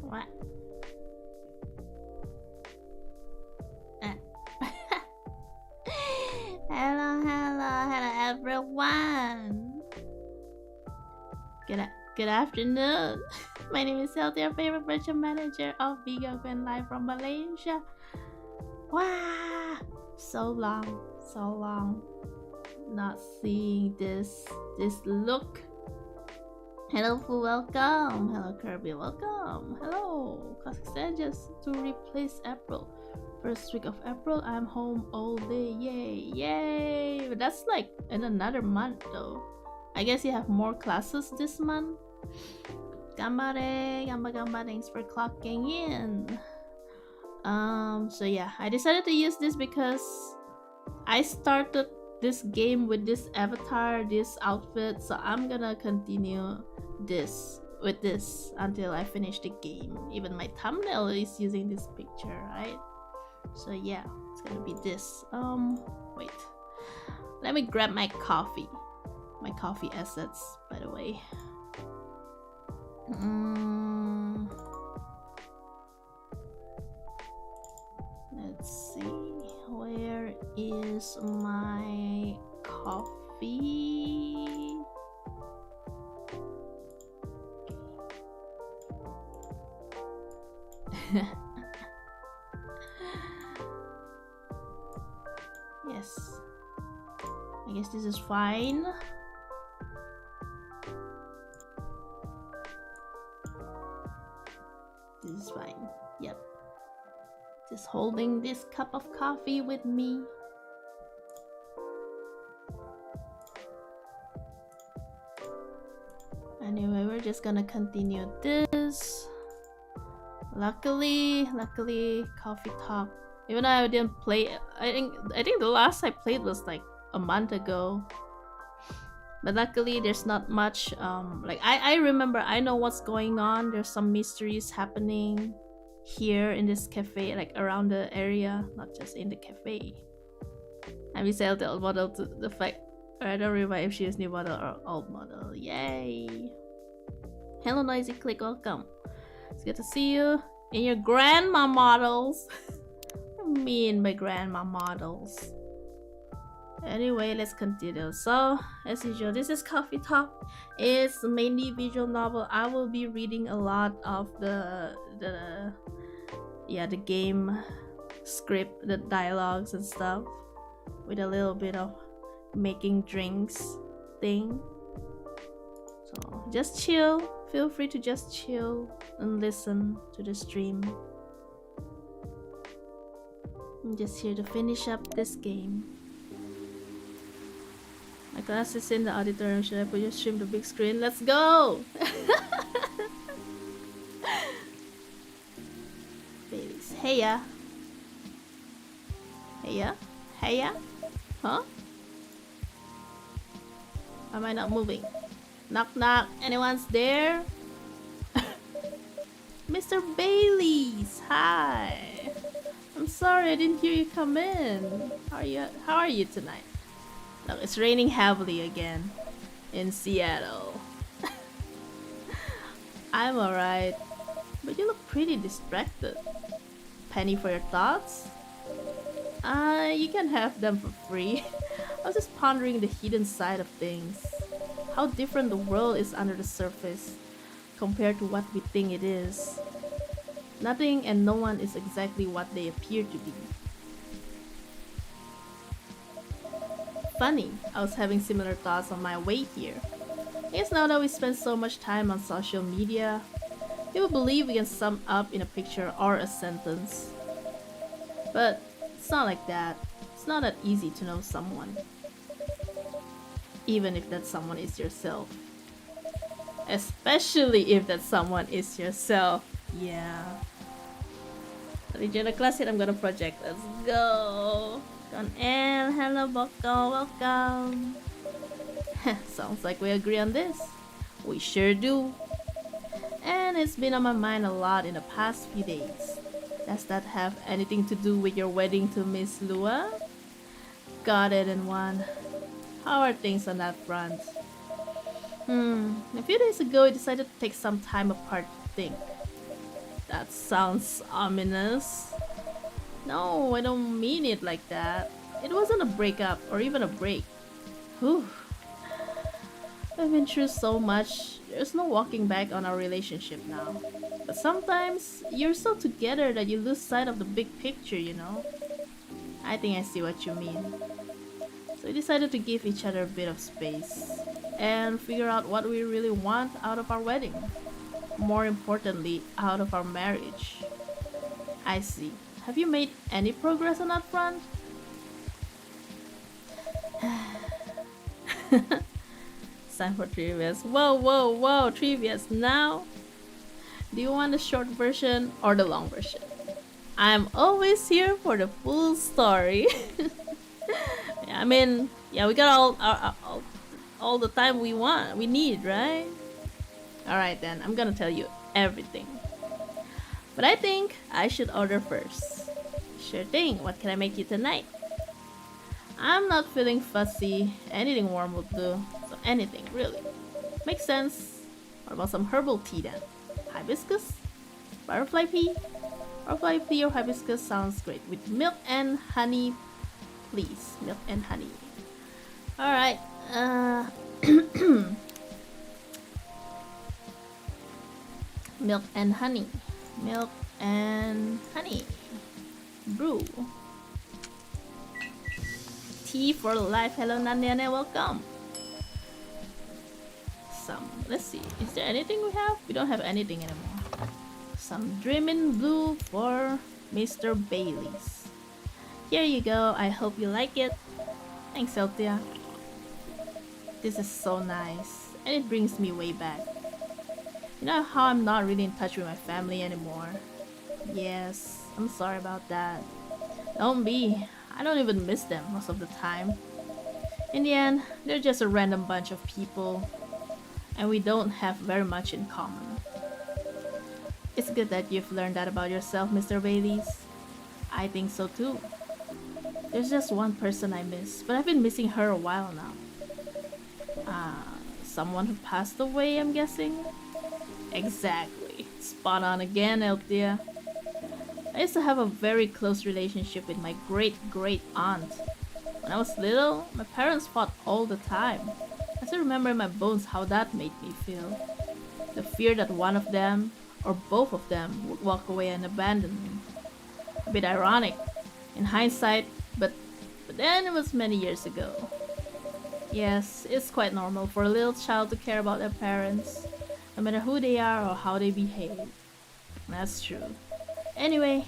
What? Hello everyone. Good afternoon. My name is Elthea, favorite virtual manager of VGakuenLIVE from Malaysia. Wow, so long not seeing this look. Hello Fu, welcome. Hello Kirby, welcome. Hello Cosmic just to replace April. First week of April, I'm home all day. Yay! But that's like in another month though. I guess you have more classes this month. Gambare. Thanks for clocking in. So yeah, I decided to use this because I started this game with this avatar, this outfit, so I'm gonna continue with this until I finish the game. Even my thumbnail is using this picture, right? So yeah, it's gonna be this. Wait. Let me grab my coffee. My coffee assets, by the way. Let's see. Where is my coffee? Yes. I guess this is fine. This is fine. Yep. Just holding this cup of coffee with me. Anyway, we're just gonna continue this. Luckily, coffee talk. Even though I didn't play, I think the last I played was like a month ago. But luckily, there's not much. Like I remember, I know what's going on. There's some mysteries happening here in this cafe, like around the area, not just in the cafe. And we sell the old model to the fact. I don't remember if she is new model or old model. Yay! Hello, Noisy Click. Welcome. It's good to see you in your grandma models. What do you mean by grandma models? Anyway, let's continue. So, as usual, this is Coffee Talk. It's mainly visual novel. I will be reading a lot of the game script, the dialogues and stuff, with a little bit of making drinks thing. So, just chill. Feel free to just chill and listen to the stream. I'm just here to finish up this game. My class is in the auditorium. Should I put your stream to big screen? Let's go! Babies. Heya. Heya? Huh? Am I not moving? Knock knock. Anyone's there? Mr. Bailey's. Hi. I'm sorry I didn't hear you come in. How are you tonight? Look, it's raining heavily again in Seattle. I'm alright, but you look pretty distracted. Penny for your thoughts? You can have them for free. I was just pondering the hidden side of things. How different the world is under the surface compared to what we think it is. Nothing and no one is exactly what they appear to be. Funny, I was having similar thoughts on my way here. I guess now that we spend so much time on social media, people believe we can sum up in a picture or a sentence. But it's not like that. It's not that easy to know someone. Even if that someone is yourself. Especially if that someone is yourself. Yeah. Regional class hit, I'm gonna project. Let's go. L, hello Boko, welcome. Sounds like we agree on this. We sure do. And it's been on my mind a lot in the past few days. Does that have anything to do with your wedding to Miss Lua? Got it in one. How are things on that front? A few days ago I decided to take some time apart to think. That sounds ominous. No, I don't mean it like that. It wasn't a breakup or even a break. Whew. I've been through so much. There's no walking back on our relationship now. But sometimes you're so together that you lose sight of the big picture, you know? I think I see what you mean. So we decided to give each other a bit of space and figure out what we really want out of our wedding. More importantly, out of our marriage. I see. Have you made any progress on that front? It's time for trivias. Whoa, whoa, whoa, trivias now? Do you want the short version or the long version? I'm always here for the full story. Yeah, I mean, yeah, we got all the time we need, right? Alright then, I'm gonna tell you everything. But I think I should order first. Sure thing, what can I make you tonight? I'm not feeling fussy, anything warm will do. So anything, really. Makes sense. What about some herbal tea then? Hibiscus? Butterfly pea? Butterfly pea or hibiscus sounds great. With milk and honey, please. Milk and honey. Alright, milk and honey. Milk and honey. Brew. Tea for life. Hello Nanyane, welcome. Let's see, is there anything we have? We don't have anything anymore. Some Dreamin' Blue for Mr. Bailey's. Here you go, I hope you like it. Thanks Elthea. This is so nice, and it brings me way back. You know how I'm not really in touch with my family anymore? Yes, I'm sorry about that. Don't be. I don't even miss them most of the time. In the end, they're just a random bunch of people, and we don't have very much in common. It's good that you've learned that about yourself, Mr. Bailey's. I think so too. There's just one person I miss, but I've been missing her a while now. Someone who passed away, I'm guessing? Exactly. Spot on again, Elthea. I used to have a very close relationship with my great-great-aunt. When I was little, my parents fought all the time. I still remember in my bones how that made me feel. The fear that one of them, or both of them, would walk away and abandon me. A bit ironic, in hindsight, but then it was many years ago. Yes, it's quite normal for a little child to care about their parents, no matter who they are or how they behave. That's true. Anyway,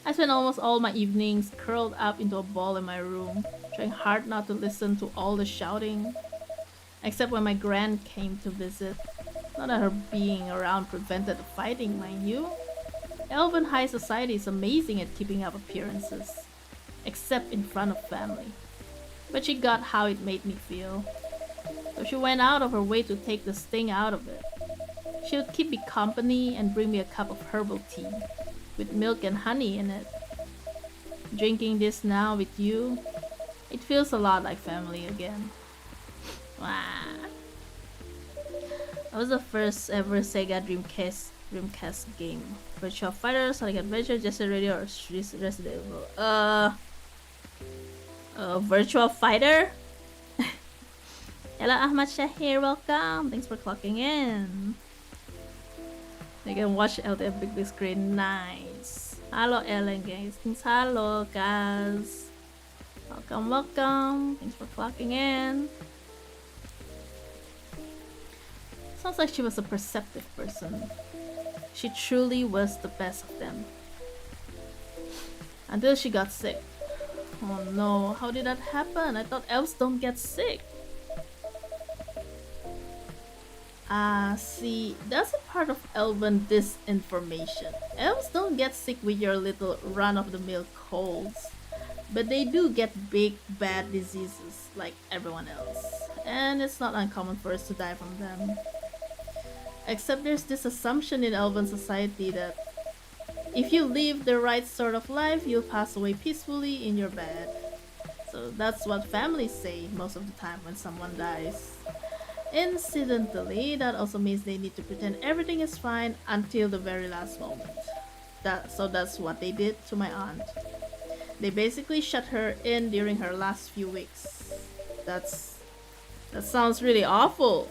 I spent almost all my evenings curled up into a ball in my room, trying hard not to listen to all the shouting. Except when my grand came to visit. Not that her being around prevented the fighting, mind you. Elven high society is amazing at keeping up appearances. Except in front of family. But she got how it made me feel. So she went out of her way to take the sting out of it. She would keep me company and bring me a cup of herbal tea, with milk and honey in it. Drinking this now with you, it feels a lot like family again. Wow. That was the first ever Sega Dreamcast game. Virtual Fighter, Sonic Adventure, Jet Set Radio, or Resident Evil. Virtual Fighter? Hello Ahmad Shahir, welcome. Thanks for clocking in. You can watch Elthea big screen, nice. Hello Ellen guys, thanks. Hello guys. Welcome, welcome. Thanks for clocking in. Sounds like she was a perceptive person. She truly was the best of them. Until she got sick. Oh no, how did that happen? I thought elves don't get sick. See, that's a part of elven disinformation. Elves don't get sick with your little run-of-the-mill colds. But they do get big, bad diseases like everyone else. And it's not uncommon for us to die from them. Except there's this assumption in elven society that if you live the right sort of life, you'll pass away peacefully in your bed. So that's what families say most of the time when someone dies. Incidentally, that also means they need to pretend everything is fine until the very last moment. So that's what they did to my aunt. They basically shut her in during her last few weeks. That sounds really awful.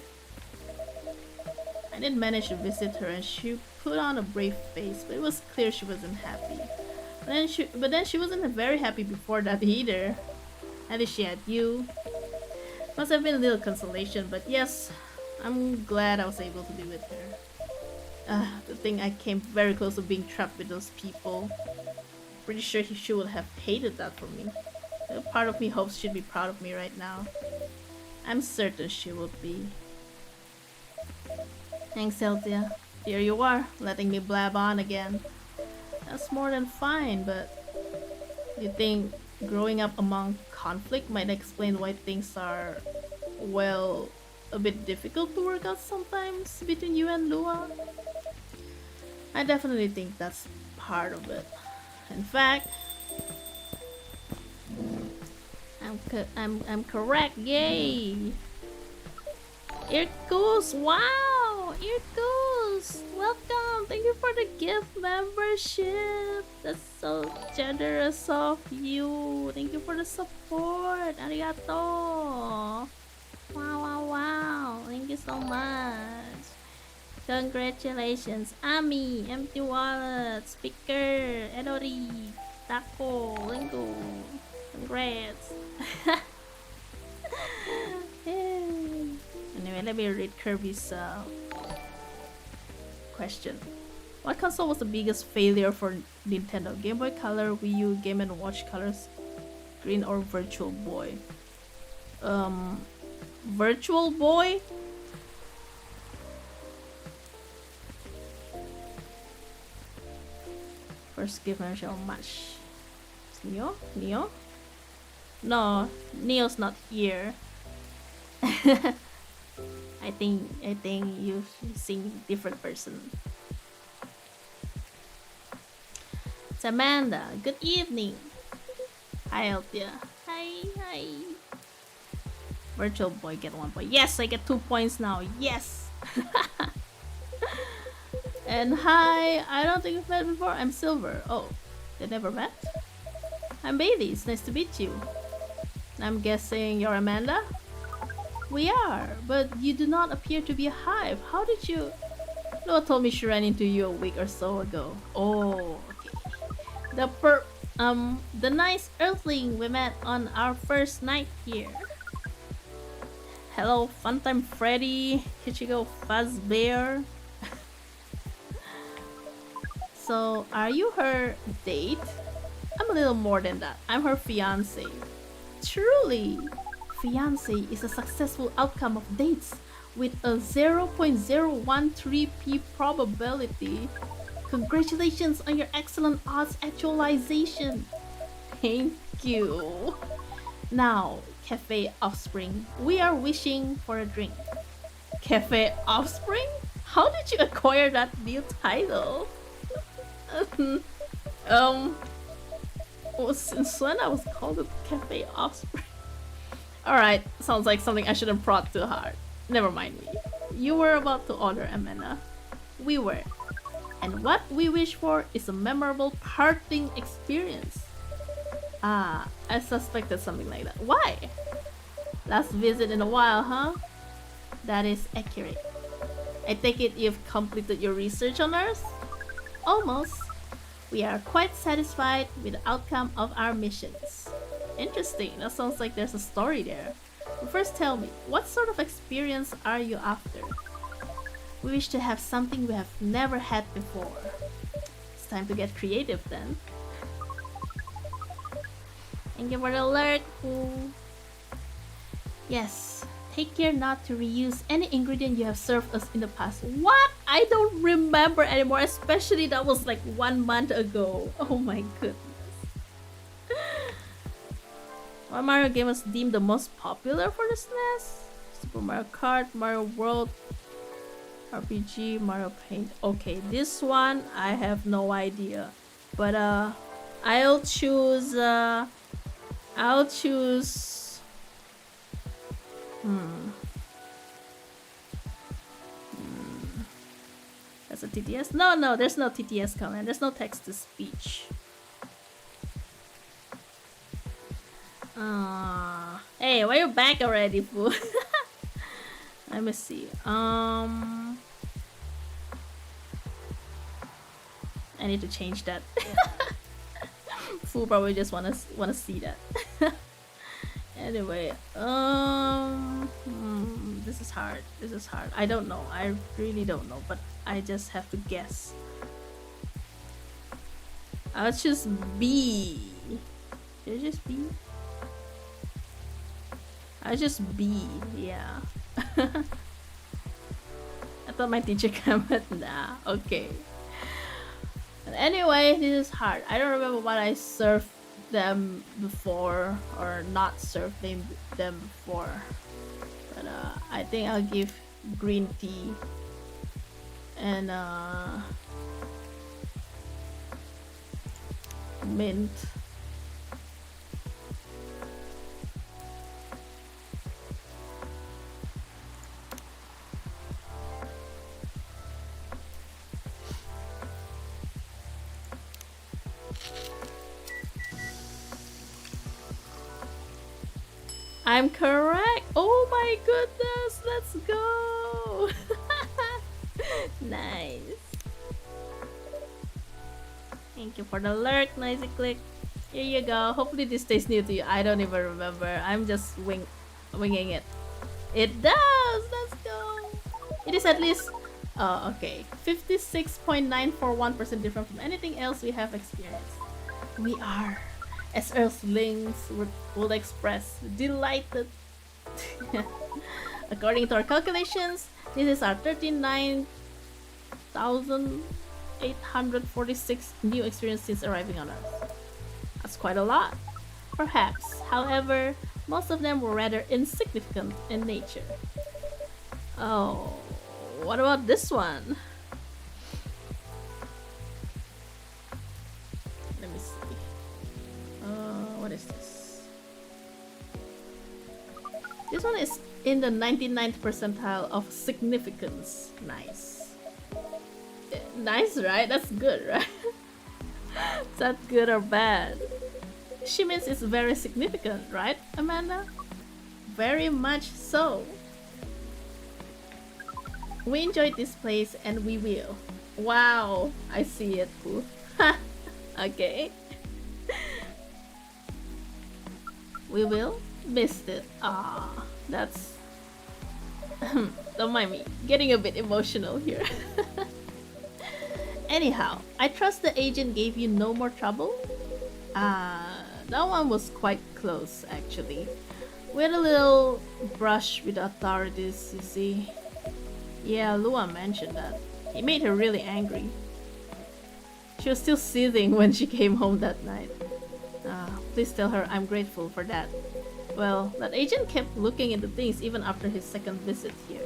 I did manage to visit her and she put on a brave face, but it was clear she wasn't happy. But then she wasn't very happy before that either. At least she had you. Must have been a little consolation, but yes, I'm glad I was able to be with her. The thing, I came very close to being trapped with those people. Pretty sure she would have hated that for me. A part of me hopes she'd be proud of me right now. I'm certain she would be. Thanks, Elthea. Here you are, letting me blab on again. That's more than fine, but you think growing up among conflict might explain why things are, well, a bit difficult to work out sometimes between you and Lua? I definitely think that's part of it. In fact, I'm correct. Yay! Irkus, wow! Irkus, welcome! Thank you for the gift membership. That's so generous of you. Thank you for the support. Arigato. Wow. Thank you so much. Congratulations, Ami, Empty Wallet, Speaker, Edori, Taco, Lingo. Congrats. Anyway, let me read Kirby's question. What console was the biggest failure for Nintendo? Game Boy Color, Wii U, Game & Watch Colors, Green, or Virtual Boy? Virtual Boy? First gift membership, how much? Neo? No, Neo's not here. I think you've seen different person. It's Amanda. Good evening. Hi, Elthea. Hi. Virtual Boy, get 1 point. Yes, I get 2 points now. Yes. And hi, I don't think we've met before. I'm Silver. Oh, they never met? I'm Bailey. It's nice to meet you. I'm guessing you're Amanda? We are, but you do not appear to be a hive. How did you... Noah told me she ran into you a week or so ago. Oh, okay. The nice earthling we met on our first night here. Hello, Funtime Freddy, Kichigo Fuzzbear. So, are you her date? I'm a little more than that. I'm her fiance. Truly! Fiance is a successful outcome of dates with a 0.013p probability. Congratulations on your excellent odds actualization. Thank you. Now, Cafe Offspring, we are wishing for a drink. Cafe Offspring? How did you acquire that new title? Since when I was called a Cafe Offspring? Alright, sounds like something I shouldn't prod too hard. Never mind me. You were about to order, Amanda. We were. And what we wish for is a memorable parting experience. Ah, I suspected something like that. Why? Last visit in a while, huh? That is accurate. I take it you've completed your research on Earth? Almost. We are quite satisfied with the outcome of our missions. Interesting, that sounds like there's a story there. But first tell me, what sort of experience are you after? We wish to have something we have never had before. It's time to get creative then. Thank you for the alert. Ooh. Yes, take care not to reuse any ingredient you have served us in the past. What? I don't remember anymore, especially that was like 1 month ago. Oh my goodness. What Mario game was deemed the most popular for the SNES? Super Mario Kart, Mario World, RPG, Mario Paint. Okay, this one I have no idea. But I'll choose That's a TTS? No, there's no TTS command. There's no text to speech. Hey, why you back already, fool? Let me see. I need to change that. Fool probably just wanna see that. Anyway, this is hard. This is hard. I don't know. I really don't know, but I just have to guess. I'll choose B. Did I just B? I just B. Yeah. I thought my teacher commented. Nah. Okay. But anyway, this is hard. I don't remember what I served them before or not served them before. But I think I'll give green tea and mint. I'm correct. Oh my goodness, let's go. Nice. Thank you for the lurk, nicey click. Here you go. Hopefully this stays new to you. I don't even remember. I'm just winging it. It does. Let's go. It is at least okay, 56.941% different from anything else we have experienced. We are, as Earthlings would express, delighted. According to our calculations, this is our 39,846 new experience since arriving on Earth. That's quite a lot. Perhaps, however, most of them were rather insignificant in nature. Oh, what about this one? Let me see. What is this? This one is in the 99th percentile of significance. Nice. Nice, right? That's good, right? Is that good or bad? She means it's very significant, right, Amanda? Very much so. We enjoyed this place and we will. Wow, I see it, Pooh. Okay. We will? Missed it. Ah, that's... Don't mind me, getting a bit emotional here. Anyhow, I trust the agent gave you no more trouble? That one was quite close, actually. We had a little brush with the authorities, you see. Yeah, Lua mentioned that. It made her really angry. She was still seething when she came home that night. Please tell her I'm grateful for that. Well, that agent kept looking into things even after his second visit here.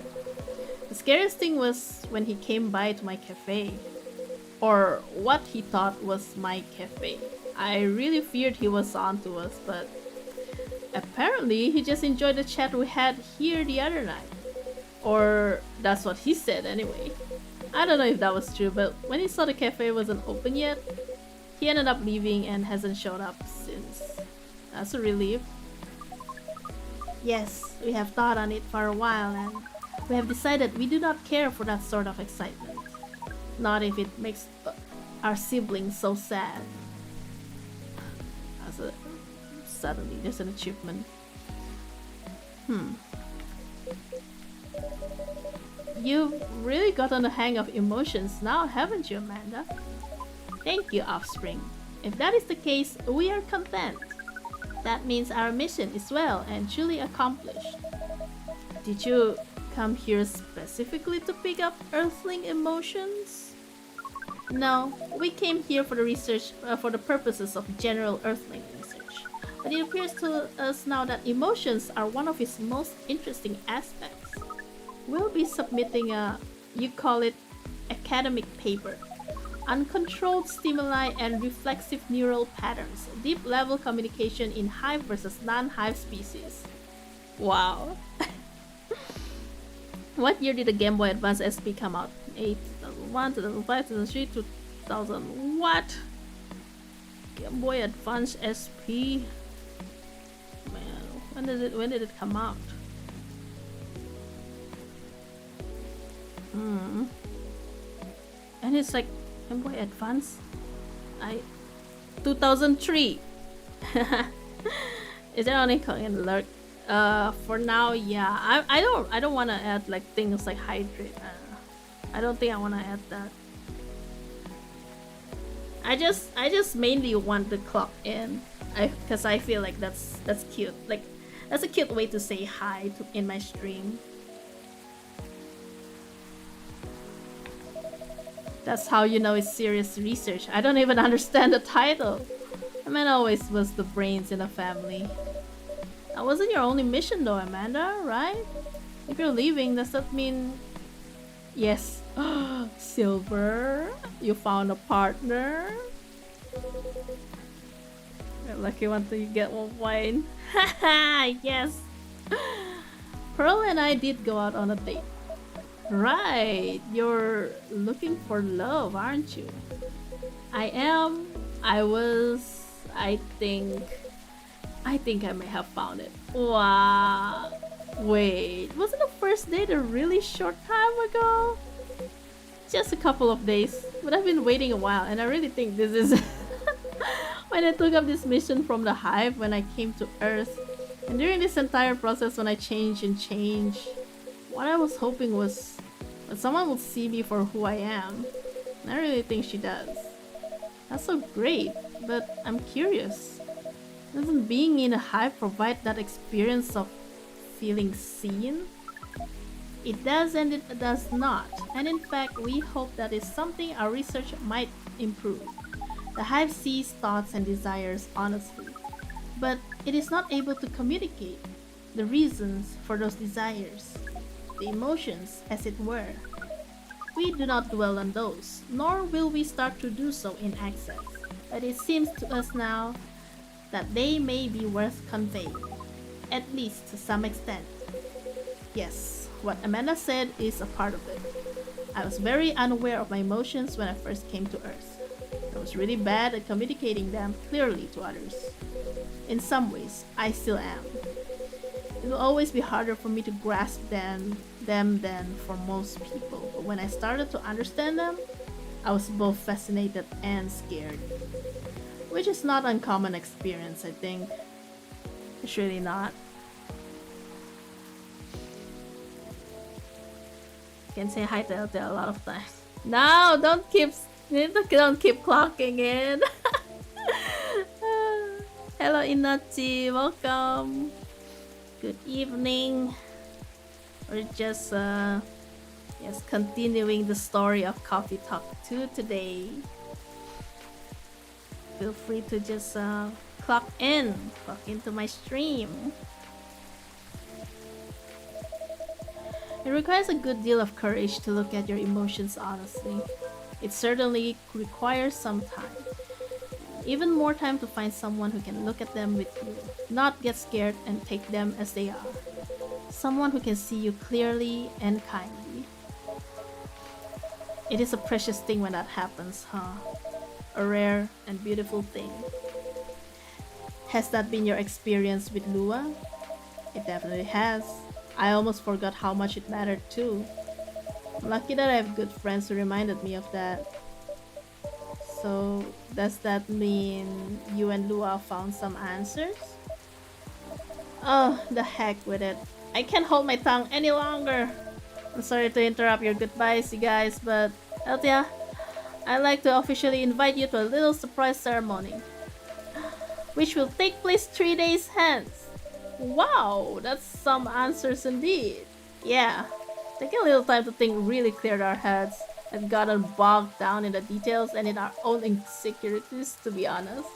The scariest thing was when he came by to my cafe. Or what he thought was my cafe. I really feared he was onto us, but apparently he just enjoyed the chat we had here the other night. Or that's what he said anyway. I don't know if that was true, but when he saw the cafe wasn't open yet, he ended up leaving and hasn't showed up since. That's a relief. Yes, we have thought on it for a while and we have decided we do not care for that sort of excitement. Not if it makes our siblings so sad. Suddenly there's an achievement. You've really gotten the hang of emotions now, haven't you, Amanda? Thank you, Offspring. If that is the case, we are content. That means our mission is well and truly accomplished. Did you come here specifically to pick up Earthling emotions? No, we came here for the research, for the purposes of general Earthling research. But it appears to us now that emotions are one of its most interesting aspects. We'll be submitting a, you call it, academic paper. Uncontrolled stimuli and reflexive neural patterns. Deep level communication in hive versus non-hive species. Wow. What year did the Game Boy Advance SP come out? 8. 2001, 2005, 2003, 2000. What? Game Boy Advance SP. Man, when did it come out? And it's like Game Boy Advance. 2003. Is there only Korean alert? For now, yeah. I don't want to add like things like hydrate. I don't think I want to add that. I just mainly want the clock in, because I feel like that's cute. Like that's a cute way to say hi in my stream. That's how you know it's serious research. I don't even understand the title. I mean, always was the brains in the family. That wasn't your only mission though, Amanda, right? If you're leaving, does that mean... Yes. Silver, you found a partner. You're lucky one to get one wine. Haha, yes. Pearl and I did go out on a date. Right, you're looking for love, aren't you? I am. I was. I think I may have found it. Wow. Wait, wasn't the first date a really short time ago? Just a couple of days, but I've been waiting a while, and I really think this is when I took up this mission from the hive when I came to Earth, and during this entire process when I changed, what I was hoping was that someone would see me for who I am. And I really think she does. That's so great, but I'm curious. Doesn't being in a hive provide that experience of feeling seen? It does and it does not. And in fact, we hope that is something our research might improve. The hive sees thoughts and desires honestly, but it is not able to communicate the reasons for those desires, the emotions as it were. We do not dwell on those, nor will we start to do so in excess, but it seems to us now that they may be worth conveying, at least to some extent. Yes, what Amanda said is a part of it. I was very unaware of my emotions when I first came to Earth. I was really bad at communicating them clearly to others. In some ways, I still am. It will always be harder for me to grasp them than for most people, but when I started to understand them, I was both fascinated and scared. Which is not an uncommon experience, I think. It's really not. Can say hi to Elthea a lot of times. No, don't keep clocking in. Hello Inachi, welcome. Good evening. We're just continuing the story of Coffee Talk 2 today. Feel free to just clock into my stream. It requires a good deal of courage to look at your emotions honestly. It certainly requires some time. Even more time to find someone who can look at them with you, not get scared and take them as they are. Someone who can see you clearly and kindly. It is a precious thing when that happens, huh? A rare and beautiful thing. Has that been your experience with Lua? It definitely has. I almost forgot how much it mattered too. I'm lucky that I have good friends who reminded me of that. So, does that mean you and Lua found some answers? Oh, the heck with it. I can't hold my tongue any longer. I'm sorry to interrupt your goodbyes, you guys, but Elthea, I'd like to officially invite you to a little surprise ceremony, which will take place 3 days hence. Wow, that's some answers indeed. Yeah, taking a little time to think really cleared our heads and gotten bogged down in the details and in our own insecurities, to be honest.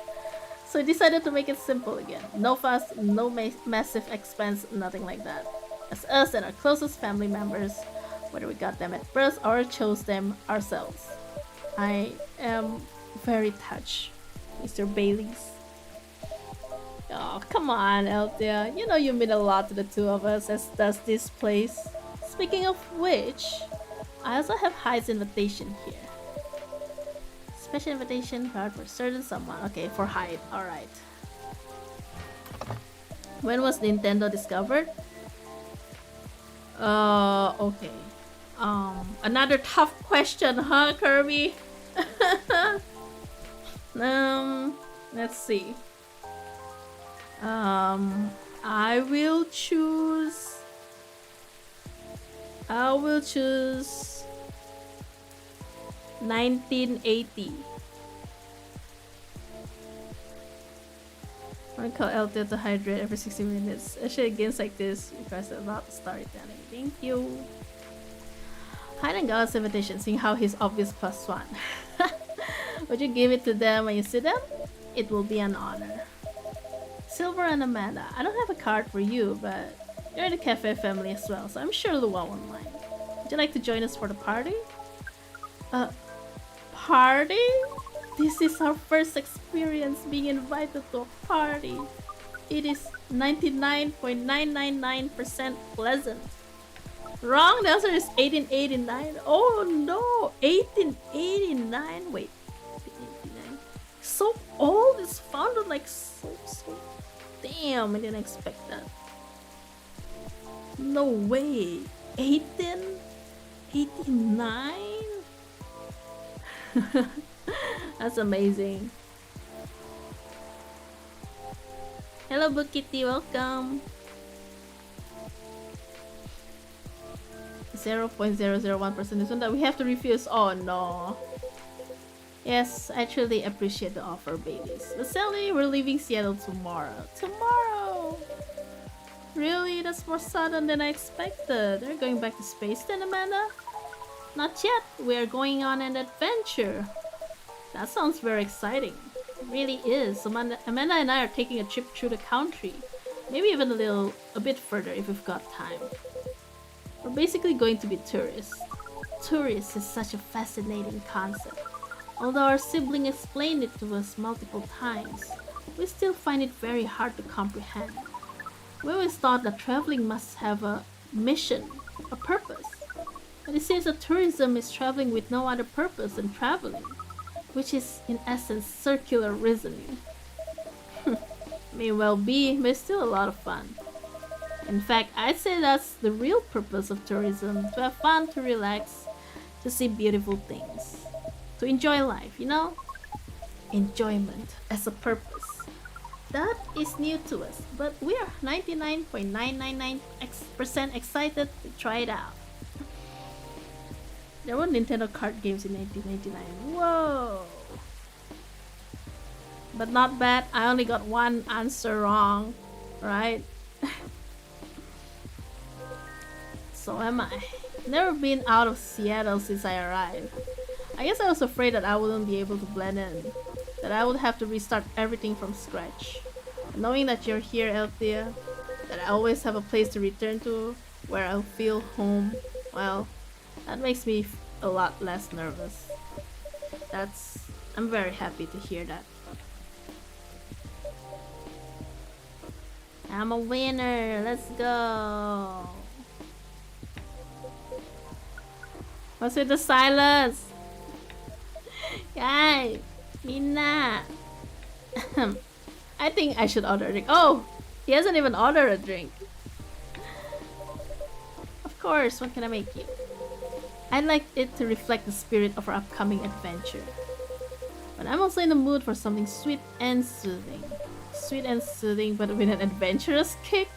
So we decided to make it simple again. No fuss, no massive expense, nothing like that. As us and our closest family members, whether we got them at birth or chose them ourselves. I am very touched, Mr. Baileys. Oh, come on, Elthea. You know you mean a lot to the two of us, as does this place. Speaking of which, I also have Hyde's invitation here. Special invitation card for certain someone. Okay, for Hyde. Alright. When was Nintendo discovered? Okay. Another tough question, huh, Kirby? Let's see. I will choose 1980. I call Elthea to hydrate every 60 minutes. Actually, games like this requires a lot of storytelling. Thank you. Hide and Gala's invitation, seeing how he's obvious +1. Would you give it to them when you see them? It will be an honor. Silver and Amanda, I don't have a card for you, but you're in the cafe family as well, so I'm sure Luan won't mind. Would you like to join us for the party? Party? This is our first experience being invited to a party. It is 99.999% pleasant. Wrong, the answer is 1889. Oh no, 1889. Wait, 1889. So old, it's founded like so. Damn, I didn't expect that. No way. 1889? That's amazing. Hello, Book Kitty, welcome. 0.001% is one that we have to refuse. Oh no. Yes, I truly appreciate the offer, babies. But sadly, we're leaving Seattle tomorrow. Tomorrow! Really? That's more sudden than I expected. They're going back to space then, Amanda? Not yet. We are going on an adventure. That sounds very exciting. It really is. Amanda and I are taking a trip through the country. Maybe even a bit further if we've got time. We're basically going to be tourists. Tourists is such a fascinating concept. Although our sibling explained it to us multiple times, we still find it very hard to comprehend. We always thought that traveling must have a mission, a purpose. But it seems that tourism is traveling with no other purpose than traveling, which is in essence circular reasoning. May well be, but it's still a lot of fun. In fact, I'd say that's the real purpose of tourism, to have fun, to relax, to see beautiful things. To enjoy life, you know? Enjoyment as a purpose. That is new to us, but we are 99.999% excited to try it out. There were Nintendo card games in 1999. Whoa! But not bad, I only got one answer wrong, right? So am I. Never been out of Seattle since I arrived. I guess I was afraid that I wouldn't be able to blend in, that I would have to restart everything from scratch. Knowing that you're here, Elthea, that I always have a place to return to, where I'll feel home, well, that makes me a lot less nervous. I'm very happy to hear that. I'm a winner, let's go! What's with the silence? Guys, Mina. I think I should order a drink. Oh, he hasn't even ordered a drink. Of course, what can I make you? I'd like it to reflect the spirit of our upcoming adventure. But I'm also in the mood for something sweet and soothing. Sweet and soothing, but with an adventurous kick?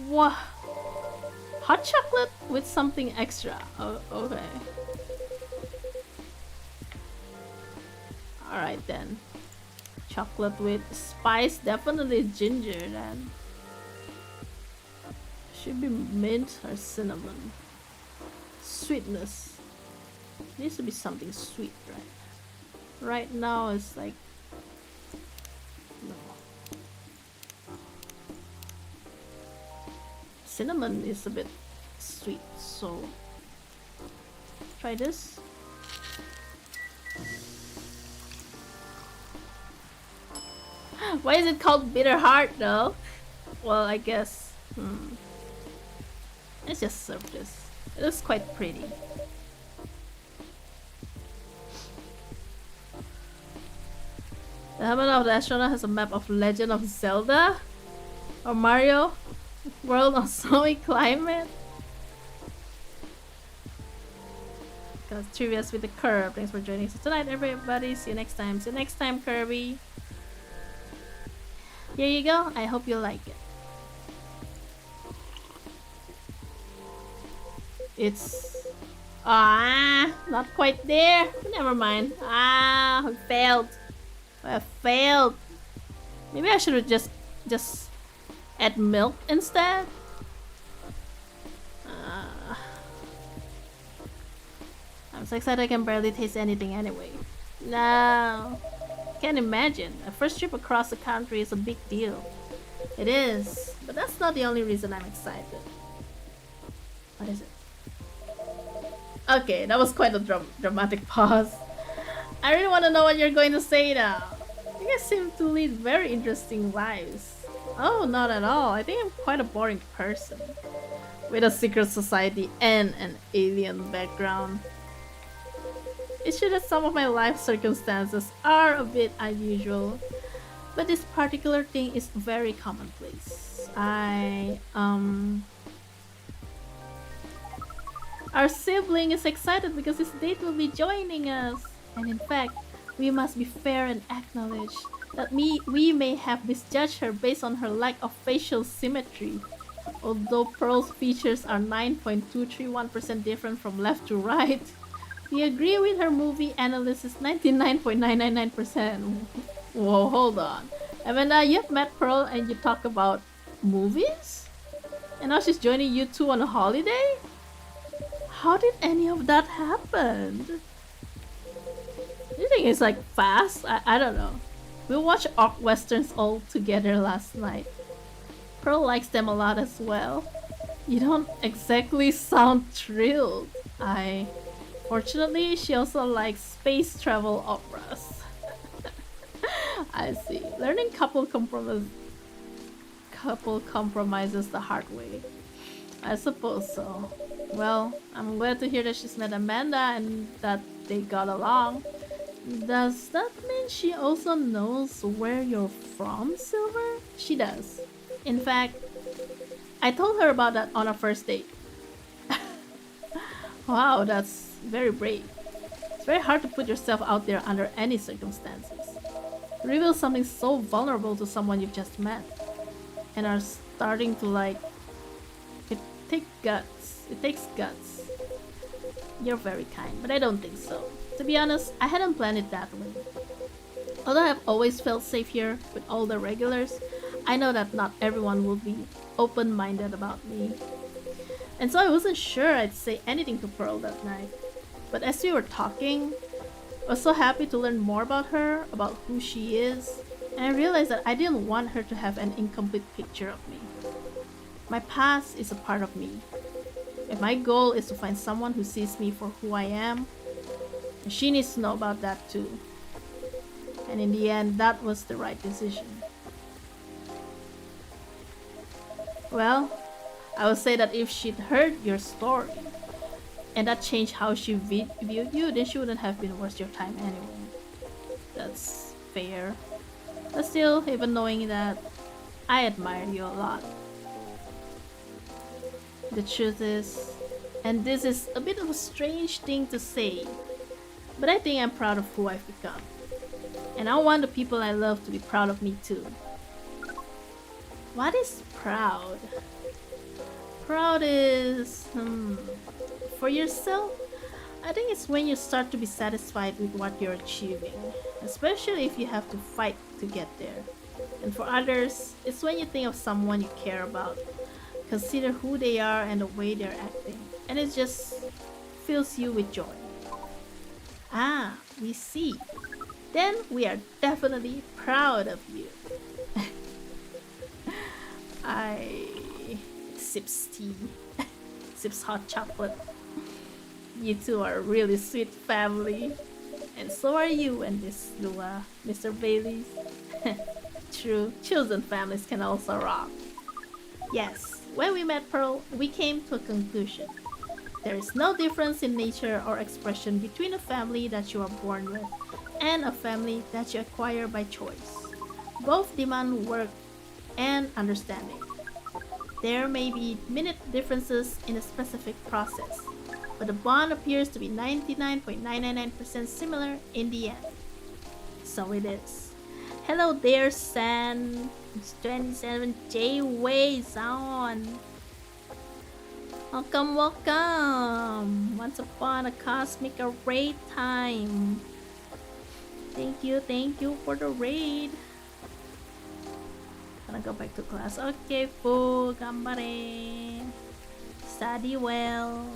Wow. Hot chocolate with something extra. Oh, okay. Alright then. Chocolate with spice, definitely ginger then. Should be mint or cinnamon. Sweetness. Needs to be something sweet, right? Right now it's like... no. Cinnamon is a bit sweet, so... try this. Why is it called Bitter Heart though? Well, I guess... let's just serve this. It looks quite pretty. The helmet of the astronaut has a map of Legend of Zelda or Mario World on snowy climate. Because trivia's with the curve. Thanks for joining us tonight, everybody. See you next time. See you next time, Kirby. Here you go. I hope you like it. It's not quite there. Never mind. I failed. I failed. Maybe I should have just add milk instead. I'm so excited I can barely taste anything anyway. No. Can't imagine. A first trip across the country is a big deal. It is. But that's not the only reason I'm excited. What is it? Okay, that was quite a dramatic pause. I really want to know what you're going to say now. You guys seem to lead very interesting lives. Oh, not at all. I think I'm quite a boring person. With a secret society and an alien background. It's true that some of my life circumstances are a bit unusual. But this particular thing is very commonplace. Our sibling is excited because his date will be joining us. And in fact, we must be fair and acknowledge that we may have misjudged her based on her lack of facial symmetry. Although Pearl's features are 9.231% different from left to right, we agree with her movie analysis 99.999%. Whoa, hold on. Amanda, you've met Pearl and you talk about movies? And now she's joining you two on a holiday? How did any of that happen? Do you think it's like fast? I don't know. We watched Orc Westerns all together last night. Pearl likes them a lot as well. You don't exactly sound thrilled. Fortunately, she also likes space travel operas. I see. Learning couple compromises the hard way. I suppose so. Well, I'm glad to hear that she's met Amanda and that they got along. Does that mean she also knows where you're from, Silver? She does. In fact, I told her about that on our first date. Wow, that's very brave. It's very hard to put yourself out there under any circumstances. To reveal something so vulnerable to someone you've just met and are starting to like. It takes guts. It takes guts. You're very kind, but I don't think so. To be honest, I hadn't planned it that way. Although I've always felt safe here with all the regulars, I know that not everyone will be open-minded about me. And so I wasn't sure I'd say anything to Pearl that night. But as we were talking, I was so happy to learn more about her, about who she is, and I realized that I didn't want her to have an incomplete picture of me. My past is a part of me, and my goal is to find someone who sees me for who I am, and she needs to know about that too. And in the end, that was the right decision. Well, I would say that if she'd heard your story, and that changed how she viewed you, then she wouldn't have been worth your time anyway. That's fair. But still, even knowing that, I admire you a lot. The truth is, and this is a bit of a strange thing to say, but I think I'm proud of who I've become. And I want the people I love to be proud of me too. What is proud? Proud is... For yourself, I think it's when you start to be satisfied with what you're achieving, especially if you have to fight to get there. And for others, it's when you think of someone you care about, consider who they are and the way they're acting, and it just fills you with joy. Ah, we see. Then we are definitely proud of you. I sips tea, sips hot chocolate. You two are a really sweet family. And so are you and this Lua, Mr. Bailey's. True, chosen families can also rock. Yes, when we met Pearl, we came to a conclusion. There is no difference in nature or expression between a family that you are born with and a family that you acquire by choice. Both demand work and understanding. There may be minute differences in a specific process, but the bond appears to be 99.999% similar in the end. So it is. Hello there, San. It's 27J Ways on. Welcome, welcome. Once upon a cosmic raid time. Thank you for the raid. Gonna go back to class. Okay, Fu, gambare. Study well.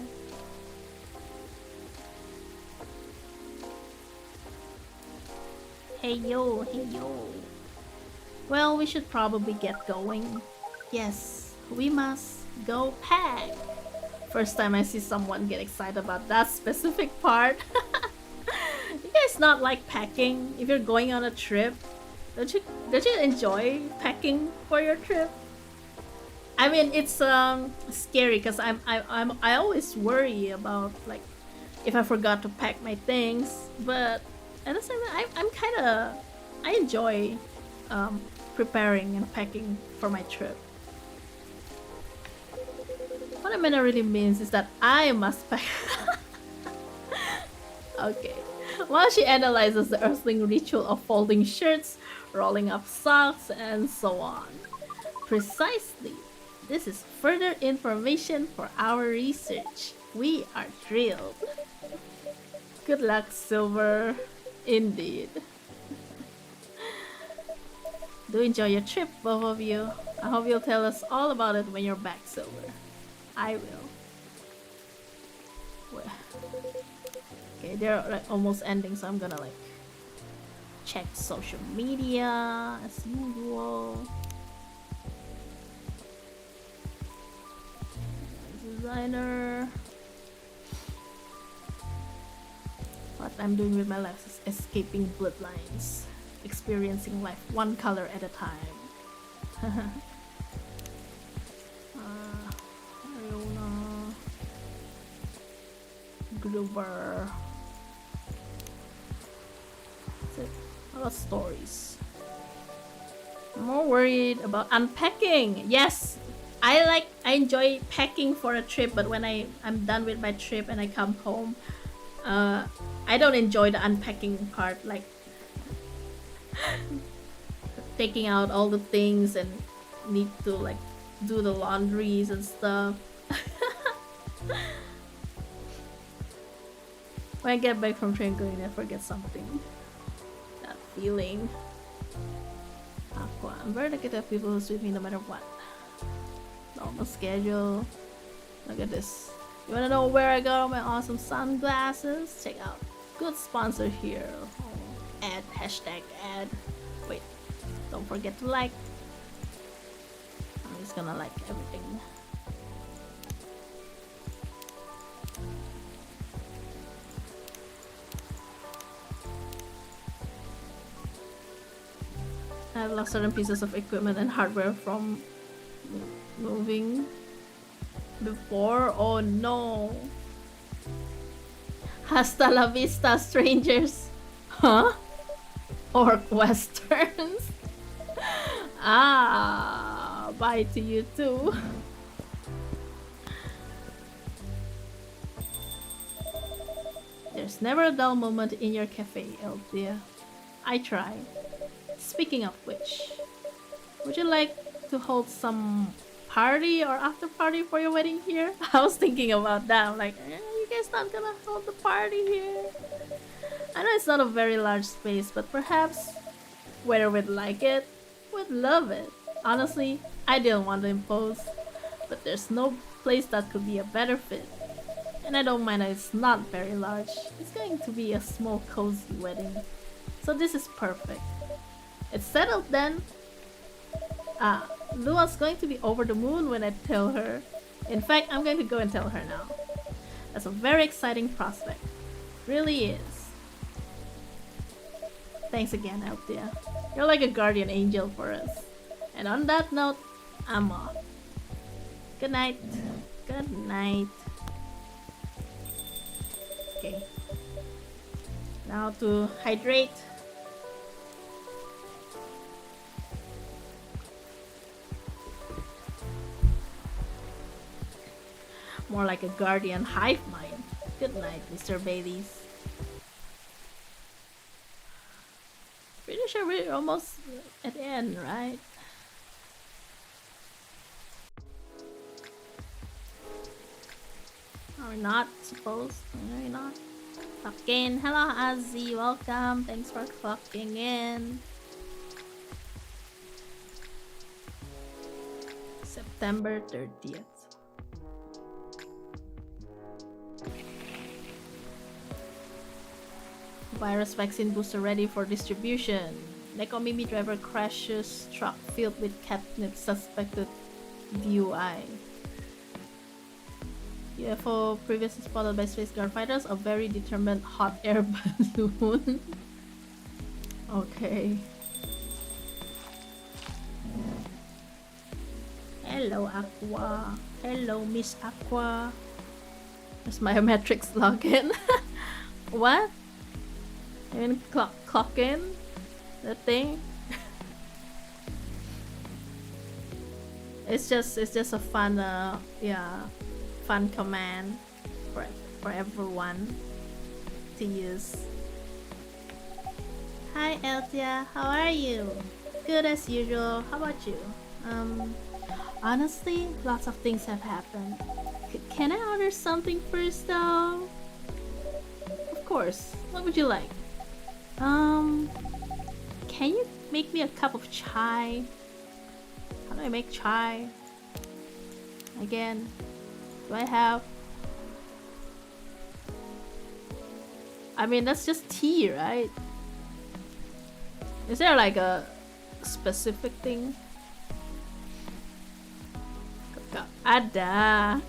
Hey yo, hey yo. Well, we should probably get going. Yes, we must go pack. First time I see someone get excited about that specific part. You guys not like packing if you're going on a trip? Don't you enjoy packing for your trip? I mean, it's scary because I always worry about like if I forgot to pack my things, but at the same time I enjoy preparing and packing for my trip. What Amanda really means is that I must pack. Okay. While she analyzes the Earthling ritual of folding shirts, rolling up socks, and so on. Precisely. This is further information for our research. We are thrilled. Good luck, Silver. Indeed. Do enjoy your trip, both of you. I hope you'll tell us all about it when you're back, Silver. I will. Well, okay, they're like almost ending, so I'm gonna like check social media as usual. Designer. What I'm doing with my life is escaping bloodlines, experiencing life one color at a time. Ariona, Gruber. That's it. A lot of stories. I'm more worried about unpacking. Yes, I enjoy packing for a trip, but when I'm done with my trip and I come home, I don't enjoy the unpacking part, like taking out all the things and need to like do the laundries and stuff. When I get back from train going, I forget something. That feeling. Aqua. I'm very lucky to have people who's with me no matter what. Normal schedule. Look at this. You wanna know where I got all my awesome sunglasses? Check out. Good sponsor here. Ad. Hashtag ad. Wait. Don't forget to like. I'm just gonna like everything. I've lost certain pieces of equipment and hardware from moving before. Oh no. Hasta la vista, strangers. Huh? Orc westerns. Ah, bye to you too. There's never a dull moment in your cafe, Elthea. I try. Speaking of which, would you like to hold some party or after party for your wedding here? I was thinking about that. I'm like, you guys not gonna hold the party here? I know it's not a very large space, but perhaps whoever would like it would love it. Honestly, I didn't want to impose, but there's no place that could be a better fit. And I don't mind that it's not very large. It's going to be a small cozy wedding. So this is perfect. It's settled then. Lua's going to be over the moon when I tell her. In fact, I'm going to go and tell her now. That's a very exciting prospect. Really is. Thanks again, Elthea. You're like a guardian angel for us. And on that note, I'm off. Good night. Good night. Okay. Now to hydrate. More like a guardian hive mind. Good night, Mr. Baileys. Pretty sure we're almost at the end, right? Are we not supposed? Are we not? Clock in. Hello, Azzy. Welcome. Thanks for clocking in. September 30th. Virus vaccine booster ready for distribution. Neko Mimi driver crashes truck filled with catnip suspected DUI. UFO previously spotted by space guard fighters. A very determined hot air balloon. Okay. Hello, Aqua. Hello, Miss Aqua. There's biometrics login. What? I mean, clock in? The thing? It's just a fun, yeah, fun command for everyone to use. Hi, Elthea. How are you? Good as usual. How about you? Honestly, lots of things have happened. Can I order something first, though? Of course. What would you like? Can you make me a cup of chai? How do I make chai? Again, do I have... I mean, that's just tea, right? Is there like a specific thing? Ada!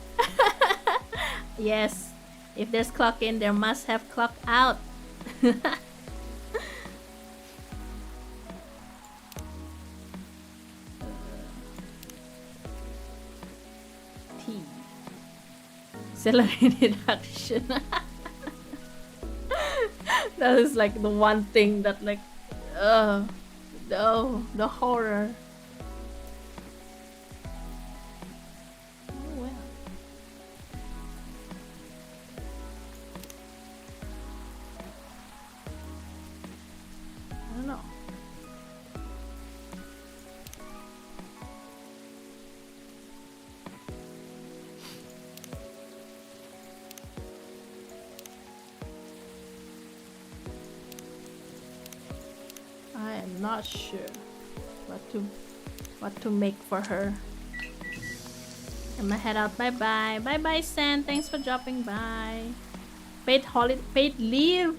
Yes, if there's clock in, there must have clock out. Tea. Celery deduction. That is like the one thing that like, no, the horror. Oh well. I don't know. I am not sure what to make for her. I'm gonna head out. Bye bye. Bye bye, San. Thanks for dropping by. Paid holiday, paid leave.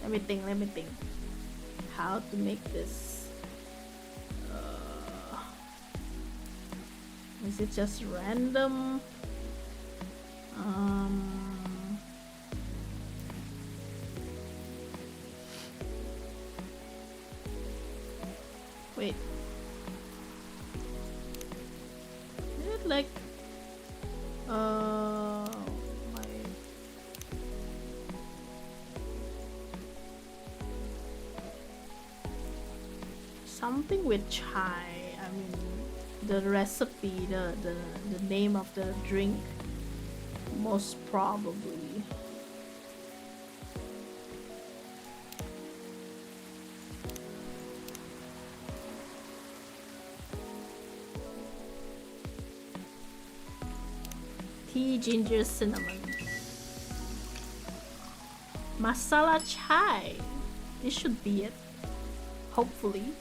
Let me think. How to make this? Is it just random? Wait. Is it like my something with chai? I mean, the recipe, the name of the drink, most probably. Tea, ginger, cinnamon. Masala chai. This should be it. Hopefully.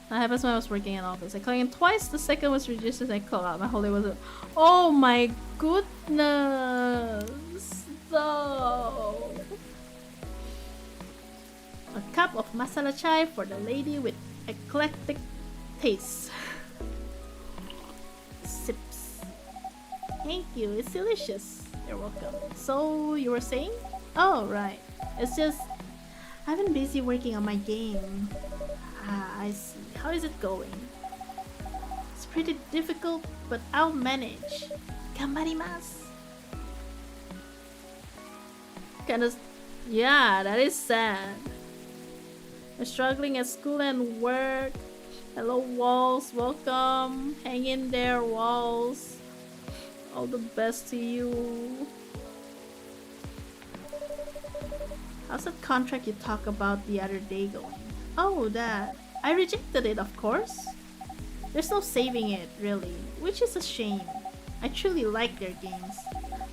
That happens when I was working in office. I clocked in twice, the second was reduced as I called out. My whole day was a... Oh my goodness! So... A cup of masala chai for the lady with eclectic tastes. Sips. Thank you, it's delicious. You're welcome. So, you were saying? Oh, right. It's just... I've been busy working on my game. Ah, I see. How is it going? It's pretty difficult, but I'll manage. Gambarimasu. Kind of, yeah, that is sad. We're struggling at school and work. Hello, walls. Welcome. Hang in there, walls. All the best to you. How's that contract you talked about the other day going? Oh, that. I rejected it, of course. There's no saving it, really, which is a shame. I truly like their games.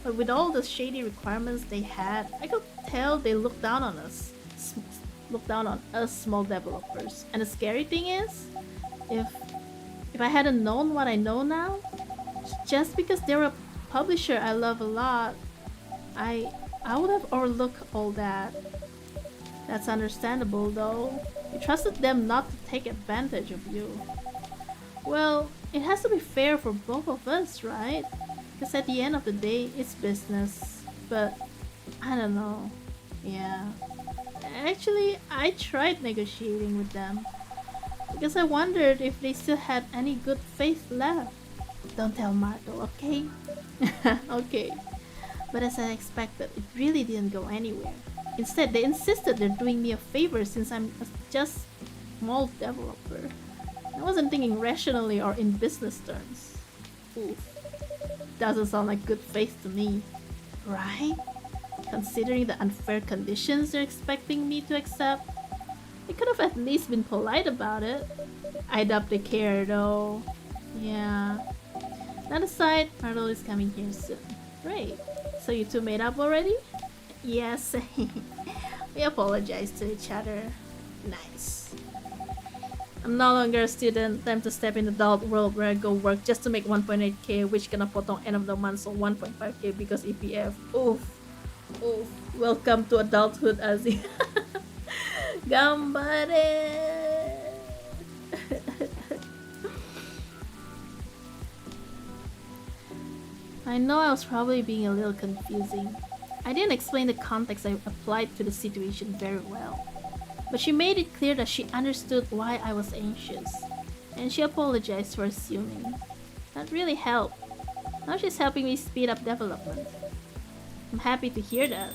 But with all the shady requirements they had, I could tell they looked down on us. Looked down on us small developers. And the scary thing is, if I hadn't known what I know now, just because they're a publisher I love a lot, I would have overlooked all that. That's understandable though. You trusted them not to take advantage of you. Well, it has to be fair for both of us, right? Because at the end of the day, it's business. But, I don't know. Yeah. Actually, I tried negotiating with them. Because I wondered if they still had any good faith left. Don't tell Marto, okay? Okay. But as I expected, it really didn't go anywhere. Instead, they insisted they're doing me a favor since I'm just a small developer. I wasn't thinking rationally or in business terms. Oof. Doesn't sound like good faith to me. Right? Considering the unfair conditions they're expecting me to accept, they could have at least been polite about it. I doubt they care though. Yeah. That aside, Marlo is coming here soon. Great. So you two made up already? Yes. We apologize to each other. Nice. I'm no longer a student. Time to step in the adult world where I go work just to make 1.8k, which gonna potong end of the month, so 1.5k because EPF. Oof. Oof. Welcome to adulthood, Azzy. Gambare! I know I was probably being a little confusing. I didn't explain the context I applied to the situation very well. But she made it clear that she understood why I was anxious, and she apologized for assuming. That really helped. Now she's helping me speed up development. I'm happy to hear that.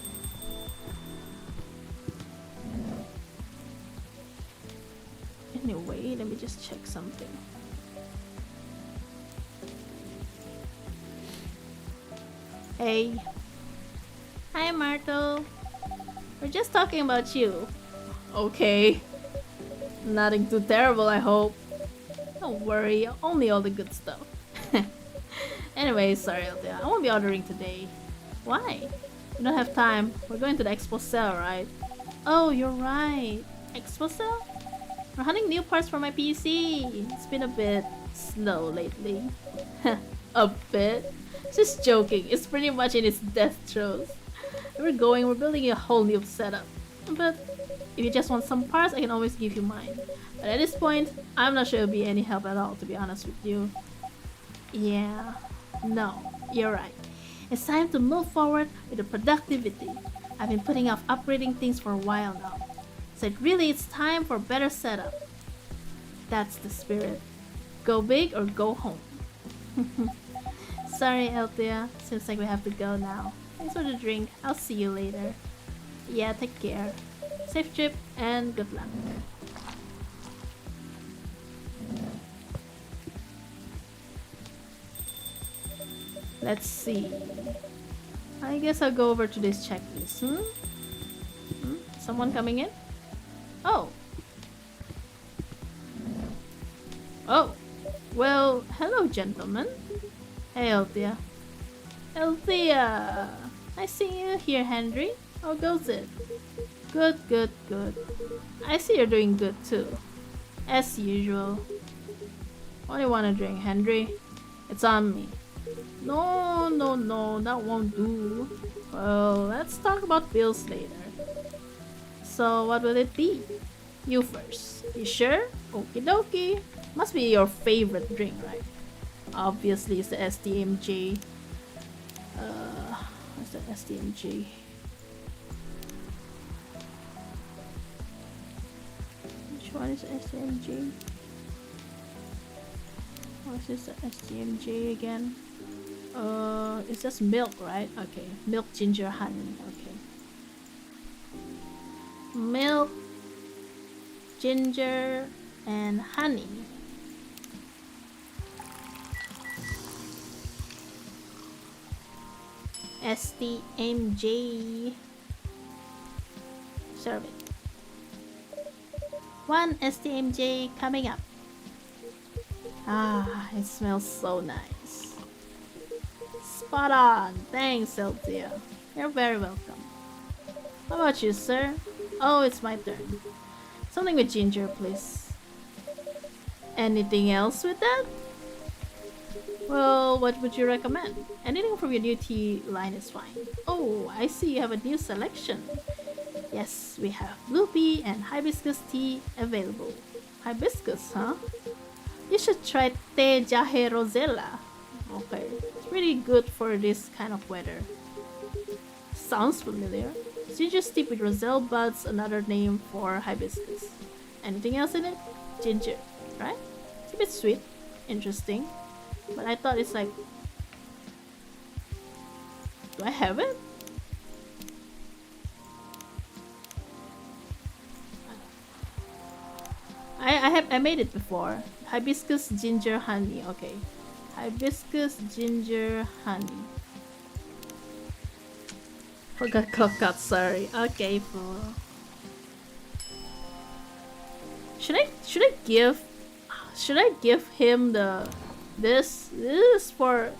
Anyway, let me just check something. Hey. Hi, Marto. We're just talking about you. Okay. Nothing too terrible, I hope. Don't worry, only all the good stuff. Anyway, sorry, Elthea. I won't be ordering today. Why? We don't have time. We're going to the expo sale, right? Oh, you're right. Expo sale? We're hunting new parts for my PC. It's been a bit slow lately. A bit? Just joking. It's pretty much in its death throes. We're building a whole new setup. But if you just want some parts, I can always give you mine. But at this point, I'm not sure it'll be any help at all, to be honest with you. Yeah. No, you're right. It's time to move forward with the productivity. I've been putting off upgrading things for a while now. So really it's time for a better setup. That's the spirit. Go big or go home. Sorry, Elthea. Seems like we have to go now. Thanks for the drink. I'll see you later. Yeah, take care. Safe trip and good luck. Let's see. I guess I'll go over to this checklist. Someone coming in? Oh. Oh. Well, hello, gentlemen. Hey, Elthea. Elthea! Nice seeing you here, Henry. How goes it? Good, good, good. I see you're doing good too. As usual. What do you want to drink, Henry? It's on me. No, no, no, that won't do. Well, let's talk about bills later. So, what will it be? You first. You sure? Okie dokie. Must be your favorite drink, right? Obviously, it's the STMJ. What's the STMJ? Which one is the STMJ? What is the STMJ again? It's just milk, right? Okay, milk, ginger, honey. Okay. milk, ginger, and honey. STMJ. Serve it. 1 STMJ coming up. Ah, it smells so nice. Spot on. Thanks, Elthea. You're very welcome. How about you, sir? Oh, it's my turn. Something with ginger, please. Anything else with that? Well, what would you recommend? Anything from your new tea line is fine. Oh, I see you have a new selection. Yes, we have blue pea and hibiscus tea available. Hibiscus, huh? You should try Te Jahe Rosella. Okay, it's really good for this kind of weather. Sounds familiar. Ginger steep with roselle buds, another name for hibiscus. Anything else in it? Ginger, right? It's a bit sweet, interesting. But I thought it's like... Do I have it? I made it before. Hibiscus, ginger, honey. Okay. Hibiscus, ginger, honey. Forgot coconut, sorry. Okay, fool. Should I give him this is for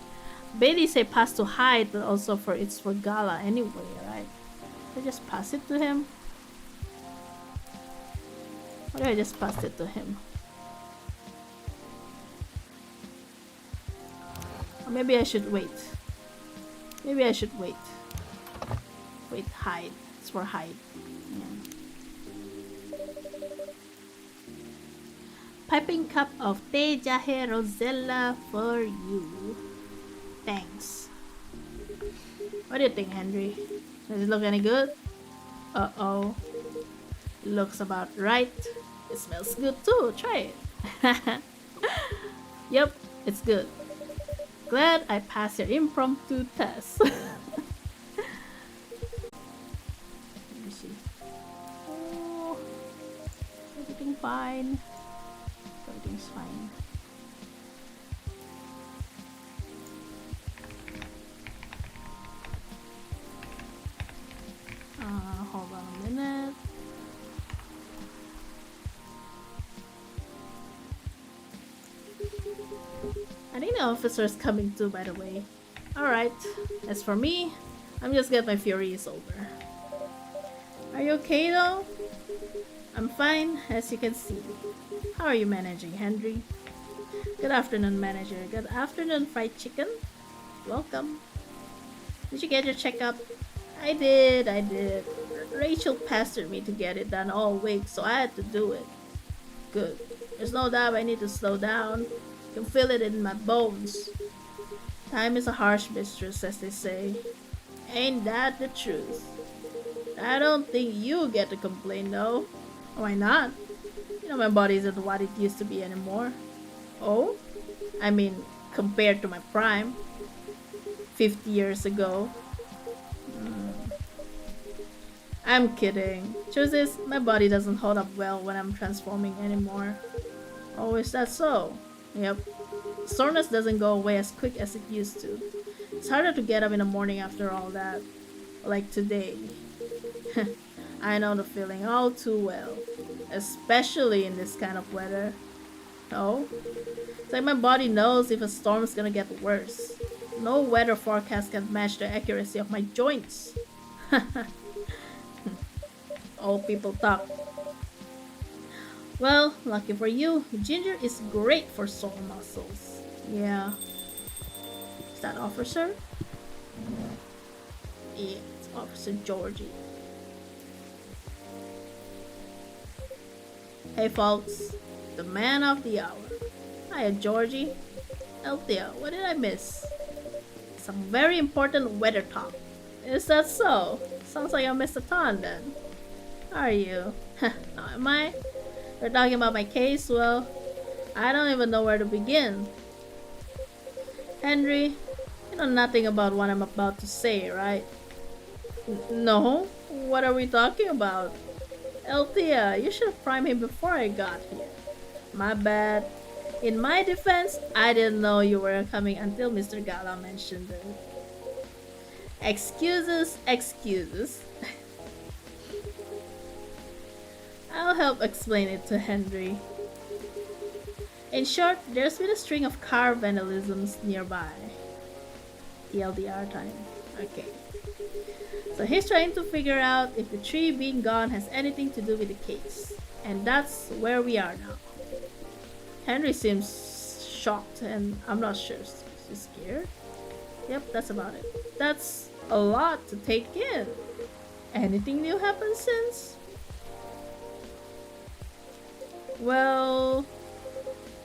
Bailey say pass to hide, but also for it's for Gala anyway, right? I just pass it to him. Or I just passed it to him? Or maybe I should wait. Maybe I should wait. Wait, hide. It's for hide. Yeah. Piping cup of Te Jahe Rosella for you. Thanks. What do you think, Henry? Does it look any good? Uh-oh. Looks about right. It smells good too. Try it. Yep, it's good. Glad I passed your impromptu test. Let me see. Oh, everything fine. Everything's fine. Hold on a minute. I think the officer's coming too, by the way. Alright, as for me, I'm just glad my fury is over. Are you okay though? I'm fine, as you can see. How are you managing, Henry? Good afternoon, manager. Good afternoon, fried chicken. Welcome. Did you get your checkup? I did. Rachel pestered me to get it done all week, so I had to do it. Good. There's no doubt I need to slow down. Can feel it in my bones. Time is a harsh mistress, as they say. Ain't that the truth? I don't think you get to complain, though. Why not? You know my body isn't what it used to be anymore. Oh? I mean, compared to my prime. 50 years ago. I'm kidding. Truth is, my body doesn't hold up well when I'm transforming anymore. Oh, is that so? Yep. Soreness doesn't go away as quick as it used to. It's harder to get up in the morning after all that. Like today. I know the feeling all too well. Especially in this kind of weather. Oh? It's like my body knows if a storm's gonna get worse. No weather forecast can match the accuracy of my joints. Old people talk. Well, lucky for you, ginger is great for sore muscles. Yeah. Is that officer? Yeah, it's Officer Georgie. Hey folks, the man of the hour. Hiya Georgie. Elthea, what did I miss? Some very important weather talk. Is that so? Sounds like I missed a ton then. Are you? Am I? You're talking about my case? Well, I don't even know where to begin. Henry, you know nothing about what I'm about to say, right? No? What are we talking about? Elthea, you should have primed him before I got here. My bad. In my defense, I didn't know you were coming until Mr. Gala mentioned it. Excuses, excuses. I'll help explain it to Henry. In short, there's been a string of car vandalisms nearby. TLDR time. Okay. So he's trying to figure out if the tree being gone has anything to do with the case. And that's where we are now. Henry seems shocked and I'm not sure. She's scared? Yep, that's about it. That's a lot to take in. Anything new happened since? Well,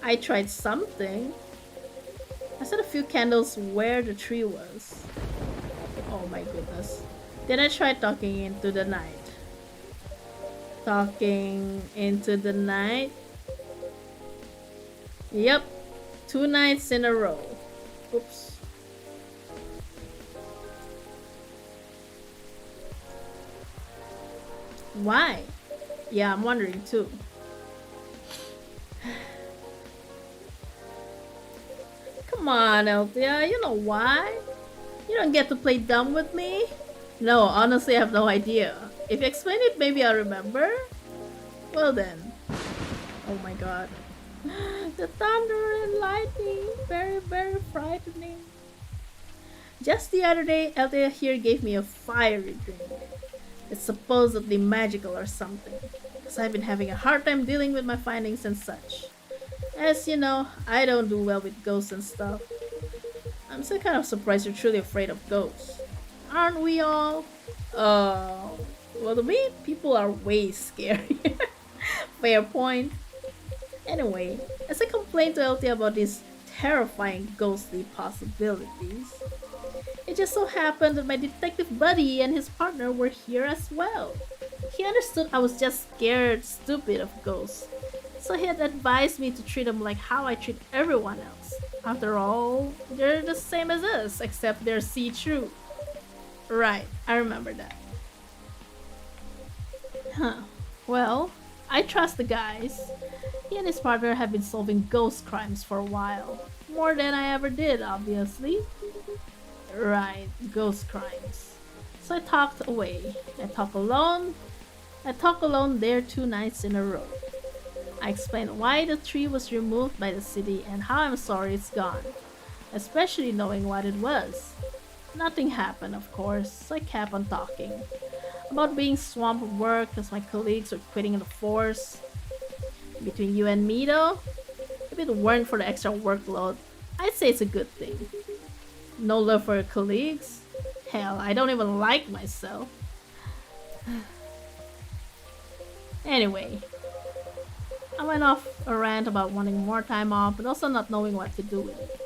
I tried something. I set a few candles where the tree was. Oh my goodness. Then I tried talking into the night. Talking into the night? Yep, 2 nights in a row. Oops. Why? Yeah, I'm wondering too. Come on, Elthea, you know why? You don't get to play dumb with me? No, honestly, I have no idea. If you explain it, maybe I'll remember? Well then. Oh my god. The thunder and lightning. Very, very frightening. Just the other day, Elthea here gave me a fiery drink. It's supposedly magical or something. Because I've been having a hard time dealing with my findings and such. As you know, I don't do well with ghosts and stuff. I'm still kind of surprised you're truly afraid of ghosts. Aren't we all? Well, to me, people are way scarier. Fair point. Anyway, as I complained to Elthea about these terrifying ghostly possibilities, it just so happened that my detective buddy and his partner were here as well. He understood I was just scared stupid of ghosts, so he had advised me to treat them like how I treat everyone else. After all, they're the same as us, except they're see-through. Right, I remember that. Huh. Well, I trust the guys. He and his partner have been solving ghost crimes for a while. More than I ever did, obviously. Right, ghost crimes. So I talked away. I talk alone there 2 nights in a row. I explained why the tree was removed by the city and how I'm sorry it's gone, especially knowing what it was. Nothing happened, of course, so I kept on talking. About being swamped with work because my colleagues were quitting the force. Between you and me though, if it weren't for the extra workload, I'd say it's a good thing. No love for your colleagues? Hell, I don't even like myself. Anyway, I went off a rant about wanting more time off but also not knowing what to do with it.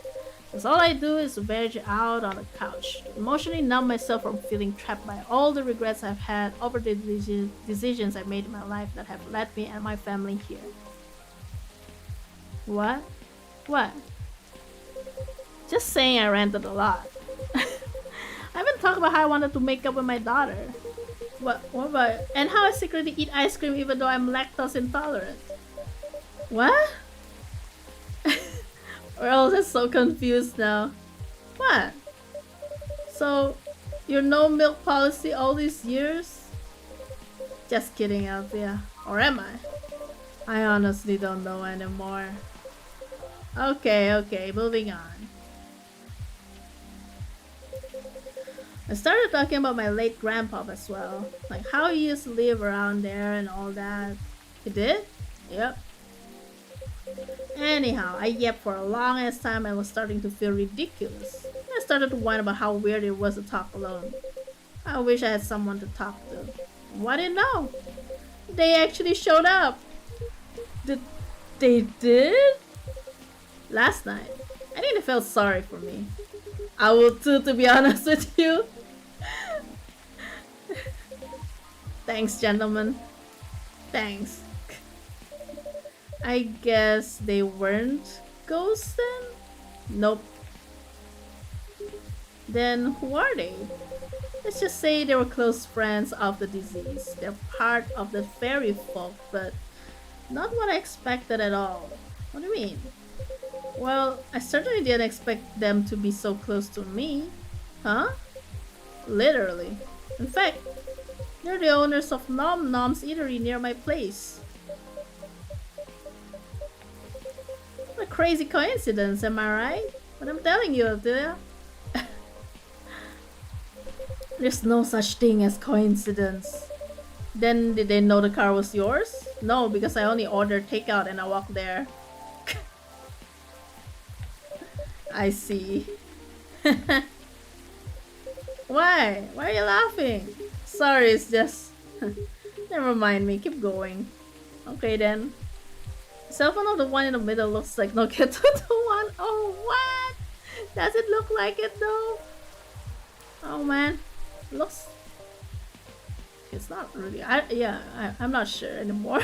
Because all I do is veg out on the couch, emotionally numb myself from feeling trapped by all the regrets I've had over the decisions I've made in my life that have led me and my family here. What? What? Just saying I ranted a lot. I haven't talked about how I wanted to make up with my daughter. What about? And how I secretly eat ice cream even though I'm lactose intolerant. What? We're all just so confused now. What? So, your no milk policy all these years? Just kidding, Elthea. Or am I? I honestly don't know anymore. Okay, moving on. I started talking about my late grandpa as well. Like how he used to live around there and all that. He did? Yep. Anyhow, I yapped for a long ass time and was starting to feel ridiculous. I started to whine about how weird it was to talk alone. I wish I had someone to talk to. What did know? They actually showed up. They did? Last night. I think they felt sorry for me. I would too, to be honest with you. Thanks, gentlemen. Thanks. I guess they weren't ghosts then? Nope. Then who are they? Let's just say they were close friends of the disease. They're part of the fairy folk, but not what I expected at all. What do you mean? Well, I certainly didn't expect them to be so close to me. Huh? Literally. In fact, they're the owners of Nom Nom's eatery near my place. What a crazy coincidence, am I right? But I'm telling you, Elthea, there's no such thing as coincidence. Then did they know the car was yours? No, because I only ordered takeout and I walked there. I see. Why? Why are you laughing? Sorry, it's just... Never mind me, keep going. Okay then. Cell phone of the one in the middle looks like Nokia 221. Oh, what? Does it look like it though? Oh man. Looks... It's not really... I'm not sure anymore.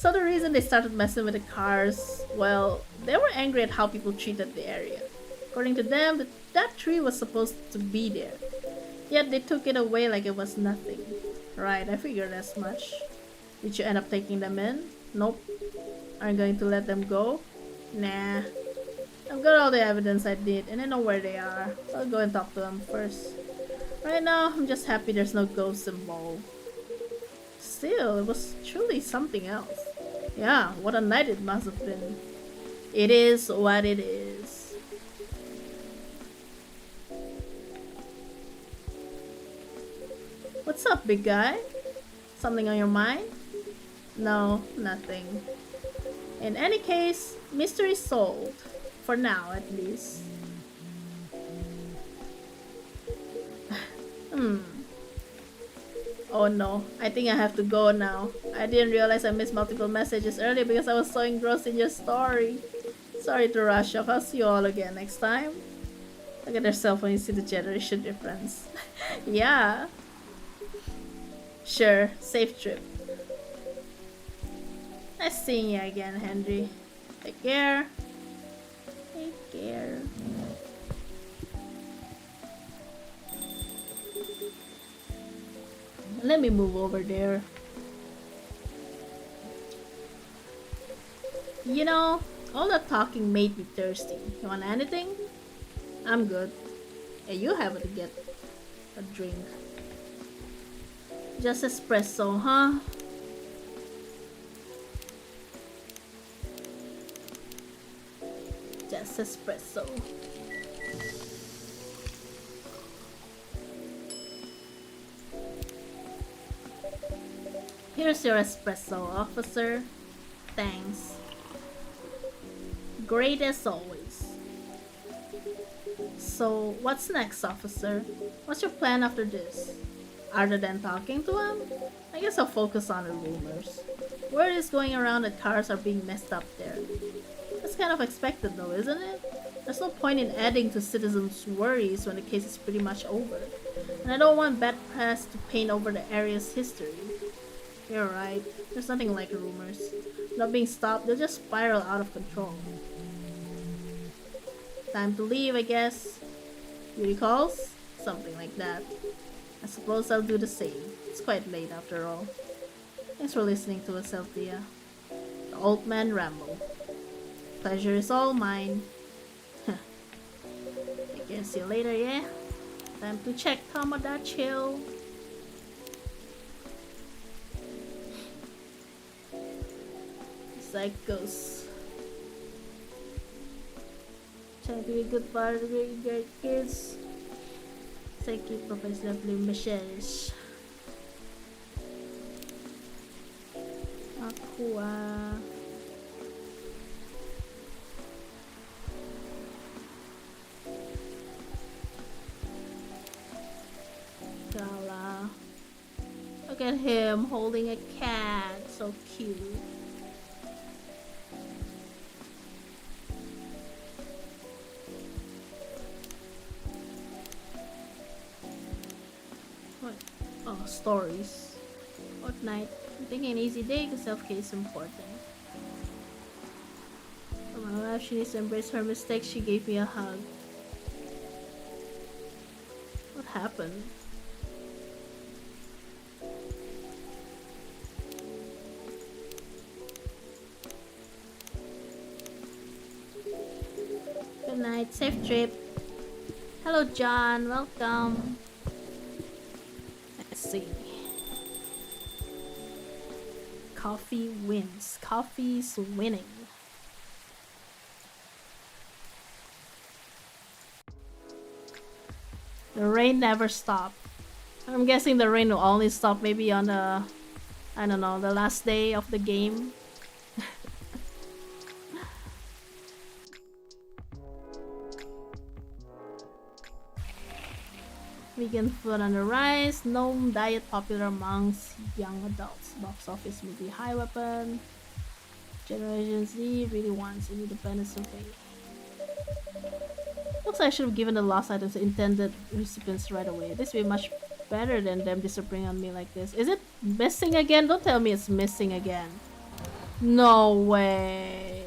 So the reason they started messing with the cars, well, they were angry at how people treated the area. According to them, that tree was supposed to be there. Yet they took it away like it was nothing. Right, I figured as much. Did you end up taking them in? Nope. Aren't going to let them go? Nah. I've got all the evidence I did and I know where they are. So I'll go and talk to them first. Right now, I'm just happy there's no ghosts involved. Still, it was truly something else. Yeah, what a night it must have been. It is what it is. What's up, big guy? Something on your mind? No, nothing. In any case, mystery solved. For now, at least. Oh no, I think I have to go now. I didn't realize I missed multiple messages earlier because I was so engrossed in your story. Sorry to rush off. I'll see you all again next time. Look at their cell phone, you see the generation difference. Yeah. Sure, safe trip. Nice seeing you again, Henry. Take care. Take care. Let me move over there. You know, all that talking made me thirsty. You want anything? I'm good. Hey, you have to get a drink. Just espresso, huh? Just espresso. Here's your espresso, officer. Thanks. Great as always. So, what's next, officer? What's your plan after this? Other than talking to him? I guess I'll focus on the rumors. Word is going around that cars are being messed up there. That's kind of expected though, isn't it? There's no point in adding to citizens' worries when the case is pretty much over. And I don't want bad press to paint over the area's history. You're right. There's nothing like rumors. Not being stopped, they'll just spiral out of control. Time to leave, I guess. Beauty calls? Something like that. I suppose I'll do the same. It's quite late after all. Thanks for listening to us, Elthea. The old man rambled. Pleasure is all mine. I guess see you later, yeah? Time to check Tomodachi. Psychos. Trying to be a good part of the kids. Thank you, Professor Blue Michelle. Aqua. Gala. Look at him holding a cat. So cute. What? Oh, stories. What night? I'm taking an easy day because self-care is important. For my wife, she needs to embrace her mistakes. She gave me a hug. What happened? Good night, safe trip. Hello, John. Welcome. Let's see. Coffee wins. Coffee's winning. The rain never stopped. I'm guessing the rain will only stop maybe on the, I don't know, the last day of the game. Vegan food on the rise. Gnome diet popular amongst young adults. Box office movie high weapon. Generation Z really wants an independent survey. Looks like I should have given the lost items to intended recipients right away. This would be much better than them disappearing on me like this. Is it missing again? Don't tell me it's missing again. No way.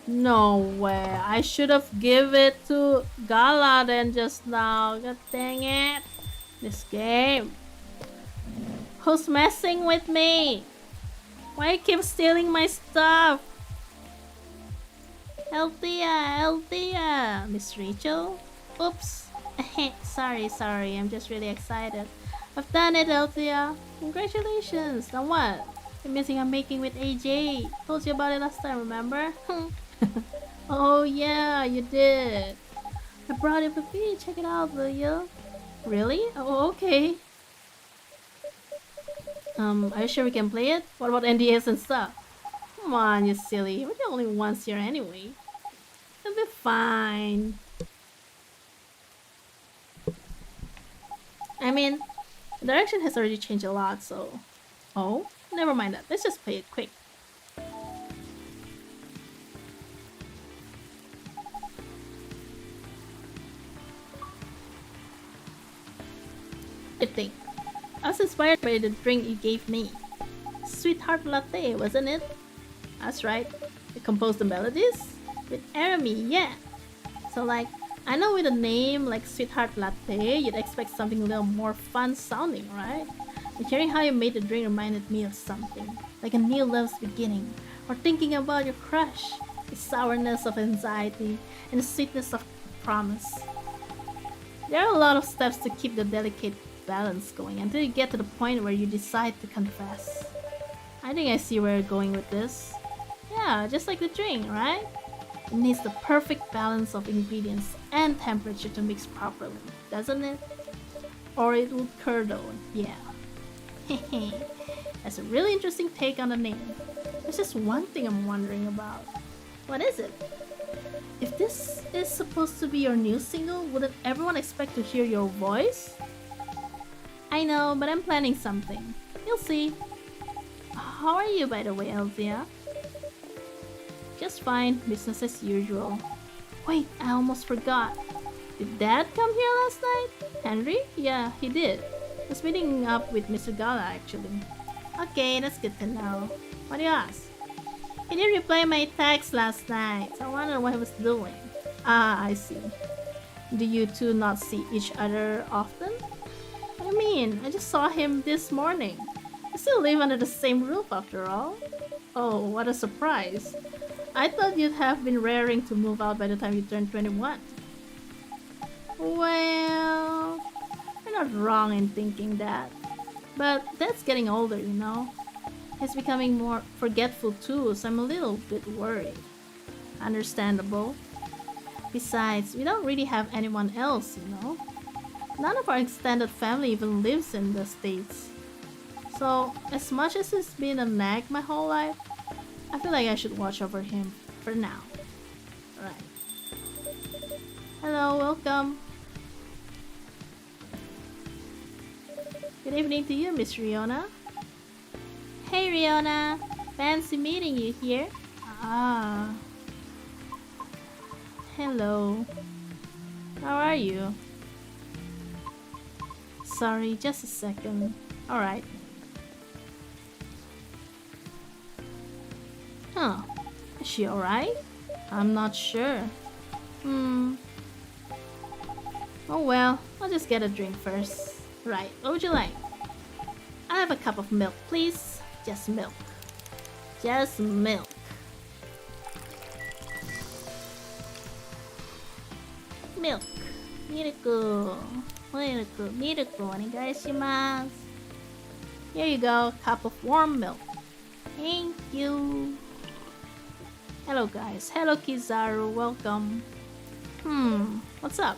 No way. I should have given it to Gala then just now. God dang it. This game. Who's messing with me? Why you keep stealing my stuff? Elthea, Elthea. Miss Rachel? Oops. sorry. I'm just really excited. I've done it, Elthea. Congratulations. Now what? The missing I'm making with AJ. Told you about it last time, remember? Oh yeah, you did. I brought it with me. Check it out, will you? Really? Oh, okay. Are you sure we can play it? What about NDAs and stuff? Come on, you silly. We're the only ones here anyway. It'll be fine. I mean, the direction has already changed a lot, so... Oh, never mind that. Let's just play it quick. Good thing. I was inspired by the drink you gave me. Sweetheart latte, wasn't it? That's right. You composed the melodies? With Arami, yeah. So like, I know with a name like Sweetheart Latte, you'd expect something a little more fun sounding, right? But hearing how you made the drink reminded me of something. Like a new love's beginning. Or thinking about your crush. The sourness of anxiety and the sweetness of promise. There are a lot of steps to keep the delicate balance going until you get to the point where you decide to confess. I think I see where you're going with this. Yeah, just like the drink, right? It needs the perfect balance of ingredients and temperature to mix properly, doesn't it? Or it would curdle, yeah. That's a really interesting take on the name. There's just one thing I'm wondering about. What is it? If this is supposed to be your new single, wouldn't everyone expect to hear your voice? I know, but I'm planning something. You'll see. How are you, by the way, Elthea? Just fine, business as usual. Wait, I almost forgot. Did Dad come here last night? Henry? Yeah, he did. I was meeting up with Mr. Gala, actually. Okay, that's good to know. What do you ask? He didn't reply my text last night, so I wondered what he was doing. Ah, I see. Do you two not see each other often? What do you mean? I just saw him this morning. We still live under the same roof after all. Oh, what a surprise. I thought you'd have been raring to move out by the time you turned 21. Well, you're not wrong in thinking that. But Dad's getting older, you know. He's becoming more forgetful too, so I'm a little bit worried. Understandable. Besides, we don't really have anyone else, you know. None of our extended family even lives in the States. So, as much as he's been a nag my whole life, I feel like I should watch over him for now. Alright. Hello, welcome. Good evening to you, Miss Riona. Hey Riona, fancy meeting you here. Ah. Hello. How are you? Sorry, just a second. Alright. Huh. Is she alright? I'm not sure. Oh well, I'll just get a drink first. Right, what would you like? I have a cup of milk, please. Just milk. Just milk. Milk. Milk. Milk. Onegaishimasu. Here you go, cup of warm milk. Thank you. Hello guys. Hello Kizaru, welcome. What's up?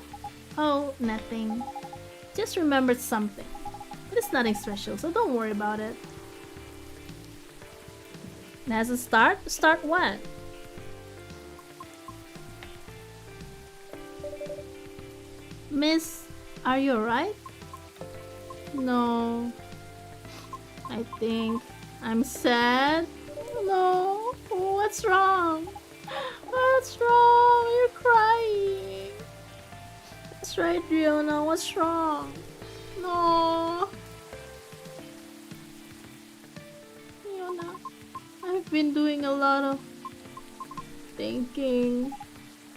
Oh, nothing. Just remembered something. It is nothing special, so don't worry about it. It has a start? Start what? Miss, are you alright? No. I think I'm sad. No. What's wrong? What's wrong? You're crying. That's right, Riona. What's wrong? No. Riona, I've been doing a lot of thinking.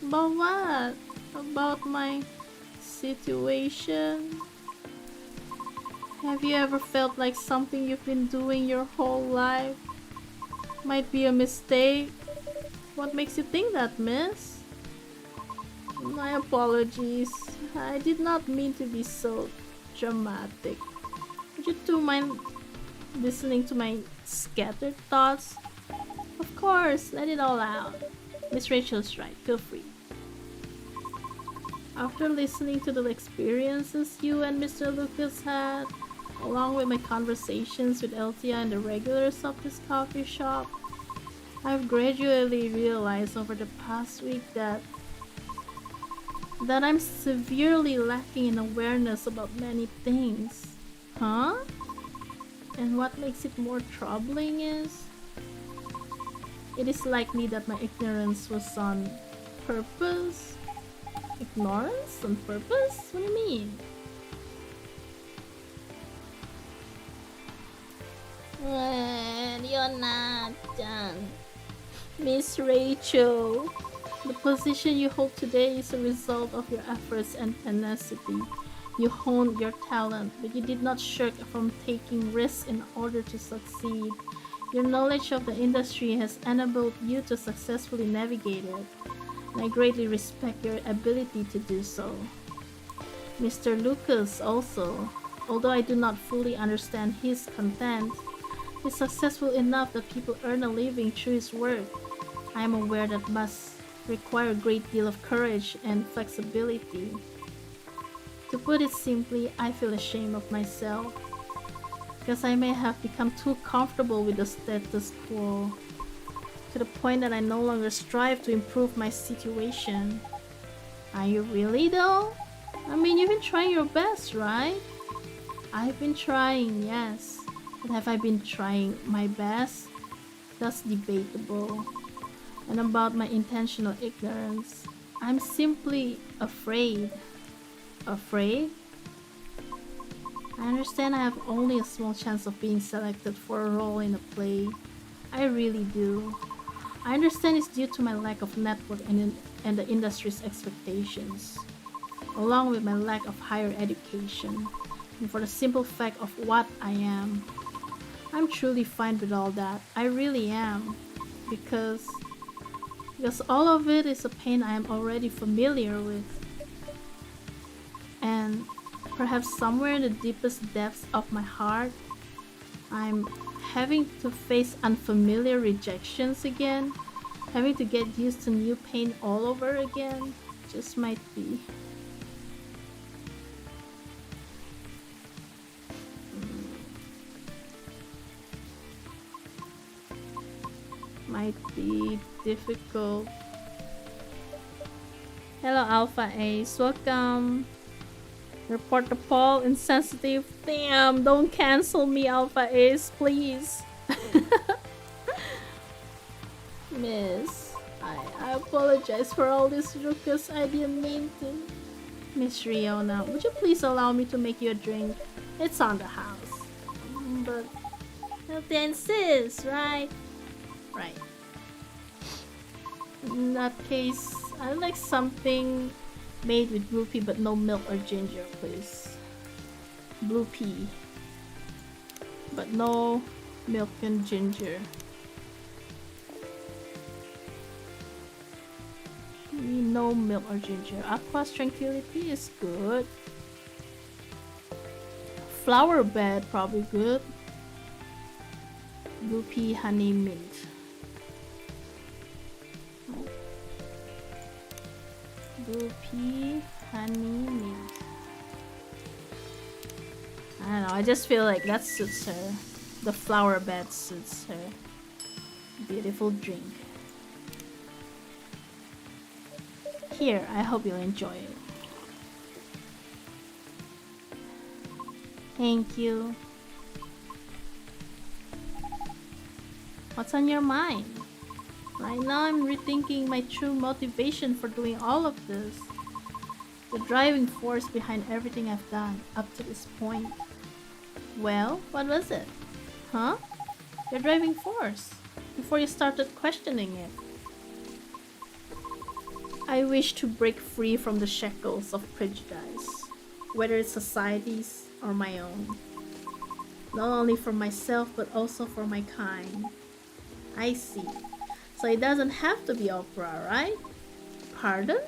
About what? About my situation? Have you ever felt like something you've been doing your whole life might be a mistake? What makes you think that, miss? My apologies. I did not mean to be so dramatic. Would you two mind listening to my scattered thoughts? Of course, let it all out. Miss Rachel's right, feel free. After listening to the experiences you and Mr. Lucas had, along with my conversations with Elthea and the regulars of this coffee shop, I've gradually realized over the past week that I'm severely lacking in awareness about many things. Huh? And what makes it more troubling is it is likely that my ignorance was on purpose. Ignorance on purpose? What do you mean? You're not done. Miss Rachel, the position you hold today is a result of your efforts and tenacity. You honed your talent, but you did not shirk from taking risks in order to succeed. Your knowledge of the industry has enabled you to successfully navigate it, and I greatly respect your ability to do so. Mr. Lucas also, although I do not fully understand his content, is successful enough that people earn a living through his work. I am aware that must require a great deal of courage and flexibility. To put it simply, I feel ashamed of myself, because I may have become too comfortable with the status quo, to the point that I no longer strive to improve my situation. Are you really though? I mean, you've been trying your best, right? I've been trying, yes. But have I been trying my best? That's debatable. And about my intentional ignorance, I'm simply afraid. Afraid? I understand I have only a small chance of being selected for a role in a play. I really do. I understand it's due to my lack of network and the industry's expectations, along with my lack of higher education, and for the simple fact of what I am. I'm truly fine with all that. I really am. Because all of it is a pain I am already familiar with. And perhaps somewhere in the deepest depths of my heart, I'm having to face unfamiliar rejections again, having to get used to new pain all over again. Just might be. Might be difficult. Hello Alpha Ace, welcome. Report the poll, insensitive. Damn, don't cancel me Alpha Ace, please. Miss, I apologize for all this, Lucas. I didn't mean to. Miss Riona, would you please allow me to make you a drink? It's on the house. But Elthea insists, right? Right. In that case, I'd like something Made with blue pea but no milk or ginger, please. Blue pea. But no milk and ginger. No milk or ginger. Aqua's tranquility is good. Flower bed probably good. Blue pea honey mint. Blue pea honey mint. I don't know, I just feel like that suits her. The flower bed suits her. Beautiful drink. Here, I hope you'll enjoy it. Thank you. What's on your mind? Right now I'm rethinking my true motivation for doing all of this. The driving force behind everything I've done up to this point. Well, what was it? Huh? Your driving force, before you started questioning it. I wish to break free from the shackles of prejudice, whether it's society's or my own. Not only for myself, but also for my kind. I see. So it doesn't have to be opera, right? Pardon?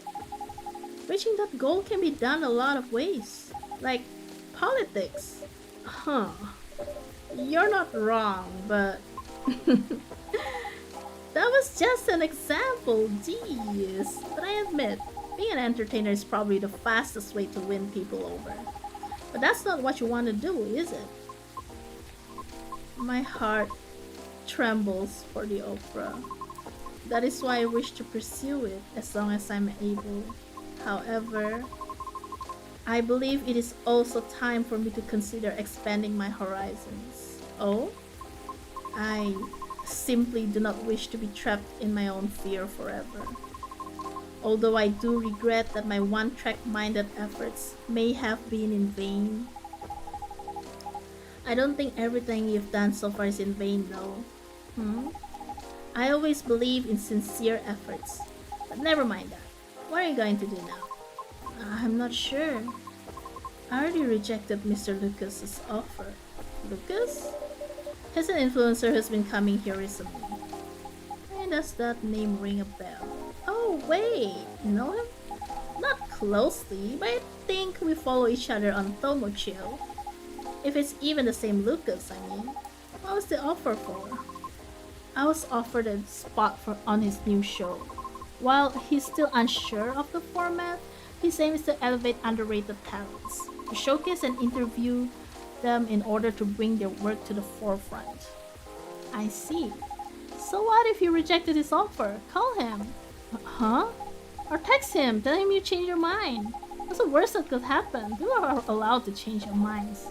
Reaching that goal can be done a lot of ways. Like politics. Huh. You're not wrong, but... That was just an example, geez. But I admit, being an entertainer is probably the fastest way to win people over. But that's not what you want to do, is it? My heart trembles for the opera. That is why I wish to pursue it as long as I'm able. However, I believe it is also time for me to consider expanding my horizons. Oh? I simply do not wish to be trapped in my own fear forever. Although I do regret that my one-track-minded efforts may have been in vain. I don't think everything you've done so far is in vain though. I always believe in sincere efforts. But never mind that. What are you going to do now? I'm not sure. I already rejected Mr. Lucas's offer. Lucas? He's an influencer who's been coming here recently. Why does that name ring a bell? Oh wait, you know him? Not closely, but I think we follow each other on Tomochill. If it's even the same Lucas, I mean. What was the offer for? I was offered a spot on his new show. While he's still unsure of the format, his aim is to elevate underrated talents, to showcase and interview them in order to bring their work to the forefront. I see. So what if you rejected his offer? Call him. Huh? Or text him, tell him you changed your mind. What's the worst that could happen? People are allowed to change their minds.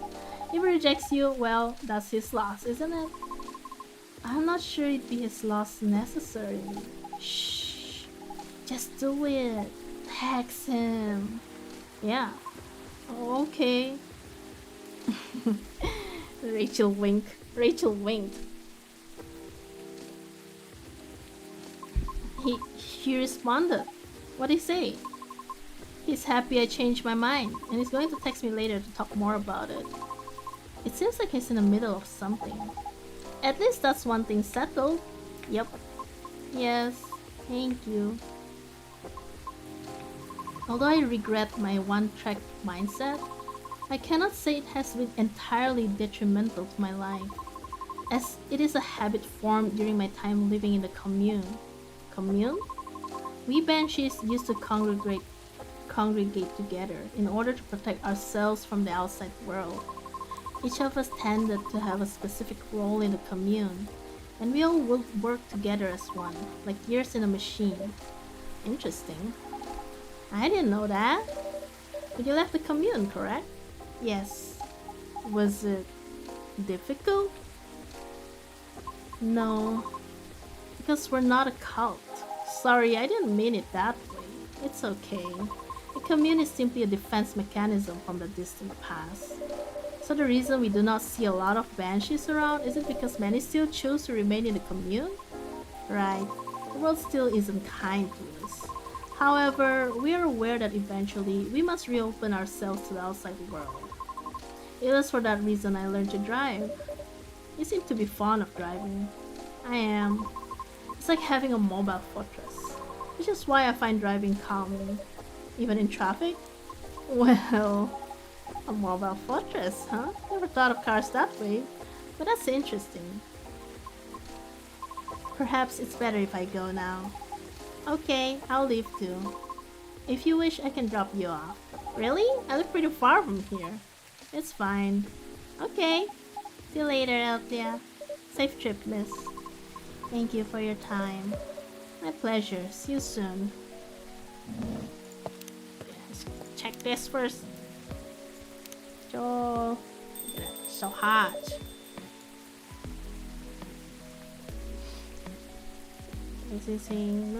If he rejects you, well, that's his loss, isn't it? I'm not sure it'd be his loss necessarily. Shh. Just do it. Text him. Yeah. Okay. Rachel winked. Rachel winked. He responded. What'd he say? He's happy I changed my mind, and he's going to text me later to talk more about it. It seems like he's in the middle of something. At least that's one thing settled. Yep. Yes. Thank you. Although I regret my one-track mindset, I cannot say it has been entirely detrimental to my life, as it is a habit formed during my time living in the commune. Commune? We banshees used to congregate together in order to protect ourselves from the outside world. Each of us tended to have a specific role in the commune, and we all would work together as one, like gears in a machine. Interesting. I didn't know that. But you left the commune, correct? Yes. Was it difficult? No. Because we're not a cult. Sorry, I didn't mean it that way. It's okay. The commune is simply a defense mechanism from the distant past. So the reason we do not see a lot of banshees around is it because many still choose to remain in the commune? Right. The world still isn't kind to us. However, we are aware that eventually we must reopen ourselves to the outside world. It is for that reason I learned to drive. You seem to be fond of driving. I am. It's like having a mobile fortress, which is why I find driving calming. Even in traffic? Well, a mobile fortress, huh? Never thought of cars that way, but that's interesting. Perhaps it's better if I go now. Okay, I'll leave too. If you wish, I can drop you off. Really? I live pretty far from here. It's fine. Okay. See you later, Elthea. Safe trip, miss. Thank you for your time. My pleasure. See you soon. Let's check this first. So hot. This is saying,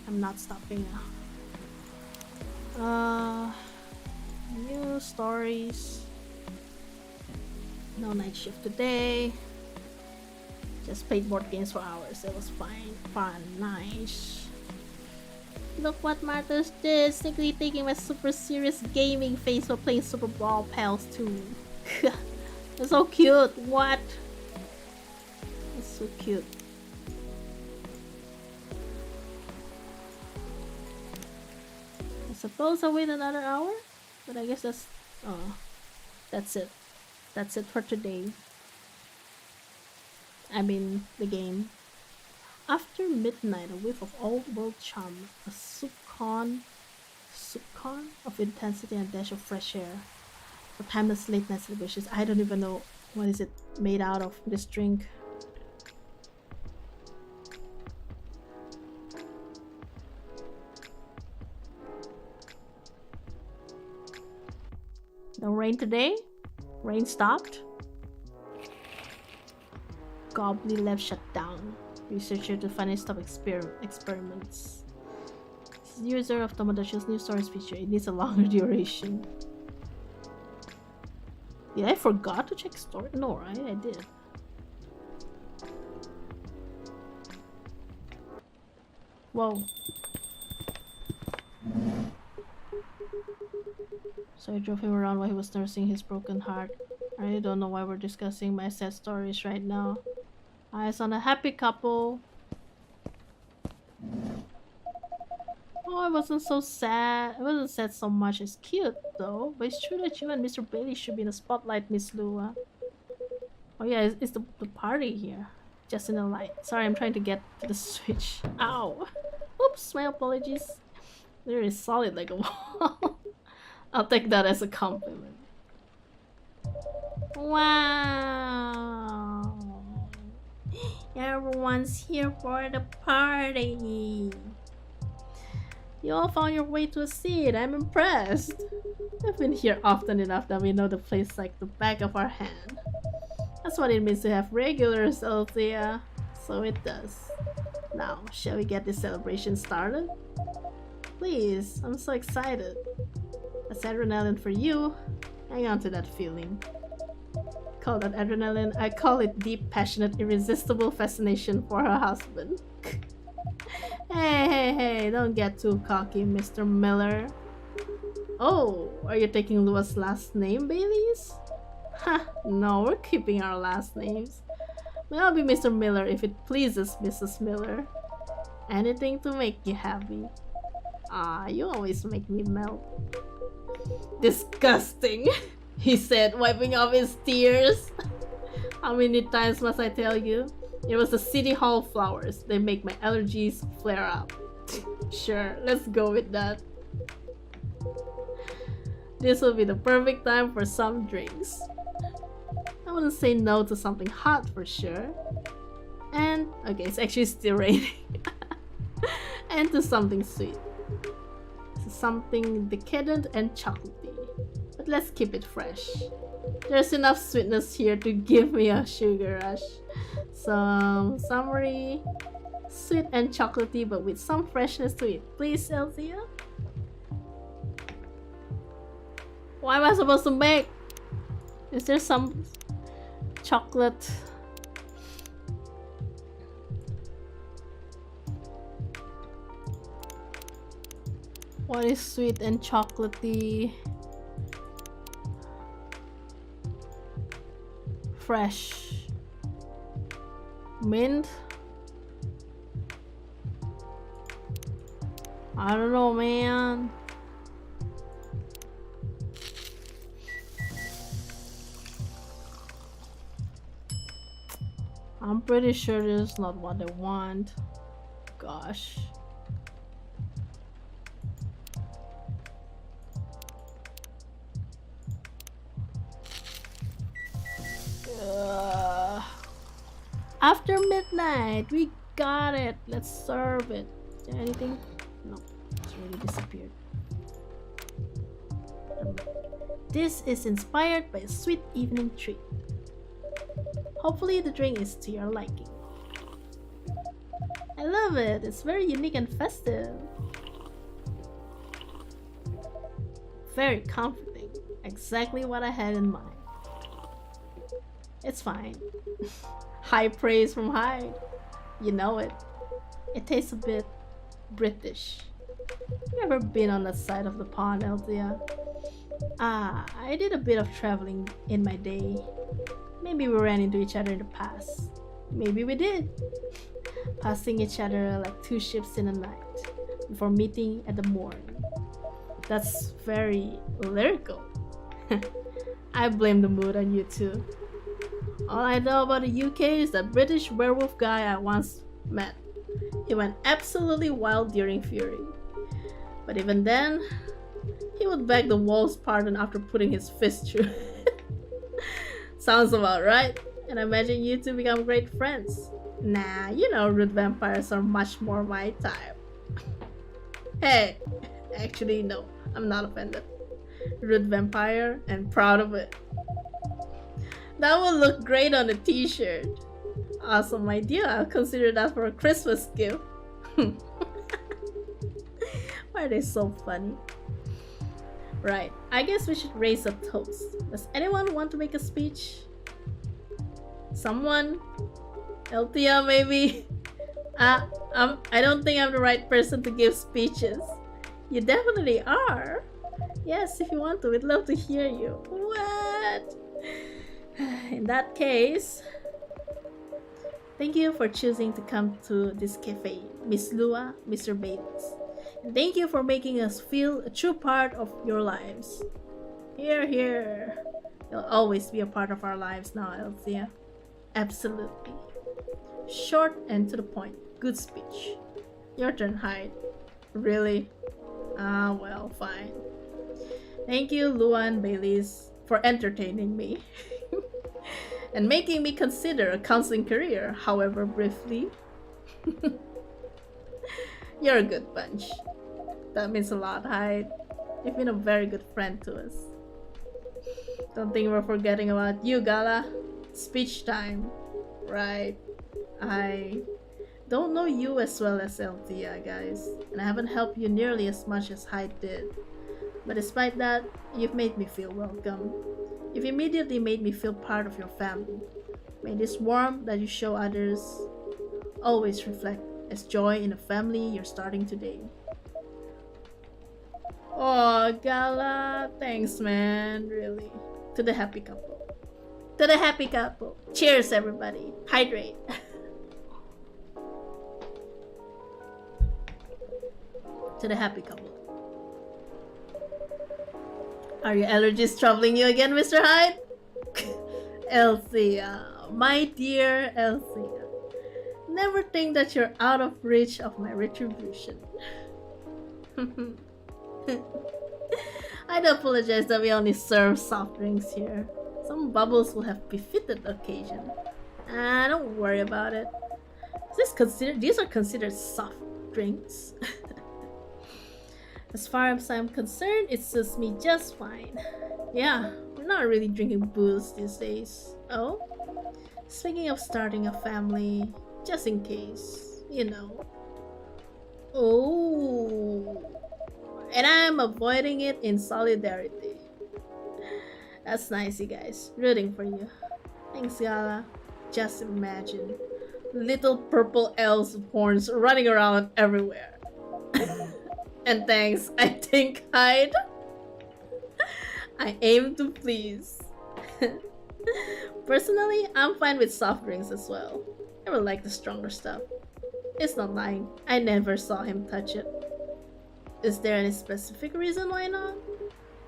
I'm not stopping now. New stories. No night shift today. Just played board games for hours. It was fun, nice. Look what Martha's did. Sneakily taking my super serious gaming face while playing Super Brawl Pals 2. It's so cute. What? It's so cute. I suppose I'll wait another hour, but I guess that's it. That's it for today. I mean, the game. After midnight, a whiff of old world charm, a soupcon of intensity and a dash of fresh air. For timeless late night celebrations. I don't even know what is it made out of, this drink. No rain today? Rain stopped? Goblin lab shut down. Researcher to finally stop experiments. This is the user of Tomodoshi's new storage feature. It needs a longer duration. Did I forgot to check storage? No, right? I did. Whoa. So I drove him around while he was nursing his broken heart. I really don't know why we're discussing my sad stories right now. Eyes on a happy couple. Oh, it wasn't so sad. It wasn't sad so much. It's cute though. But it's true that you and Mr. Bailey should be in the spotlight, Miss Lua. Oh yeah, it's the party here. Just in the light. Sorry, I'm trying to get to the switch. Ow. Oops, my apologies. There is solid like a wall. I'll take that as a compliment. Wow. Everyone's here for the party. You all found your way to a seat. I'm impressed. We've been here often enough that we know the place like the back of our hand. That's what it means to have regulars, Elthea. So it does. Now, shall we get this celebration started? Please, I'm so excited. That's adrenaline for you. Hang on to that feeling. Call that adrenaline. I call it deep, passionate, irresistible fascination for her husband. Hey, don't get too cocky, Mr. Miller. Oh, are you taking Lua's last name, Baileys? Ha, no, we're keeping our last names. But I'll be Mr. Miller if it pleases Mrs. Miller. Anything to make you happy. Ah, you always make me melt. Disgusting, he said, wiping off his tears. How many times must I tell you? It was the City Hall flowers. They make my allergies flare up. Sure, let's go with that. This will be the perfect time for some drinks. I wouldn't say no to something hot for sure. And, okay, it's actually still raining. And to something sweet. Something decadent and chocolatey. But let's keep it fresh. There's enough sweetness here to give me a sugar rush. Some summery, sweet and chocolatey, but with some freshness to it. Please, Elthea? What am I supposed to make? Is there some chocolate? What is sweet and chocolatey? Fresh. Mint? I don't know, man. I'm pretty sure this is not what I want. Gosh. After midnight, we got it. Let's serve it. Is there anything? No, it's really disappeared. This is inspired by a sweet evening treat. Hopefully the drink is to your liking. I love it. It's very unique and festive. Very comforting. Exactly what I had in mind. It's fine. High praise from Hyde. You know it. It tastes a bit British. You ever been on that side of the pond, Elthea? Ah, I did a bit of traveling in my day. Maybe we ran into each other in the past. Maybe we did. Passing each other like two ships in a night before meeting at the morn. That's very lyrical. I blame the mood on you too. All I know about the UK is that British werewolf guy I once met. He went absolutely wild during Fury. But even then, he would beg the wolf's pardon after putting his fist through. Sounds about right. And I imagine you two become great friends. Nah, you know rude vampires are much more my type. Hey, actually no, I'm not offended. Rude vampire and proud of it. That would look great on a t-shirt. Awesome idea, I'll consider that for a Christmas gift. Why are they so funny? Right, I guess we should raise a toast. Does anyone want to make a speech? Someone? Elthea, maybe? I don't think I'm the right person to give speeches. You definitely are. Yes, if you want to, we'd love to hear you. What? In that case, thank you for choosing to come to this cafe, Miss Lua, Mr. Bates. And thank you for making us feel a true part of your lives. Here, here. You'll always be a part of our lives now, Elthea. Absolutely. Short and to the point. Good speech. Your turn, Hyde. Really? Ah, well, fine. Thank you, Lua and Baileys, for entertaining me. And making me consider a counseling career, however briefly. You're a good bunch. That means a lot, Hyde. You've been a very good friend to us. Don't think we're forgetting about you, Gala. Speech time. Right. I don't know you as well as Elthea, guys. And I haven't helped you nearly as much as Hyde did. But despite that, you've made me feel welcome. You've immediately made me feel part of your family. May this warmth that you show others always reflect as joy in the family you're starting today. Oh, Gala, thanks, man, really. To the happy couple. To the happy couple. Cheers, everybody. Hydrate. To the happy couple. Are your allergies troubling you again, Mr. Hyde? Elthea, my dear Elthea. Never think that you're out of reach of my retribution. I do apologize that we only serve soft drinks here. Some bubbles will have befitted the occasion. Don't worry about it. These are considered soft drinks. As far as I'm concerned, it suits me just fine. Yeah, we're not really drinking booze these days. Oh? Speaking of starting a family, just in case, you know. Oh. And I'm avoiding it in solidarity. That's nice, you guys. Rooting for you. Thanks, Gala. Just imagine. Little purple elves with horns running around everywhere. And thanks, I think I'd... I aim to please. Personally, I'm fine with soft drinks as well. I would like the stronger stuff. It's not lying, I never saw him touch it. Is there any specific reason why not?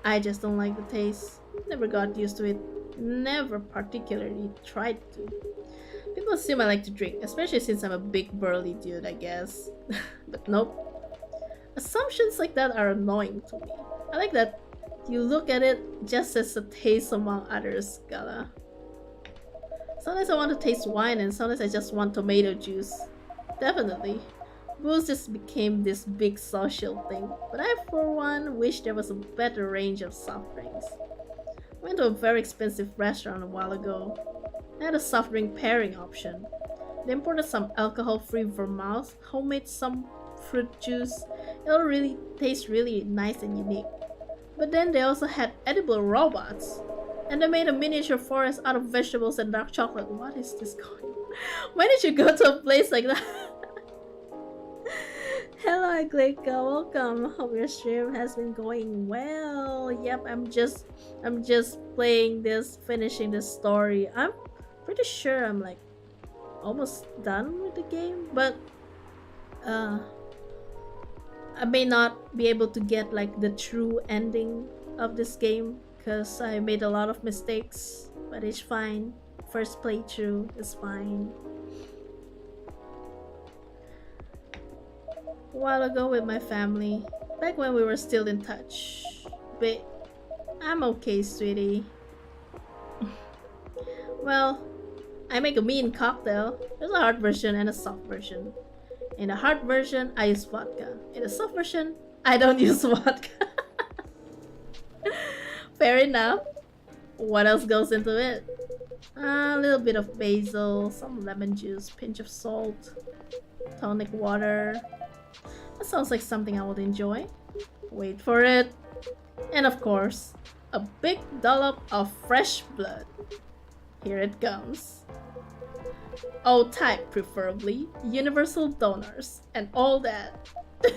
I just don't like the taste. Never got used to it. Never particularly tried to. People assume I like to drink, especially since I'm a big burly dude, I guess. But nope. Assumptions like that are annoying to me. I like that you look at it just as a taste among others, Gala. Sometimes I want to taste wine and sometimes I just want tomato juice. Definitely. Booze just became this big social thing, but I for one wish there was a better range of soft drinks. I went to a very expensive restaurant a while ago. They had a soft drink pairing option. They imported some alcohol-free vermouth, homemade some fruit juice. It'll really taste really nice and unique. But then they also had edible robots. And they made a miniature forest out of vegetables and dark chocolate. What is this going on? Why did you go to a place like that? Hello Glika, welcome. Hope your stream has been going well. Yep, I'm just playing this, finishing this story. I'm pretty sure I'm like almost done with the game, but I may not be able to get like the true ending of this game because I made a lot of mistakes, but it's fine. First playthrough is fine. A while ago with my family, back when we were still in touch. But I'm okay, sweetie. Well, I make a mean cocktail. There's a hard version and a soft version. In the hard version, I use vodka. In the soft version, I don't use vodka. Fair enough. What else goes into it? A little bit of basil, some lemon juice, pinch of salt, tonic water. That sounds like something I would enjoy. Wait for it. And of course, a big dollop of fresh blood. Here it comes. O type preferably, universal donors, and all that. That's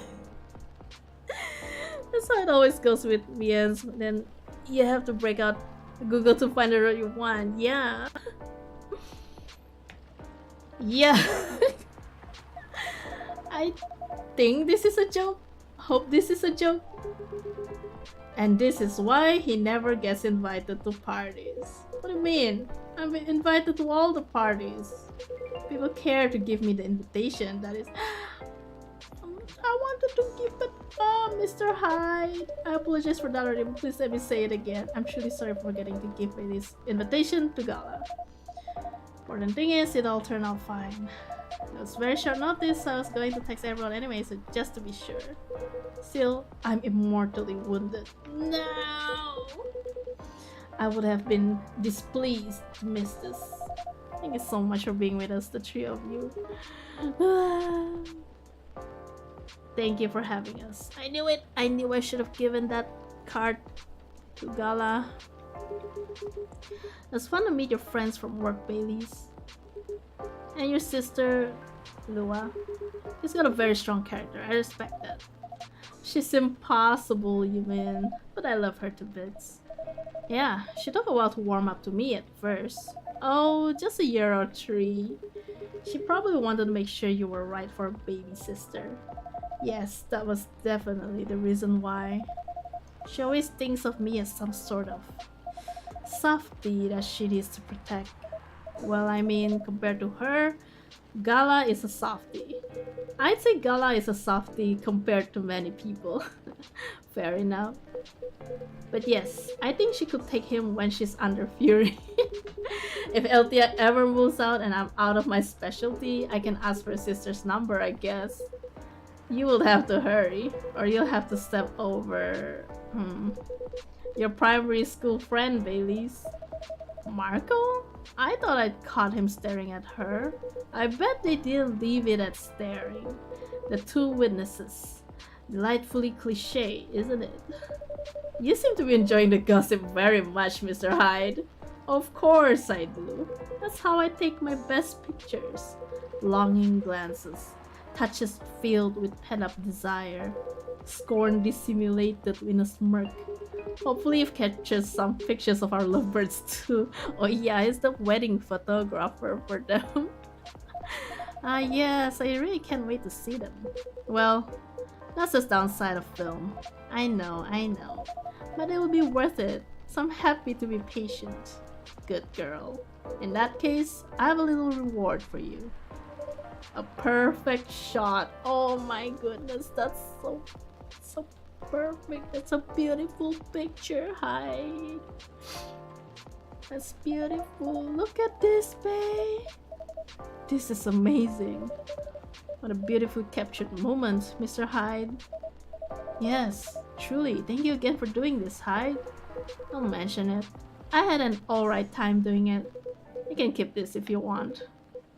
how it always goes with VNs. Then you have to break out Google to find the road you want. Yeah. Yeah. I think this is a joke. Hope this is a joke. And this is why he never gets invited to parties. What do you mean? I'm invited to all the parties. People care to give me the invitation. That is... I wanted to give it Mr. Hyde. I apologize for that already, but please let me say it again. I'm truly sorry for forgetting to give me this invitation to Gala. Important thing is, it all turned out fine. It was very short notice, so I was going to text everyone anyway, so just to be sure. Still, I'm immortally wounded. No! I would have been displeased to miss this. Thank you so much for being with us, the three of you. Thank you for having us. I knew it! I knew I should have given that card to Gala. It was fun to meet your friends from work, Baileys. And your sister, Lua. She's got a very strong character. I respect that. She's impossible, you mean. But I love her to bits. Yeah, she took a while to warm up to me at first. Oh, just a year or 3. She probably wanted to make sure you were right for a baby sister. Yes, that was definitely the reason why. She always thinks of me as some sort of softie that she needs to protect. Well, I mean, compared to her, Gala is a softie. I'd say Gala is a softie compared to many people. Fair enough. But yes, I think she could take him when she's under fury. If Elthea ever moves out and I'm out of my specialty, I can ask for her sister's number, I guess. You will have to hurry, or you'll have to step over... your primary school friend, Baileys. Marco? I thought I'd caught him staring at her. I bet they didn't leave it at staring. The two witnesses. Delightfully cliche, isn't it? You seem to be enjoying the gossip very much, Mr. Hyde. Of course I do. That's how I take my best pictures. Longing glances. Touches filled with pent-up desire. Scorn dissimulated in a smirk. Hopefully it catches some pictures of our lovebirds too. Oh yeah, he's the wedding photographer for them. Ah yes, I really can't wait to see them. Well, that's the downside of film. I know. But it will be worth it, so I'm happy to be patient. Good girl. In that case, I have a little reward for you. A perfect shot. Oh my goodness, that's so perfect. It's a beautiful picture. Hi. That's beautiful. Look at this, babe. This is amazing. What a beautifully captured moment, Mr. Hyde. Yes, truly. Thank you again for doing this, Hyde. Don't mention it. I had an alright time doing it. You can keep this if you want.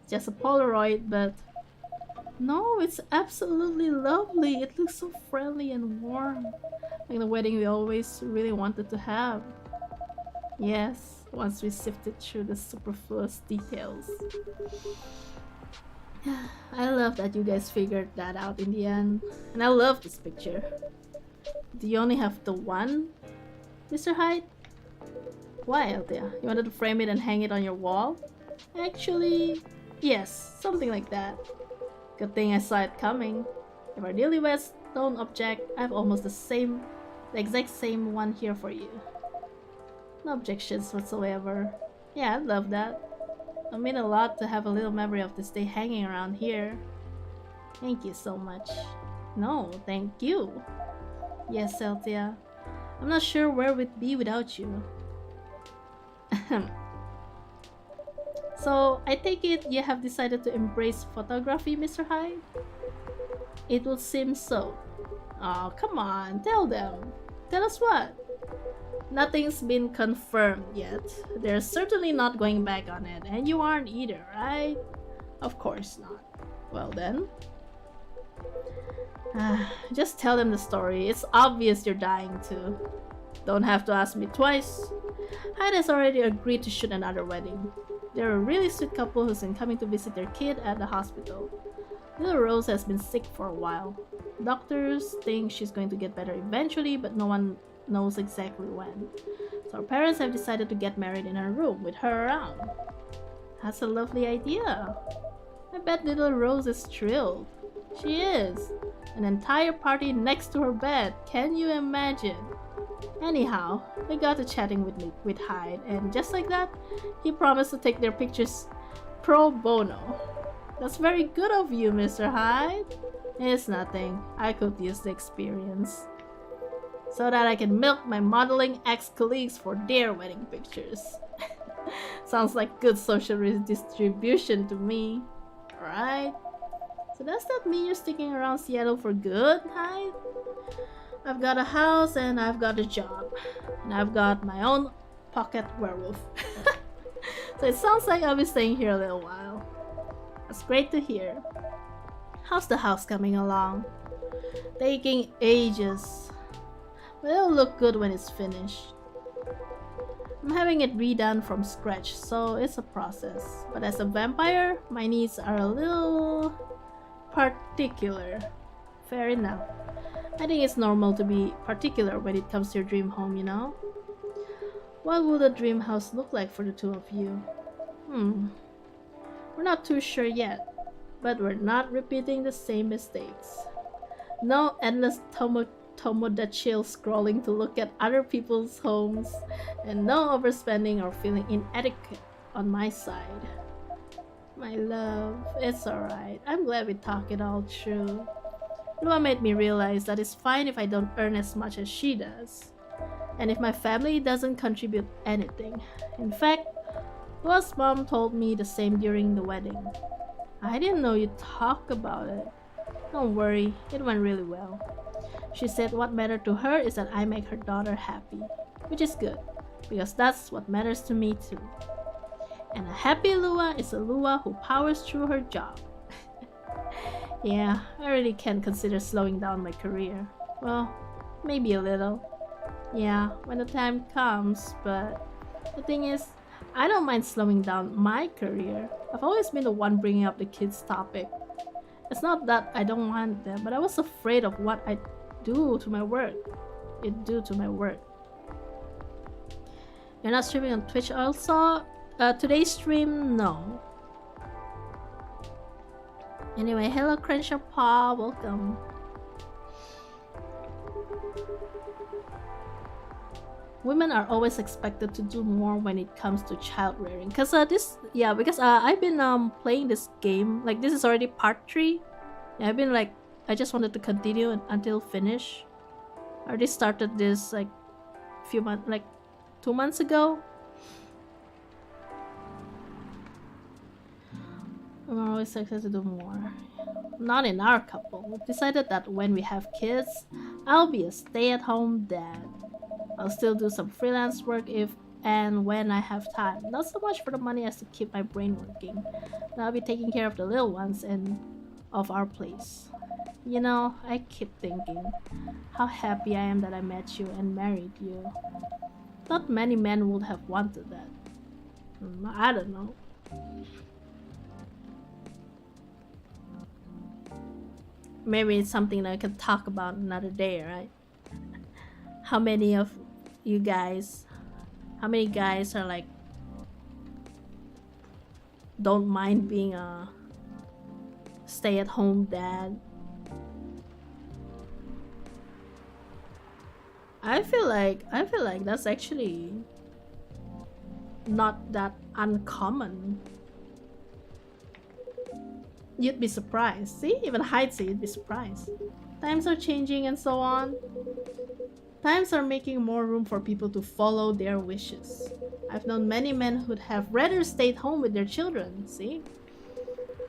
It's just a Polaroid, but... No, it's absolutely lovely. It looks so friendly and warm. Like the wedding we always really wanted to have. Yes, once we sifted through the superfluous details. I love that you guys figured that out in the end. And I love this picture. Do you only have the one, Mr. Hyde? Why, Elthea? You wanted to frame it and hang it on your wall? Actually, yes, something like that. Good thing I saw it coming. If our newlyweds don't object, I have almost the exact same one here for you. No objections whatsoever. Yeah, I'd love that. It'll mean a lot to have a little memory of this day hanging around here. Thank you so much. No, thank you. Yes, Elthea. I'm not sure where we'd be without you. So, I take it you have decided to embrace photography, Mr. Hyde? It would seem so. Oh, come on, tell them. Tell us what? Nothing's been confirmed yet. They're certainly not going back on it, and you aren't either, right? Of course not. Well then. Just tell them the story. It's obvious you're dying to. Don't have to ask me twice. Hyde has already agreed to shoot another wedding. They're a really sweet couple who's been coming to visit their kid at the hospital. Little Rose has been sick for a while. Doctors think she's going to get better eventually, but no one knows exactly when. So our parents have decided to get married in her room with her around. That's a lovely idea. I bet little Rose is thrilled. She is. An entire party next to her bed. Can you imagine? Anyhow, they got to chatting with Hyde, and just like that, he promised to take their pictures pro bono. That's very good of you, Mr. Hyde. It's nothing. I could use the experience. So that I can milk my modeling ex-colleagues for their wedding pictures. Sounds like good social redistribution to me. Alright. So does that mean you're sticking around Seattle for good, Hyde? I've got a house and I've got a job. And I've got my own pocket werewolf. So it sounds like I'll be staying here a little while. That's great to hear. How's the house coming along? Taking ages. But it'll look good when it's finished. I'm having it redone from scratch, so it's a process. But as a vampire, my needs are a little particular. Fair enough. I think it's normal to be particular when it comes to your dream home, you know? What would a dream house look like for the two of you? We're not too sure yet, but we're not repeating the same mistakes. No endless Tomodachi scrolling to look at other people's homes, and no overspending or feeling inadequate on my side. My love, it's alright. I'm glad we talked it all through. Lua made me realize that it's fine if I don't earn as much as she does, and if my family doesn't contribute anything. In fact, Lua's mom told me the same during the wedding. I didn't know you'd talk about it. Don't worry, it went really well. She said what mattered to her is that I make her daughter happy, which is good, because that's what matters to me too. And a happy Lua is a Lua who powers through her job. Yeah, I really can't consider slowing down my career. Well, maybe a little. Yeah, when the time comes, but the thing is, I don't mind slowing down my career. I've always been the one bringing up the kids' topic. It's not that I don't want them, but I was afraid of what due to my work. It's due to my work. You're not streaming on Twitch also? Today's stream, no. Anyway, hello Crenshaw Paw, welcome. Women are always expected to do more when it comes to child rearing. Because I've been playing this game. Like, this is already part 3. Yeah, I've been like, I just wanted to continue until finish. I already started this like few months, like 2 months ago. I'm always excited to do more. Not in our couple. We've decided that when we have kids, I'll be a stay-at-home dad. I'll still do some freelance work if and when I have time. Not so much for the money as to keep my brain working. And I'll be taking care of the little ones and of our place. You know, I keep thinking how happy I am that I met you and married you. Not many men would have wanted that. I don't know. Maybe it's something that I can talk about another day, right? How many of you guys, how many guys are like, don't mind being a stay-at-home dad? I feel like that's actually not that uncommon. You'd be surprised. See, even Hyde said you'd be surprised. Times are changing and so on. Times are making more room for people to follow their wishes. I've known many men who'd have rather stayed home with their children, see?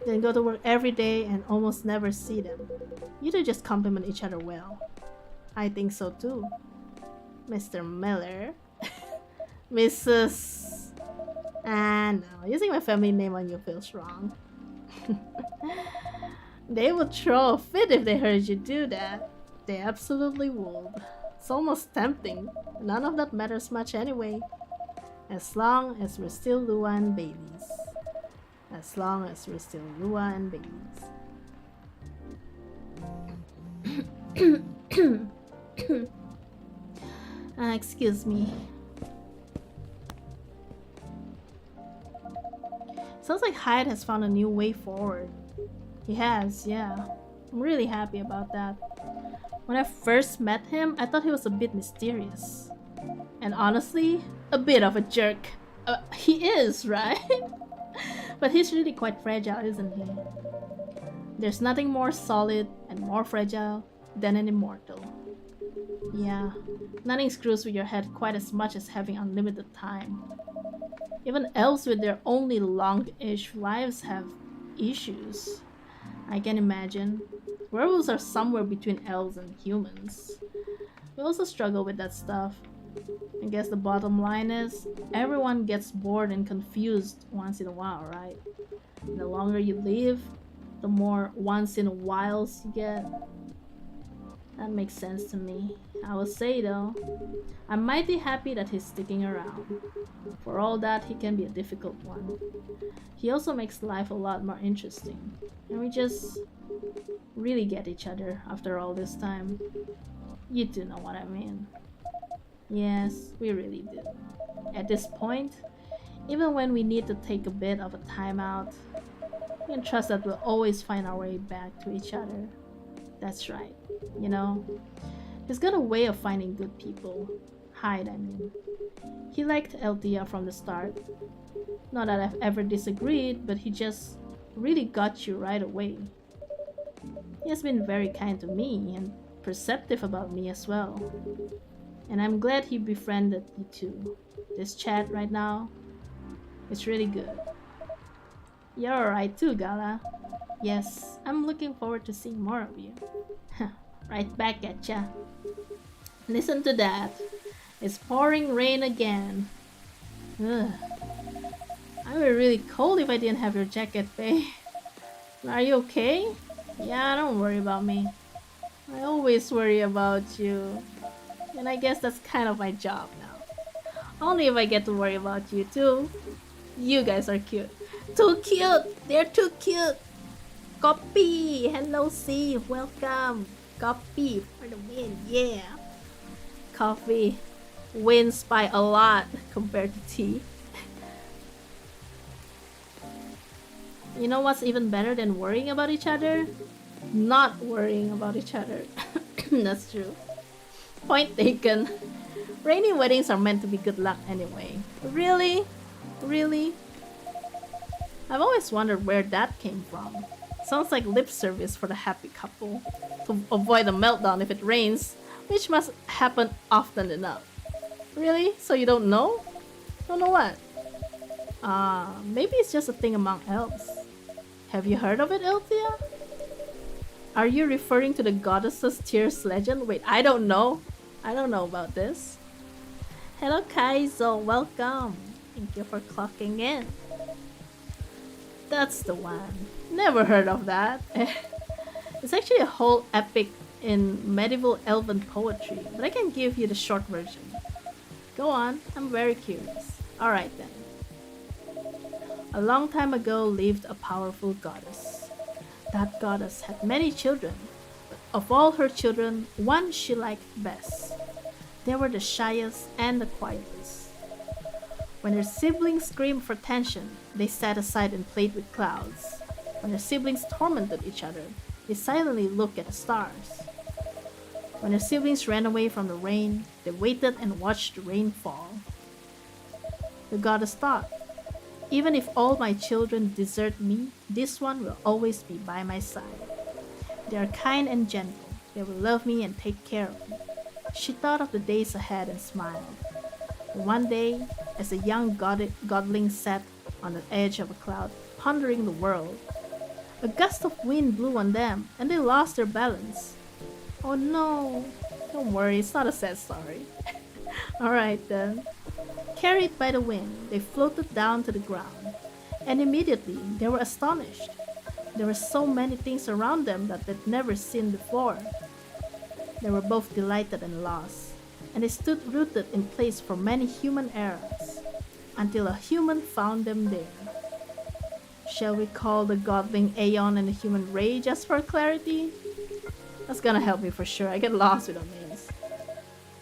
Than go to work every day and almost never see them. You two just complement each other well. I think so too. Mr. Miller. Mrs. No, using my family name on you feels wrong. They would throw a fit if they heard you do that. They absolutely would. It's almost tempting. None of that matters much anyway. As long as we're still Lua and babies. As long as we're still Lua and babies. Excuse me. Sounds like Hyde has found a new way forward. He has, yeah. I'm really happy about that. When I first met him, I thought he was a bit mysterious. And honestly, a bit of a jerk. He is, right? But he's really quite fragile, isn't he? There's nothing more solid and more fragile than an immortal. Yeah, nothing screws with your head quite as much as having unlimited time. Even elves with their only long-ish lives have issues. I can imagine. Werewolves are somewhere between elves and humans. We also struggle with that stuff. I guess the bottom line is, everyone gets bored and confused once in a while, right? And the longer you live, the more once in a whiles you get. That makes sense to me. I will say though, I'm mighty happy that he's sticking around. For all that, he can be a difficult one. He also makes life a lot more interesting. And we just really get each other after all this time. You do know what I mean. Yes, we really do. At this point, even when we need to take a bit of a time out, we can trust that we'll always find our way back to each other. That's right, you know? He's got a way of finding good people. Hyde, I mean. He liked Elthea from the start. Not that I've ever disagreed, but he just really got you right away. He has been very kind to me and perceptive about me as well. And I'm glad he befriended you too. This chat right now, it's really good. You're alright too, Gala. Yes, I'm looking forward to seeing more of you. Right back at ya. Listen to that. It's pouring rain again. Ugh. I would be really cold if I didn't have your jacket, babe. Are you okay? Yeah, don't worry about me. I always worry about you. And I guess that's kind of my job now. Only if I get to worry about you too. You guys are cute. Too cute! They're too cute! Copy! Hello, C! Welcome! Coffee for the win, yeah. Coffee wins by a lot compared to tea. You know what's even better than worrying about each other? Not worrying about each other. That's true. Point taken. Rainy weddings are meant to be good luck anyway. Really? Really? I've always wondered where that came from. Sounds like lip service for the happy couple. To avoid a meltdown if it rains, which must happen often enough. Really? So you don't know? Don't know what? Maybe it's just a thing among elves. Have you heard of it, Elthea? Are you referring to the goddess's tears legend? Wait, I don't know. I don't know about this. Hello Kaizo, welcome. Thank you for clocking in. That's the one. Never heard of that. It's actually a whole epic in medieval elven poetry, but I can give you the short version. Go on, I'm very curious. Alright then. A long time ago lived a powerful goddess. That goddess had many children, but of all her children, one she liked best. They were the shyest and the quietest. When her siblings screamed for attention, they sat aside and played with clouds. When her siblings tormented each other, they silently looked at the stars. When her siblings ran away from the rain, they waited and watched the rain fall. The goddess thought, even if all my children desert me, this one will always be by my side. They are kind and gentle. They will love me and take care of me. She thought of the days ahead and smiled. One day, as a young godling sat on the edge of a cloud, pondering the world, a gust of wind blew on them, and they lost their balance. Oh no! Don't worry, it's not a sad story. Alright then. Carried by the wind, they floated down to the ground, and immediately they were astonished. There were so many things around them that they'd never seen before. They were both delighted and lost, and they stood rooted in place for many human eras, until a human found them there. Shall we call the godling Aeon and the human Ray just for clarity? That's gonna help me for sure, I get lost with the names.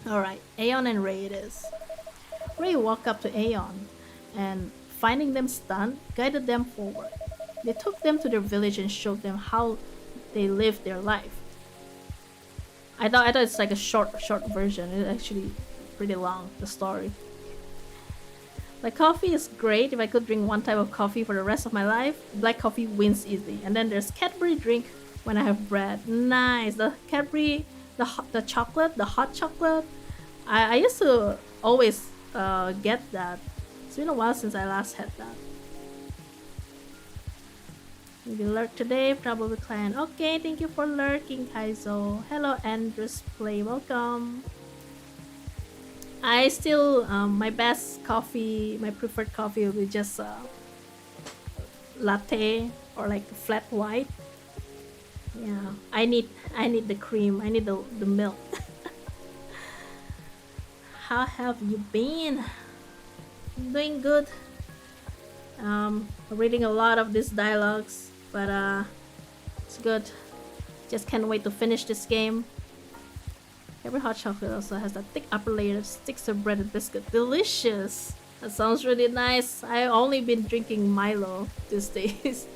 Alright, Aeon and Ray it is. Ray walked up to Aeon, and finding them stunned, guided them forward. They took them to their village and showed them how they lived their life. I thought it's like a short version. It's actually pretty long, the story. Like, coffee is great. If I could drink one type of coffee for the rest of my life, black coffee wins easily. And then there's Cadbury drink when I have bread. Nice. The Cadbury, the chocolate, the hot chocolate. I used to always get that. It's been a while since I last had that. Maybe lurk today, probably client. Okay, thank you for lurking, Kaizo. Hello, Andrews Play, welcome. I still, my best coffee, my preferred coffee will be just latte or like flat white. Yeah, I need the cream, I need the milk. How have you been? I'm doing good. Reading a lot of these dialogues, but it's good. Just can't wait to finish this game. Every hot chocolate also has that thick upper layer that sticks to bread and biscuit. Delicious! That sounds really nice. I've only been drinking Milo these days.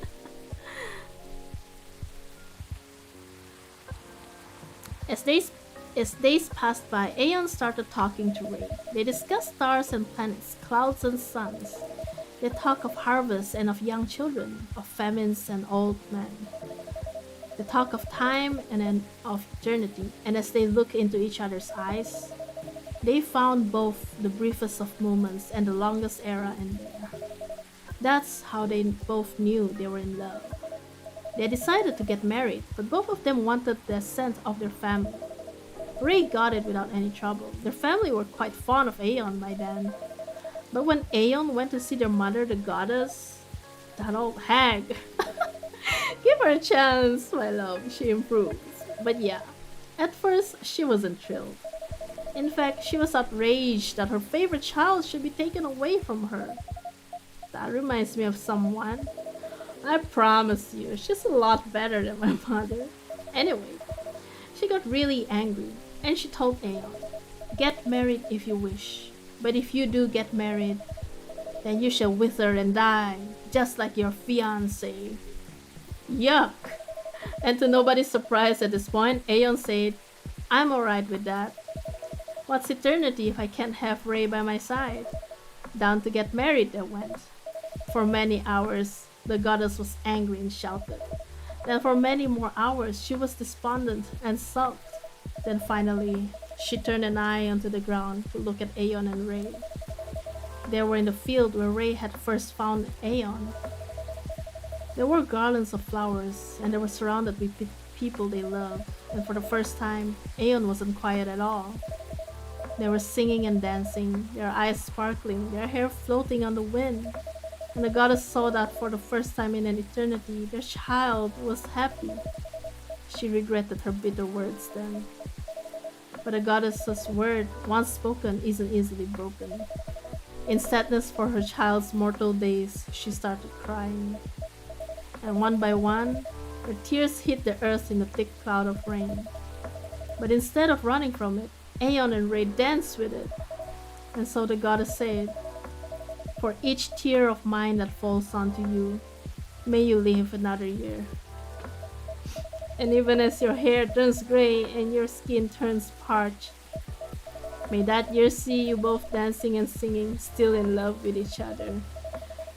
As days passed by, Aeon started talking to Ray. They discussed stars and planets, clouds and suns. They talk of harvests and of young children, of famines and old men. They talk of time and then of eternity, and as they look into each other's eyes, they found both the briefest of moments and the longest era in there. That's how they both knew they were in love. They decided to get married, but both of them wanted the assent of their family. Ray got it without any trouble. Their family were quite fond of Aeon by then. But when Aeon went to see their mother, the goddess, that old hag, give her a chance, my love, she improves. But yeah, at first she wasn't thrilled. In fact, she was outraged that her favorite child should be taken away from her. That reminds me of someone. I promise you, she's a lot better than my mother. Anyway, She got really angry, and she told Aeon, "Get married if you wish, but if you do get married, then you shall wither and die, just like your fiancé." Yuck! And to nobody's surprise at this point, Aeon said, "I'm alright with that. What's eternity if I can't have Ray by my side?" Down to get married they went. For many hours, the goddess was angry and shouted. Then for many more hours, she was despondent and sulked. Then finally, she turned an eye onto the ground to look at Aeon and Ray. They were in the field where Ray had first found Aeon. There were garlands of flowers, and they were surrounded with people they loved, and for the first time, Aeon wasn't quiet at all. They were singing and dancing, their eyes sparkling, their hair floating on the wind, and the goddess saw that for the first time in an eternity, their child was happy. She regretted her bitter words then. But a goddess's word, once spoken, isn't easily broken. In sadness for her child's mortal days, she started crying. And one by one, her tears hit the earth in a thick cloud of rain. But instead of running from it, Aeon and Ray danced with it. And so the goddess said, "For each tear of mine that falls onto you, may you live another year. And even as your hair turns gray and your skin turns parched, may that year see you both dancing and singing, still in love with each other."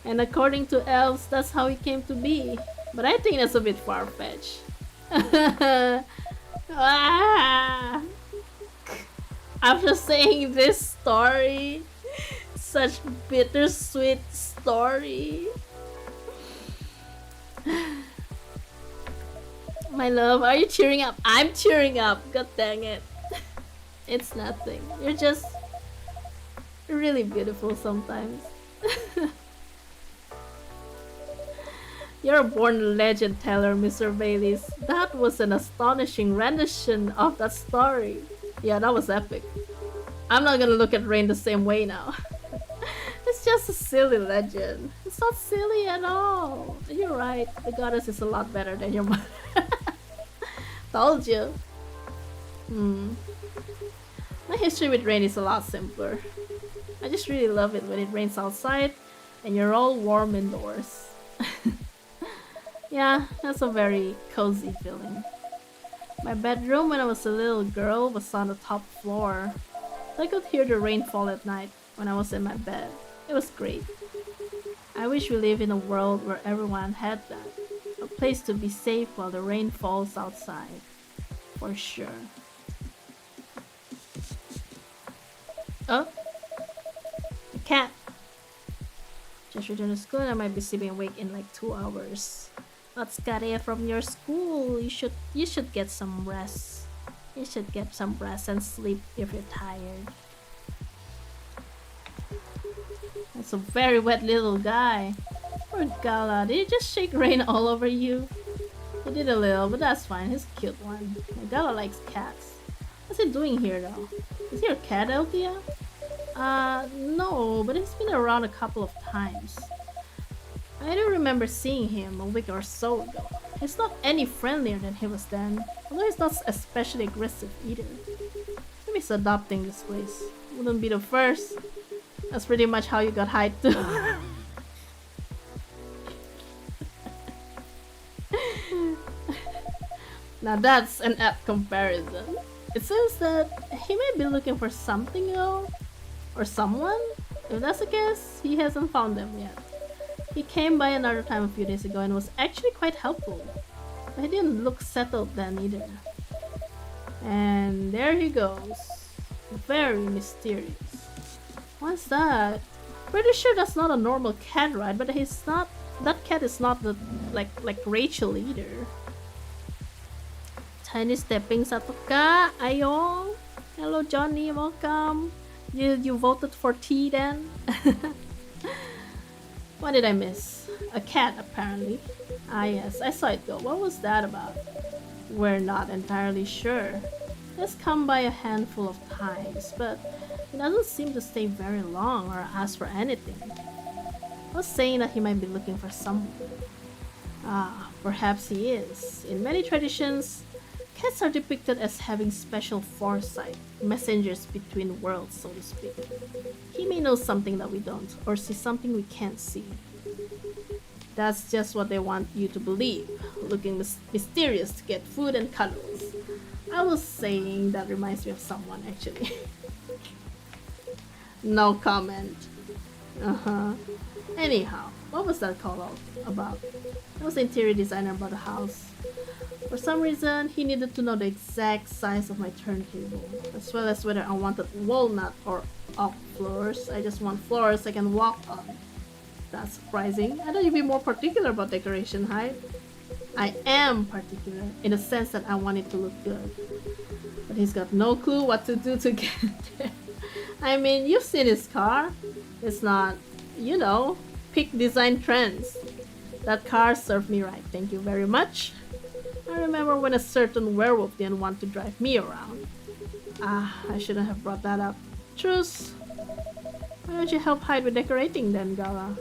And according to elves, that's how it came to be. But I think that's a bit far-fetched. Ah! After saying this story, such bittersweet story. My love, are you cheering up? I'm cheering up. God dang it. It's nothing. You're just really beautiful sometimes. You're a born legend teller, Mr. Bayliss. That was an astonishing rendition of that story. Yeah, that was epic. I'm not gonna look at Rain the same way now. It's just a silly legend. It's not silly at all. You're right, the goddess is a lot better than your mother. Told you. My history with rain is a lot simpler. I just really love it when it rains outside and you're all warm indoors. Yeah, that's a very cozy feeling. My bedroom when I was a little girl was on the top floor. I could hear the rain fall at night when I was in my bed. It was great. I wish we lived in a world where everyone had that. A place to be safe while the rain falls outside. For sure. Oh? A cat! Just returned to school and I might be sleeping awake in like 2 hours. What's got it from your school? You should get some rest. You should get some rest and sleep if you're tired. That's a very wet little guy. Poor Gala, did he just shake rain all over you? He did a little, but that's fine. He's a cute one. Gala likes cats. What's he doing here though? Is he a cat, Elthea? No, but he's been around a couple of times. I do remember seeing him a week or so ago. He's not any friendlier than he was then, although he's not especially aggressive either. Maybe he's adopting this place. Wouldn't be the first. That's pretty much how you got hired too. Now that's an apt comparison. It says that he may be looking for something though, or someone. If that's the case, he hasn't found them yet. He came by another time a few days ago and was actually quite helpful. But he didn't look settled then either. And there he goes. Very mysterious. What's that? Pretty sure that's not a normal cat, right? But he's not. That cat is not the like Rachel either. Tiny stepping Satoka, Ayo. Hello Johnny, welcome. You voted for T then? What did I miss? A cat, apparently. Ah yes, I saw it go. What was that about? We're not entirely sure. It's come by a handful of times, but it doesn't seem to stay very long or ask for anything. I was saying that he might be looking for someone. Ah, perhaps he is. In many traditions, Pets are depicted as having special foresight, messengers between worlds, so to speak. He may know something that we don't, or see something we can't see. That's just what they want you to believe, looking mysterious to get food and cuddles. I was saying that reminds me of someone, actually. No comment. Anyhow, what was that call about? It was the interior designer about the house. For some reason, he needed to know the exact size of my turntable, as well as whether I wanted walnut or oak floors. I just want floors I can walk on. That's surprising. I thought you'd be more particular about decoration, Hyde. I am particular, in the sense that I want it to look good. But he's got no clue what to do to get there. I mean, you've seen his car. It's not, you know, peak design trends. That car served me right, thank you very much. I remember when a certain werewolf didn't want to drive me around. I shouldn't have brought that up. Truce. Why don't you help Hyde with decorating then, Gala?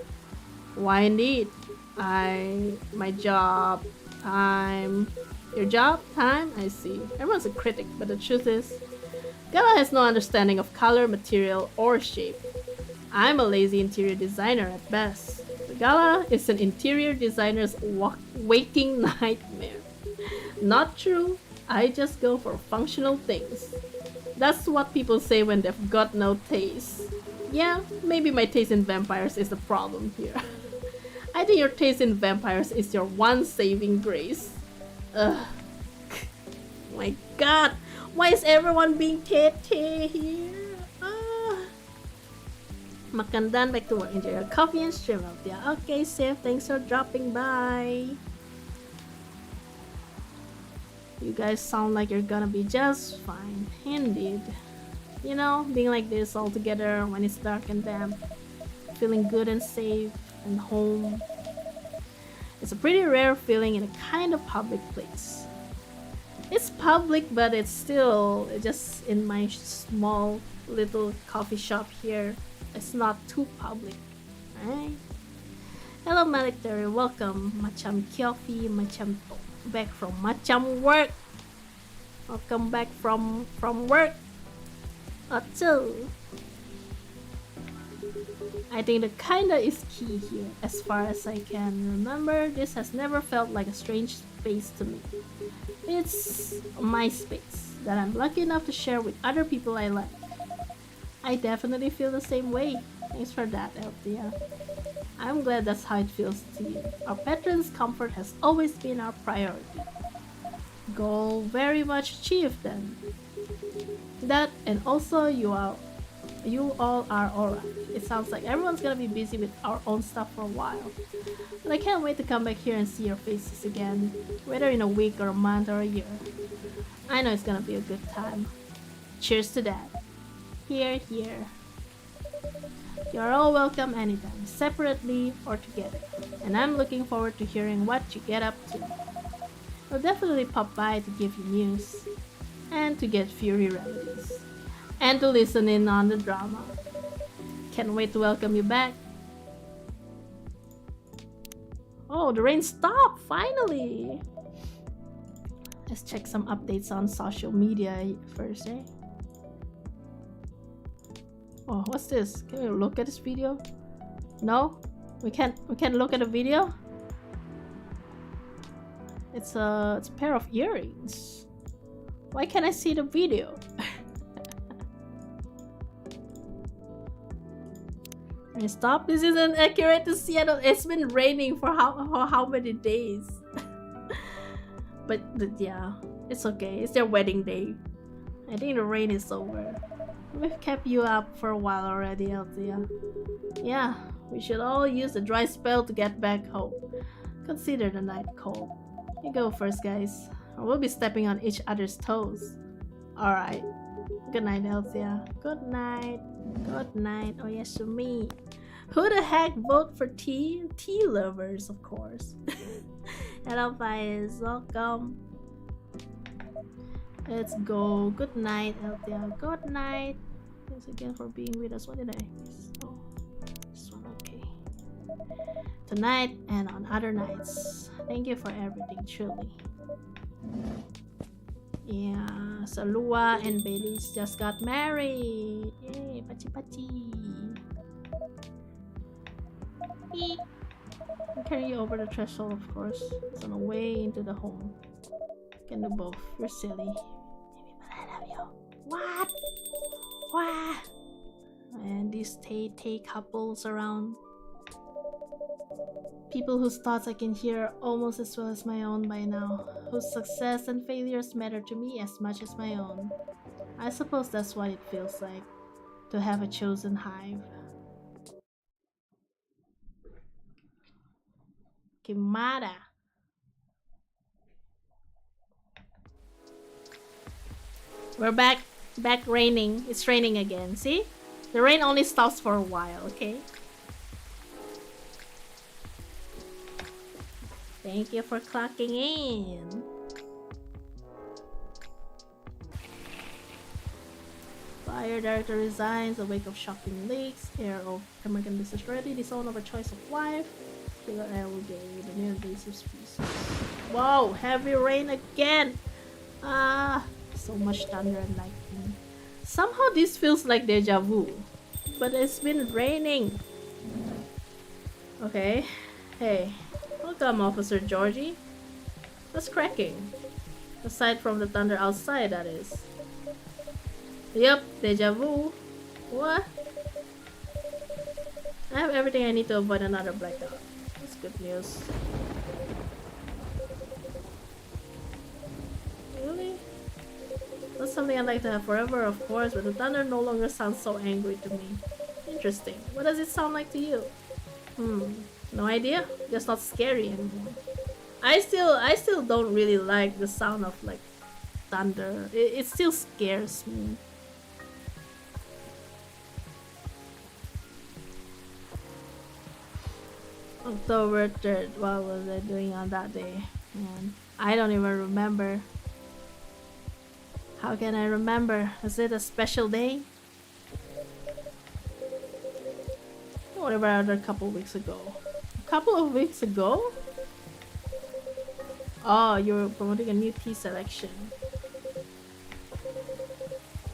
Why indeed? My job, time. Your job, time? I see. Everyone's a critic, but the truth is, Gala has no understanding of color, material, or shape. I'm a lazy interior designer at best. The Gala is an interior designer's waking nightmare. Not true. I just go for functional things. That's what people say when they've got no taste. Yeah, maybe my taste in vampires is the problem here. I think your taste in vampires is your one saving grace. Ugh. My god, why is everyone being tete here? Makan done, back to work. Enjoy your coffee and stream out there. Okay, Sif, thanks for dropping by. You guys sound like you're gonna be just fine. Indeed. You know, being like this all together when it's dark and damp, feeling good and safe and home. It's a pretty rare feeling in a kind of public place. It's public, but it's still just in my small little coffee shop here. It's not too public, right? Hello, Military. Welcome. Macam coffee, macam back from macam work. Welcome back from work. Too. I think the kinda is key here. As far as I can remember, this has never felt like a strange space to me. It's my space that I'm lucky enough to share with other people I like. I definitely feel the same way. Thanks for that, Elthea. I'm glad that's how it feels to you. Our patrons' comfort has always been our priority. Goal very much achieved then. That, and also you all are alright. It sounds like everyone's gonna be busy with our own stuff for a while. But I can't wait to come back here and see your faces again, whether in a week or a month or a year. I know it's gonna be a good time. Cheers to that. Here, here. You're all welcome anytime, separately or together. And I'm looking forward to hearing what you get up to. I'll definitely pop by to give you news, and to get Fury remedies, and to listen in on the drama. Can't wait to welcome you back. Oh, the rain stopped, finally! Let's check some updates on social media first, eh? Oh, what's this? Can we look at this video? No? We can't look at the video? It's a pair of earrings. Why can't I see the video? Stop, this isn't accurate to Seattle. It's been raining for how many days? but yeah, it's okay. It's their wedding day. I think the rain is over. We've kept you up for a while already, Elthea. Yeah, we should all use the dry spell to get back home. Consider the night cold. You go first, guys. We'll be stepping on each other's toes. Alright. Good night, Elthea. Good night. Good night. Oh yes, to me. Who the heck vote for tea? Tea lovers, of course. Hello, guys. Welcome. Let's go. Good night, Elthea. Good night. Thanks again for being with us. What did I miss? Oh, this one. Okay. Tonight and on other nights. Thank you for everything, truly. Yeah, so Lua and Bailey's just got married. Yay, pachi pachi. Eek. I'll carry you over the threshold, of course. It's on the way into the home. Can do both. You're silly. Maybe, but I love you. What? What? And these Tay couples around. People whose thoughts I can hear almost as well as my own by now. Whose success and failures matter to me as much as my own. I suppose that's what it feels like to have a chosen hive. Kimada. We're back raining. It's raining again. See? The rain only stops for a while, okay? Thank you for clocking in. Fire director resigns, a wake of shocking leaks, heir of American business ready, disown of a choice of wife, killer alligator, the new invasive species. Whoa, heavy rain again! Ah, so much thunder and lightning. Somehow this feels like deja vu, but it's been raining. Okay, hey, welcome Officer Georgie. What's cracking? Aside from the thunder outside, that is. Yep, deja vu. What? I have everything I need to avoid another blackout. That's good news. Really? That's something I'd like to have forever, of course, but the thunder no longer sounds so angry to me. Interesting. What does it sound like to you? No idea. Just not scary anymore. I still don't really like the sound of like thunder. It still scares me. October 3rd. What was I doing on that day? Man, I don't even remember. How can I remember? Was it a special day? What about a couple weeks ago? A couple of weeks ago? Oh, you're promoting a new tea selection.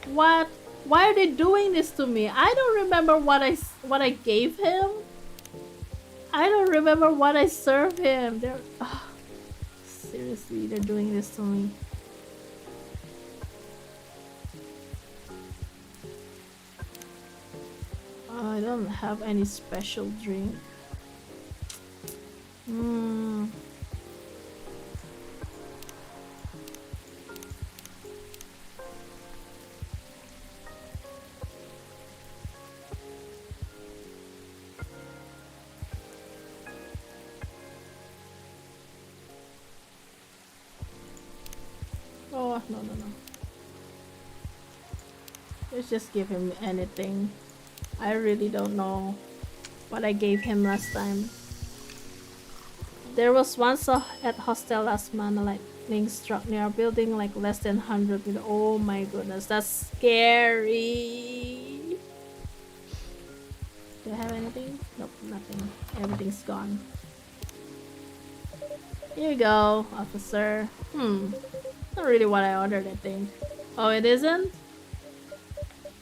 What? Why are they doing this to me? I don't remember what I gave him. I don't remember what I served him. They're seriously, they're doing this to me. I don't have any special drink. Oh, no. Let's just give him anything. I really don't know what I gave him last time. There was once at hostel last month, a lightning struck near our building, like less than 100 meters. Oh my goodness, that's scary. Do I have anything? Nope, nothing. Everything's gone. Here you go, officer. Not really what I ordered, I think. Oh, it isn't?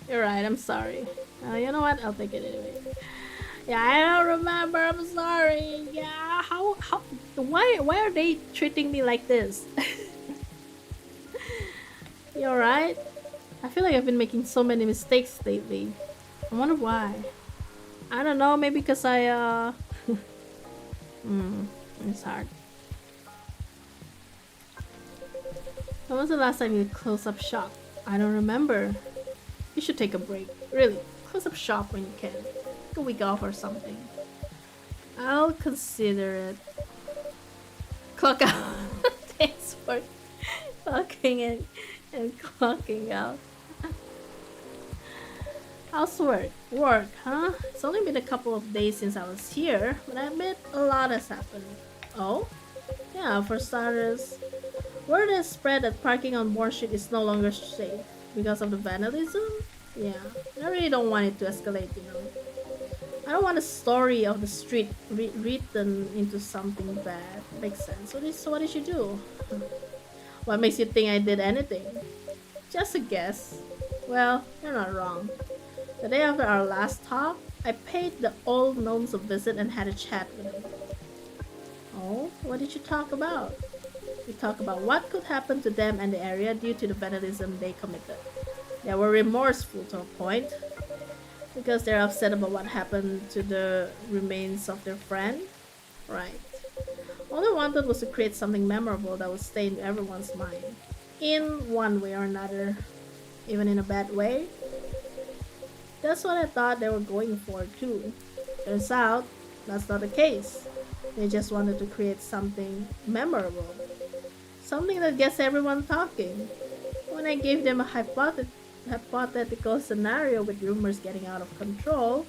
You're right, I'm sorry. You know what? I'll take it anyway. Yeah, I don't remember. I'm sorry. Yeah, why are they treating me like this? You alright? I feel like I've been making so many mistakes lately. I wonder why. I don't know, maybe because I it's hard. When was the last time you close up shop? I don't remember. You should take a break. Really, close up shop when you can. Take a week off or something. I'll consider it. Clock out. Thanks for clocking in and clocking out. How's work, huh? It's only been a couple of days since I was here, but I admit a lot has happened. Oh? Yeah, for starters, word has spread that parking on Moore Street is no longer safe because of the vandalism. Yeah, I really don't want it to escalate, you know. I don't want a story of the street written into something bad. Makes sense. So what did you do? What makes you think I did anything? Just a guess. Well, you're not wrong. The day after our last talk, I paid the old gnomes a visit and had a chat with them. Oh, what did you talk about? We talked about what could happen to them and the area due to the vandalism they committed. They were remorseful to a point, because they're upset about what happened to the remains of their friend. Right. All they wanted was to create something memorable that would stay in everyone's mind. In one way or another, even in a bad way. That's what I thought they were going for too. Turns out, that's not the case. They just wanted to create something memorable. Something that gets everyone talking. When I gave them a hypothetical scenario with rumors getting out of control,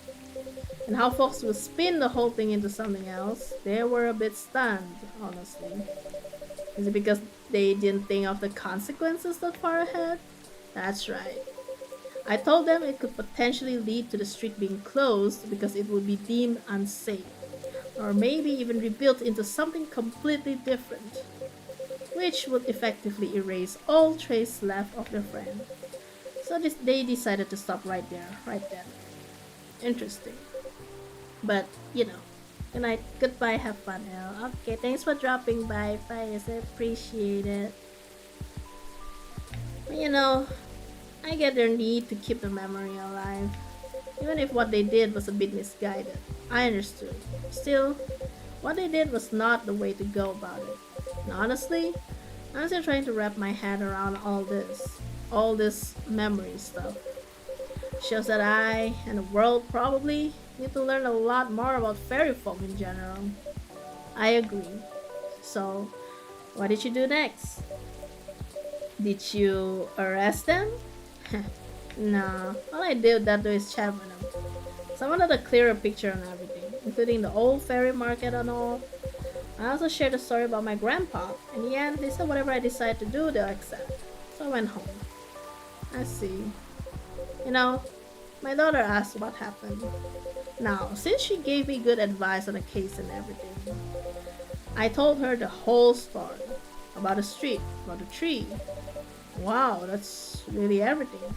and how folks would spin the whole thing into something else, they were a bit stunned, honestly. Is it because they didn't think of the consequences that far ahead? That's right. I told them it could potentially lead to the street being closed because it would be deemed unsafe, or maybe even rebuilt into something completely different, which would effectively erase all trace left of their friend. So they decided to stop right there, right then. Interesting. But, you know. Good night. Goodbye. Have fun, El. Okay, thanks for dropping by, Pius. I appreciate it. You know, I get their need to keep the memory alive. Even if what they did was a bit misguided. I understood. Still, what they did was not the way to go about it. And honestly, I'm still trying to wrap my head around all this memory stuff. Shows that I and the world probably need to learn a lot more about fairy folk in general. I agree. So, what did you do next? Did you arrest them? Nah, all I did that do is chat with them. Someone had a clearer picture on everything, including the old fairy market and all. I also shared a story about my grandpa. In the end, they said whatever I decide to do, they'll accept. So I went home. I see. You know, my daughter asked what happened. Now, since she gave me good advice on the case and everything, I told her the whole story. About the street, about the tree. Wow, that's really everything.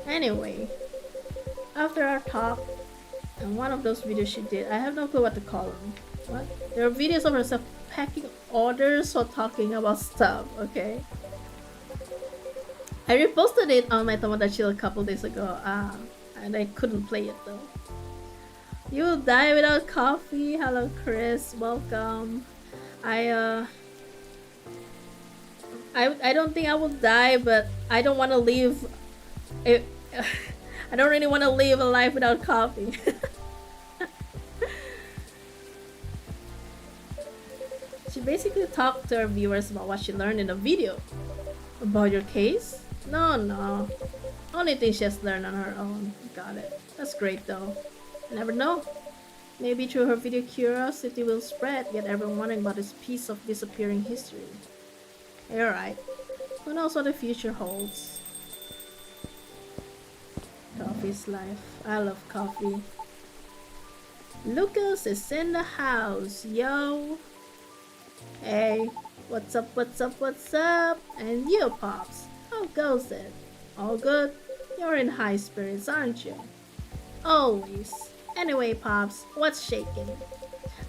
Anyway, after our talk, and one of those videos she did, I have no clue what to call them. What? There are videos of herself packing orders while talking about stuff, okay? I reposted it on my Tomodachi a couple days ago, and I couldn't play it though. You will die without coffee. Hello Chris, welcome. I don't think I will die, but I don't want to live it. I don't really want to live a life without coffee. She basically talked to her viewers about what she learned in the video. About your case? No. Only thing she has learned on her own. Got it. That's great though. You never know. Maybe through her video curiosity will spread, get everyone wondering about this piece of disappearing history. You're right. Who knows what the future holds? Coffee's life. I love coffee. Lucas is in the house, yo. Hey, what's up? And you, Pops, how goes it? All good? You're in high spirits, aren't you? Always. Anyway, Pops, what's shaking?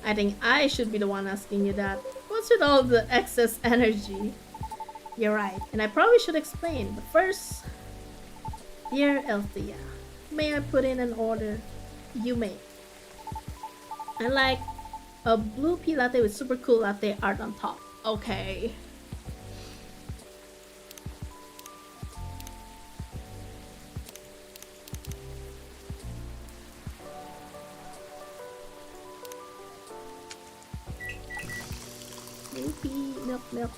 I think I should be the one asking you that. What's with all the excess energy? You're right, and I probably should explain, but first... Dear Elthea, may I put in an order? You may. I like a blue pea latte with super cool latte art on top. Okay. Blue pea, milk.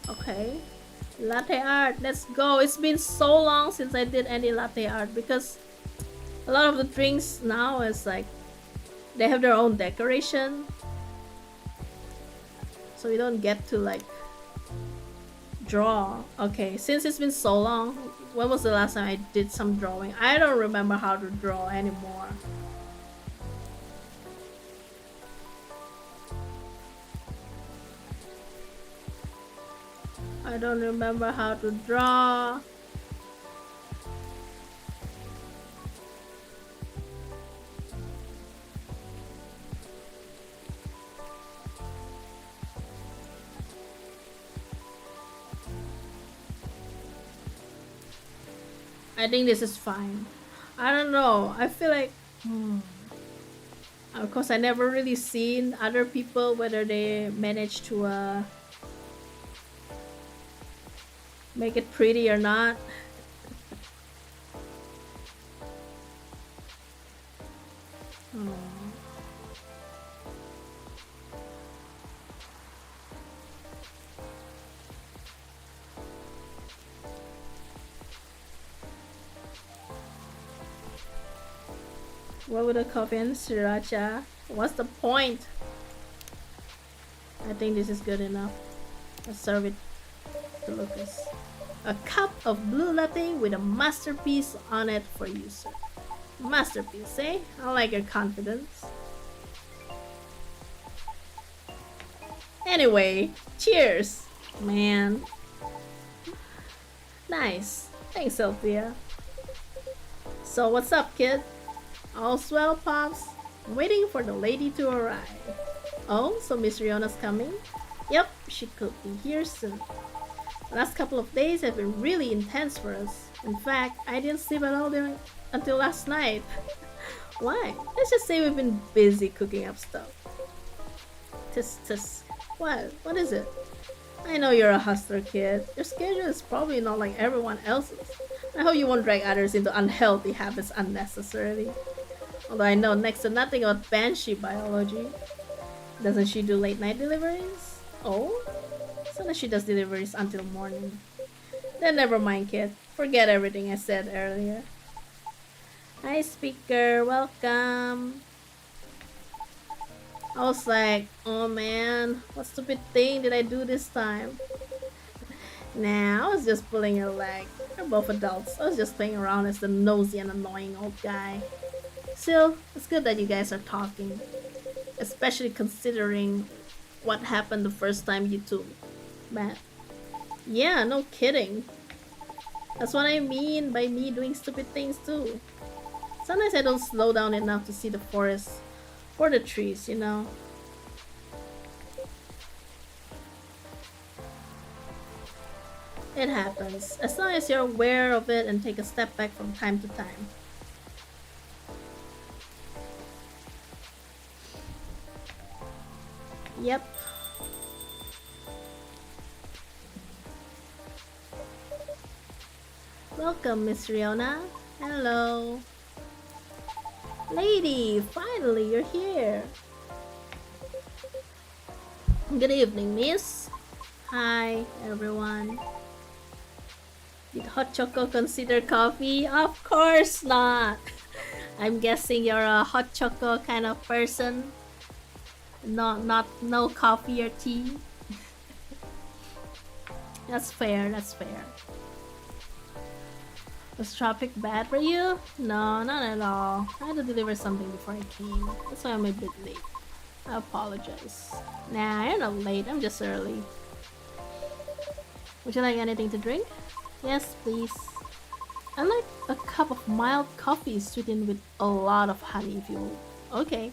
Okay. Latte art, let's go. It's been so long since I did any latte art because a lot of the drinks now is like they have their own decoration, so we don't get to like draw. Okay, since it's been so long, when was the last time I did some drawing? I don't remember how to draw anymore. I don't remember how to draw. I think this is fine. I don't know. I feel like, of course, I never really seen other people whether they manage to make it pretty or not. What would a coffee and sriracha? What's the point? I think this is good enough. Let's serve it to Lucas. A cup of blue latte with a masterpiece on it for you, sir. Masterpiece, eh? I like your confidence. Anyway, cheers! Man. Nice. Thanks, Elthea. So what's up, kid? All's well, Pops. I'm waiting for the lady to arrive. Oh, so Miss Riona's coming? Yep, she could be here soon. The last couple of days have been really intense for us. In fact, I didn't sleep at all until last night. Why? Let's just say we've been busy cooking up stuff. Tis. What? What is it? I know you're a hustler, kid. Your schedule is probably not like everyone else's. I hope you won't drag others into unhealthy habits unnecessarily. Although I know next to nothing about banshee biology. Doesn't she do late night deliveries? Oh? Sometimes she does deliveries until morning. Then never mind, kid. Forget everything I said earlier. Hi, speaker. Welcome. I was like, oh man, what stupid thing did I do this time? Nah, I was just pulling your leg. We're both adults. I was just playing around as the nosy and annoying old guy. Still, it's good that you guys are talking. Especially considering what happened the first time you two met. Yeah, no kidding. That's what I mean by me doing stupid things too. Sometimes I don't slow down enough to see the forest for the trees, you know. It happens, as long as you're aware of it and take a step back from time to time. Yep. Welcome, Miss Riona. Hello. Lady, finally you're here. Good evening, miss. Hi, everyone. Did hot choco consider coffee? Of course not. I'm guessing you're a hot choco kind of person. No coffee or tea. That's fair, that's fair. Was traffic bad for you? No, not at all. I had to deliver something before I came. That's why I'm a bit late. I apologize. Nah, you're not late. I'm just early. Would you like anything to drink? Yes, please. I like a cup of mild coffee sweetened with a lot of honey if you will. Okay.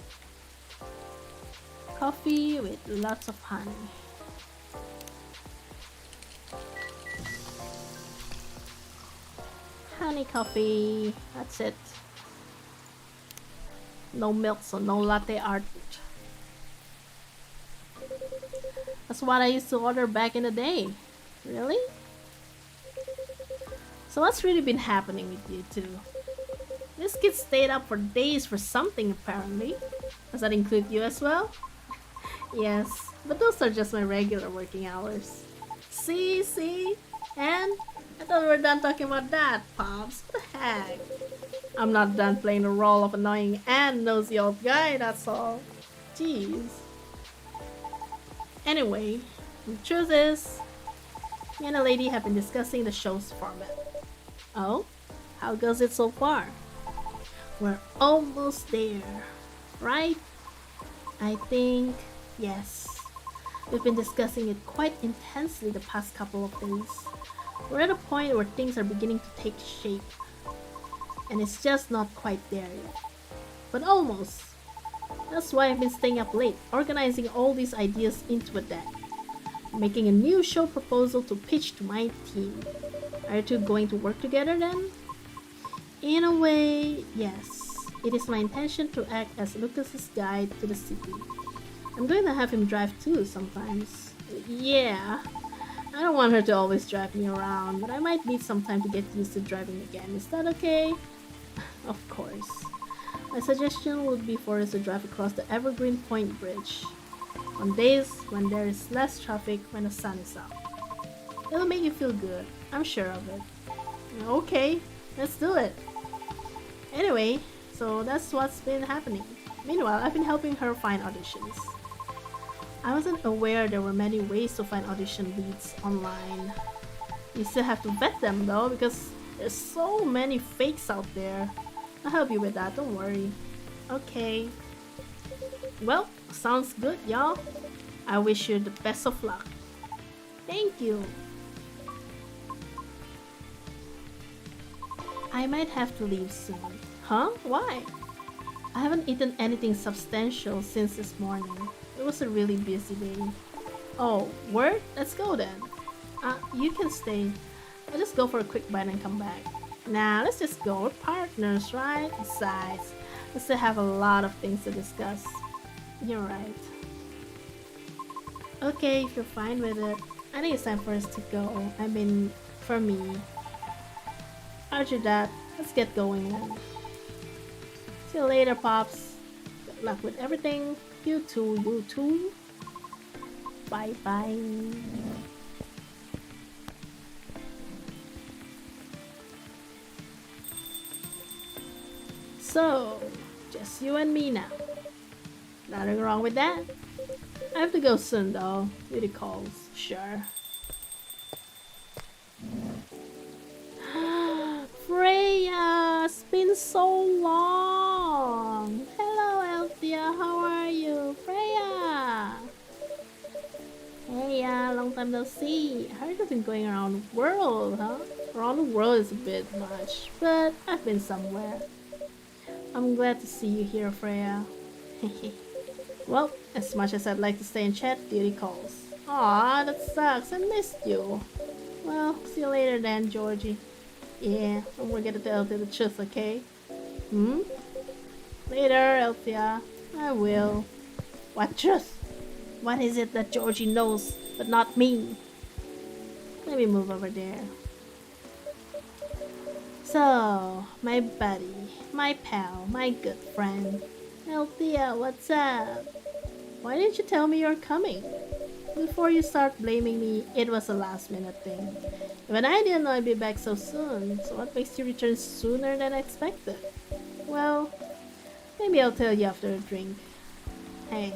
Coffee with lots of honey. Honey coffee. That's it. No milk, so no latte art. That's what I used to order back in the day. Really? So what's really been happening with you two? This kid stayed up for days for something apparently. Does that include you as well? Yes, but those are just my regular working hours. See? And I thought we were done talking about that, Pops. What the heck? I'm not done playing the role of annoying and nosy old guy, that's all. Jeez. Anyway, the truth is, me and a lady have been discussing the show's format. Oh? How goes it so far? We're almost there, right? I think yes. We've been discussing it quite intensely the past couple of days. We're at a point where things are beginning to take shape, and it's just not quite there yet. But almost. That's why I've been staying up late, organizing all these ideas into a deck, making a new show proposal to pitch to my team. Are you two going to work together then? In a way, yes. It is my intention to act as Lucas's guide to the city. I'm going to have him drive too sometimes. Yeah, I don't want her to always drive me around, but I might need some time to get used to driving again. Is that okay? Of course. My suggestion would be for us to drive across the Evergreen Point Bridge on days when there is less traffic when the sun is up. It'll make you feel good, I'm sure of it. Okay, let's do it. Anyway, so that's what's been happening. Meanwhile, I've been helping her find auditions. I wasn't aware there were many ways to find audition leads online. You still have to vet them though, because there's so many fakes out there. I'll help you with that, don't worry. Okay. Well, sounds good, y'all. I wish you the best of luck. Thank you. I might have to leave soon. Huh? Why? I haven't eaten anything substantial since this morning. It was a really busy day. Oh, word? Let's go then. You can stay. I'll just go for a quick bite and come back. Nah, let's just go. We're partners, right? Besides, we still have a lot of things to discuss. You're right. Okay, if you're fine with it, I think it's time for us to go. I mean, for me. After that, let's get going then. See you later, Pops. Good luck with everything. You too, you too. Bye bye. So, just you and me now. Nothing wrong with that. I have to go soon though. Beauty calls, sure. Freya, it's been so long. Hello, Elthea, how are you? Freya. Hey, long time no see. I heard you've been going around the world, huh? Around the world is a bit much, but I've been somewhere. I'm glad to see you here, Freya. Well, as much as I'd like to stay and chat, duty calls. Aw, that sucks. I missed you. Well, see you later then, Georgie. Yeah, don't forget to tell Elthea the truth, okay? Later, Elthea. I will. What truth? What is it that Georgie knows, but not me? Let me move over there. So, my buddy, my pal, my good friend. Elthea, what's up? Why didn't you tell me you're coming? Before you start blaming me, it was a last minute thing. Even I didn't know I'd be back so soon, so what makes you return sooner than I expected? Well, maybe I'll tell you after a drink. Hey,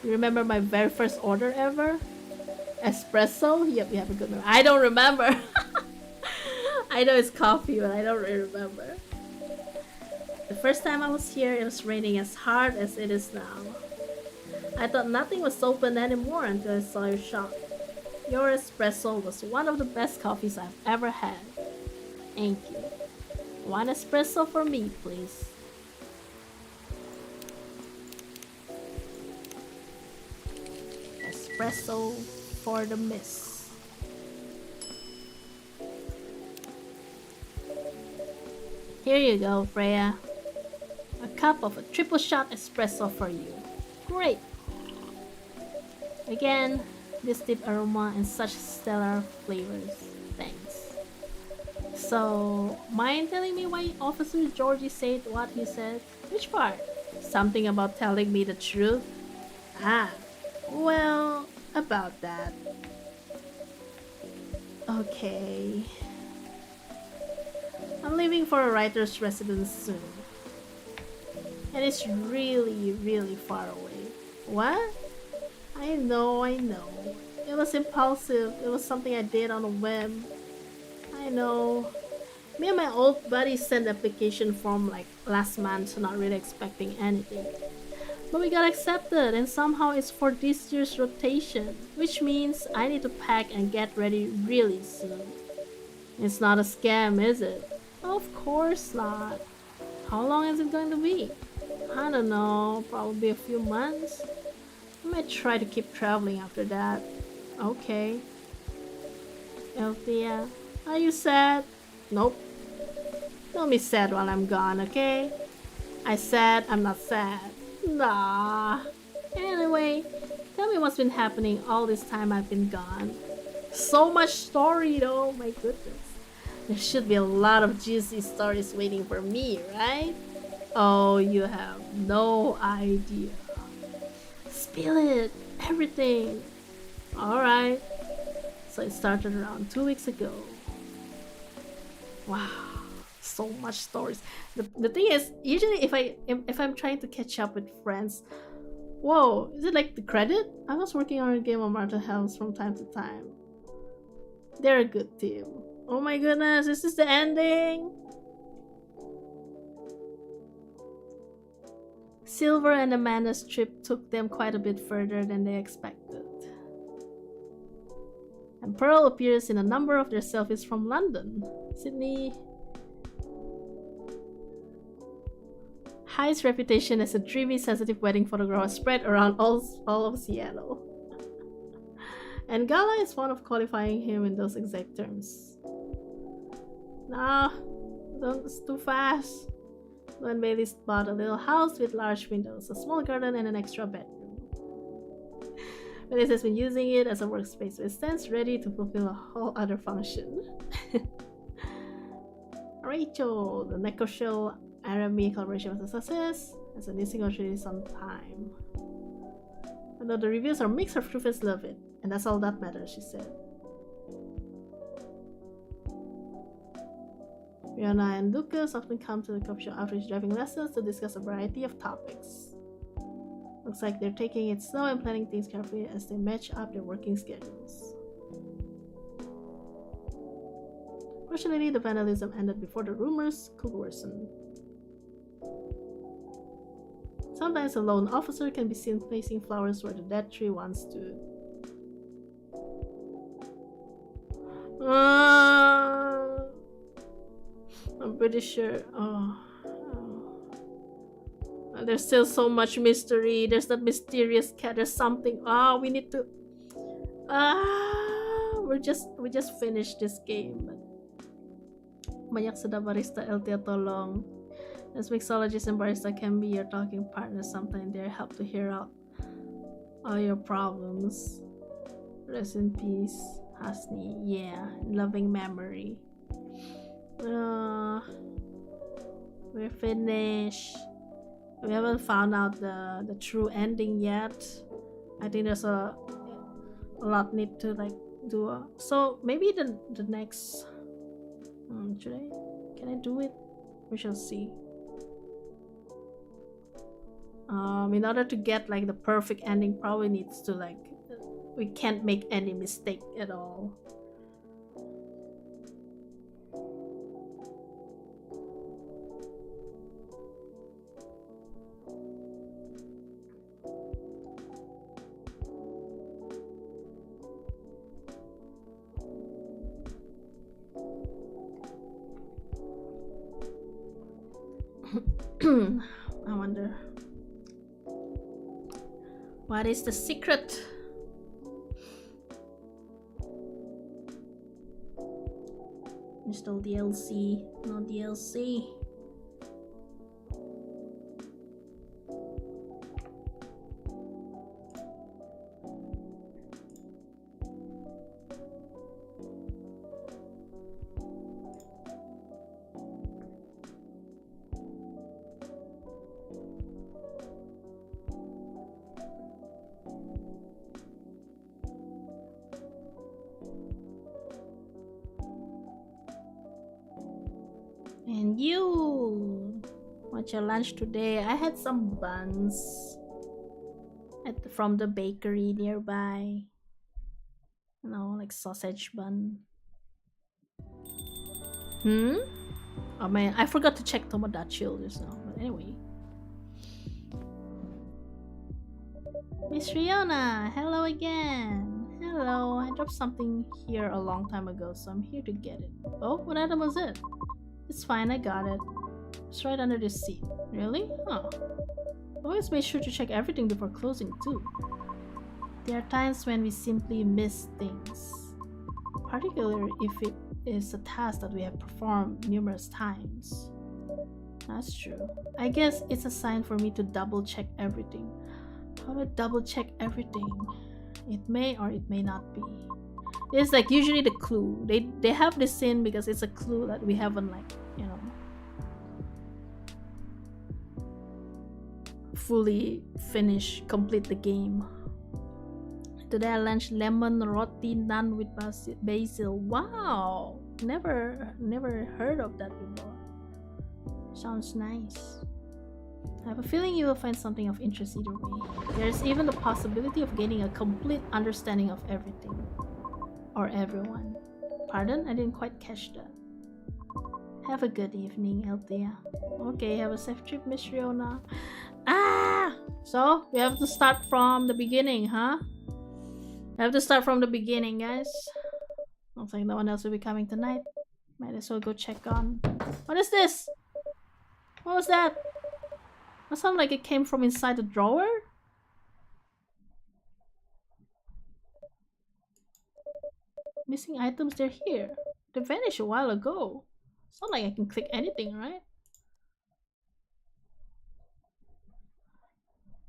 you remember my very first order ever? Espresso? Yep, you have a good memory. I don't remember! I know it's coffee, but I don't really remember. The first time I was here, it was raining as hard as it is now. I thought nothing was open anymore until I saw your shop. Your espresso was one of the best coffees I've ever had. Thank you. One espresso for me, please. Espresso for the miss. Here you go, Freya. A cup of a triple shot espresso for you. Great! Again, this deep aroma and such stellar flavors. Thanks. So, mind telling me why Officer Georgie said what he said? Which part? Something about telling me the truth? Ah, well, about that. Okay. I'm leaving for a writer's residence soon. And it's really, really far away. What? I know. It was impulsive. It was something I did on a whim. I know. Me and my old buddy sent the application form like last month, so not really expecting anything. But we got accepted, and somehow it's for this year's rotation, which means I need to pack and get ready really soon. It's not a scam, is it? Of course not. How long is it going to be? I don't know, probably a few months. I might try to keep traveling after that. Okay. Elthea, are you sad? Nope. Don't be sad while I'm gone, okay? I said I'm not sad. Nah. Anyway, tell me what's been happening all this time I've been gone. So much story though, my goodness. There should be a lot of juicy stories waiting for me, right? Oh, you have no idea. Spill it, everything. Alright. So it started around 2 weeks ago. Wow, so much stories. The thing is, usually if I'm trying to catch up with friends, whoa, is it like the credit? I was working on a game on Martha Helms from time to time. They're a good team. Oh my goodness, is this the ending? Silver and Amanda's trip took them quite a bit further than they expected. And Pearl appears in a number of their selfies from London, Sydney. High's reputation as a dreamy, sensitive wedding photographer spread around all of Seattle. And Gala is fond of qualifying him in those exact terms. Nah, it's too fast. When Bailey bought a little house with large windows, a small garden, and an extra bedroom. Bailey has been using it as a workspace, so it stands ready to fulfill a whole other function. Rachel, the Necroshell Arami collaboration was a success, as a new single released on time. Although the reviews are mixed, her true fans love it, and that's all that matters, she said. Rihanna and Lucas often come to the coffee shop after his driving lessons to discuss a variety of topics. Looks like they're taking it slow and planning things carefully as they match up their working schedules. Fortunately, the vandalism ended before the rumors could worsen. Sometimes a lone officer can be seen placing flowers where the dead tree once stood. I'm pretty sure. There's still so much mystery. There's that mysterious cat. There's something. We need to. We just finished this game. Banyak sudah barista Elthea tolong. As mixologist and barista can be your talking partners, sometimes they help to hear out all your problems. Rest in peace, Hasni. Yeah, loving memory. We're finished. We haven't found out the true ending yet. I think there's a lot need to like do. So maybe the next. Should I? Can I do it? We shall see. In order to get like the perfect ending, probably needs to like we can't make any mistake at all. I wonder what is the secret? Install DLC, no DLC. And you, what's your lunch today? I had some buns from the bakery nearby. You know, like sausage bun. Oh man, I forgot to check Tomodachi just now. But anyway. Miss Riona, hello again. Hello, I dropped something here a long time ago, so I'm here to get it. Oh, what item was it? It's fine, I got it. It's right under the seat. Really? Huh. Always make sure to check everything before closing too. There are times when we simply miss things, particularly if it is a task that we have performed numerous times. That's true. I guess it's a sign for me to double check everything. How to double check everything? It may or it may not be. It's like usually the clue. They have this in because it's a clue that we haven't, like, you know, fully complete the game. Today I launched lemon roti naan with basil. Wow, never heard of that before. Sounds nice. I have a feeling you will find something of interest either way. There's even the possibility of gaining a complete understanding of everything or everyone. Pardon? I didn't quite catch that. Have a good evening, Elthea. Okay, have a safe trip, Miss Riona. Ah! So, we have to start from the beginning, huh? I have to start from the beginning, guys. Looks like no one else will be coming tonight. Might as well go check on. What is this? What was that? That sounded like it came from inside the drawer? Missing items, they're here. They vanished a while ago. It's not like I can click anything, right?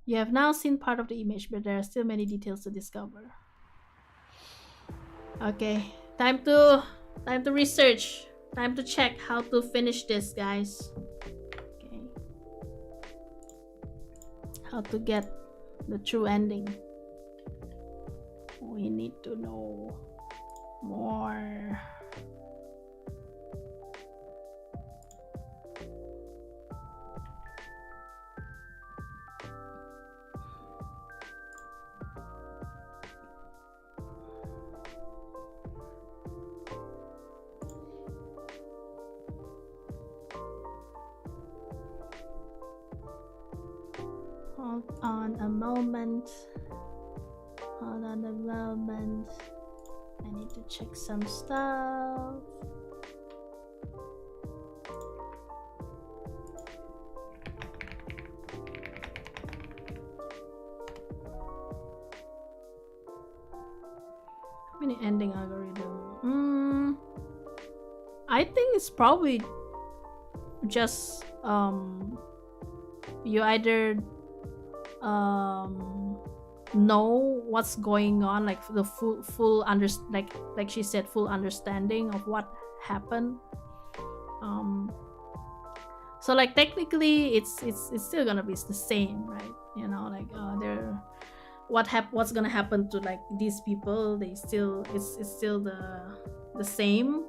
You have now seen part of the image, but there are still many details to discover. Okay, time to research. Time to check how to finish this, guys. Okay. How to get the true ending. We need to know more. Hold on a moment. Hold on a moment. I need to check some stuff. How many ending algorithm? I think it's probably just you either know what's going on, like the full like she said, full understanding of what happened. So like technically it's still gonna be the same, right? You know, like what's gonna happen to like these people, they still it's still the same,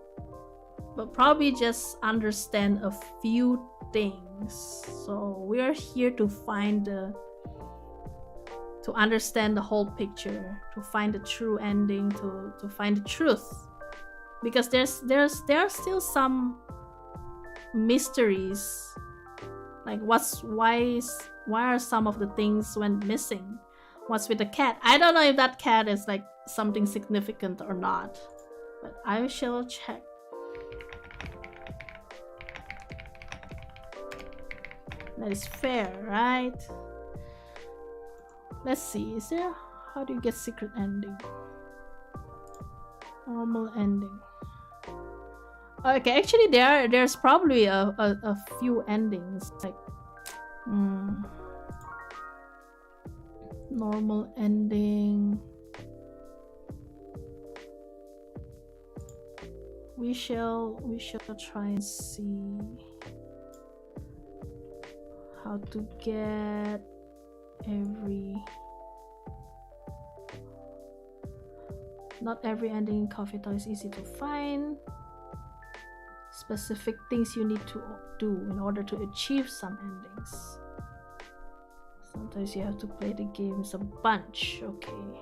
but probably just understand a few things. So we are here to find to understand the whole picture, to find the true ending, to find the truth, because there are still some mysteries, like why are some of the things went missing. What's with the cat? I don't know if that cat is like something significant or not, but I shall check. That is fair, right? Let's see, is there, how do you get secret ending? Normal ending. Okay, actually there's probably a few endings, like normal ending. We shall try and see how to get not every ending in Coffee Talk is easy to find. Specific things you need to do in order to achieve some endings. Sometimes you have to play the games a bunch. Okay.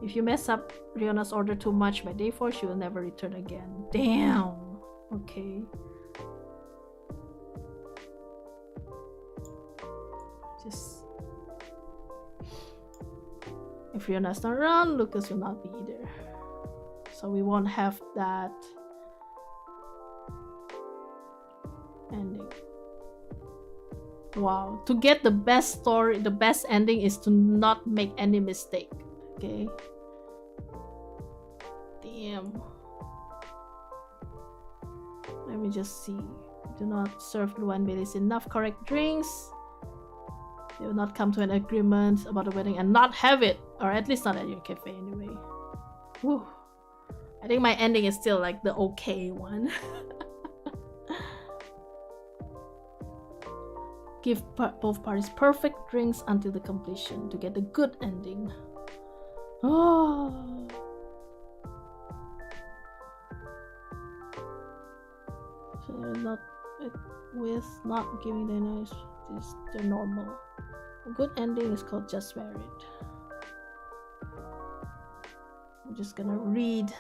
If you mess up Riona's order too much by day 4, she will never return again. Damn. Okay. Just if Fiona's not around, Lucas will not be either. So we won't have that ending. Wow. To get the best story, the best ending is to not make any mistake. Okay. Damn. Let me just see. Do not serve Luan Baileys enough correct drinks. They will not come to an agreement about the wedding and not have it. Or at least not at your cafe anyway. Whew. I think my ending is still like the okay one. Give both parties perfect drinks until the completion to get a good ending. Oh. So not with not giving the nice is the normal. A good ending is called just wear it. I'm just gonna read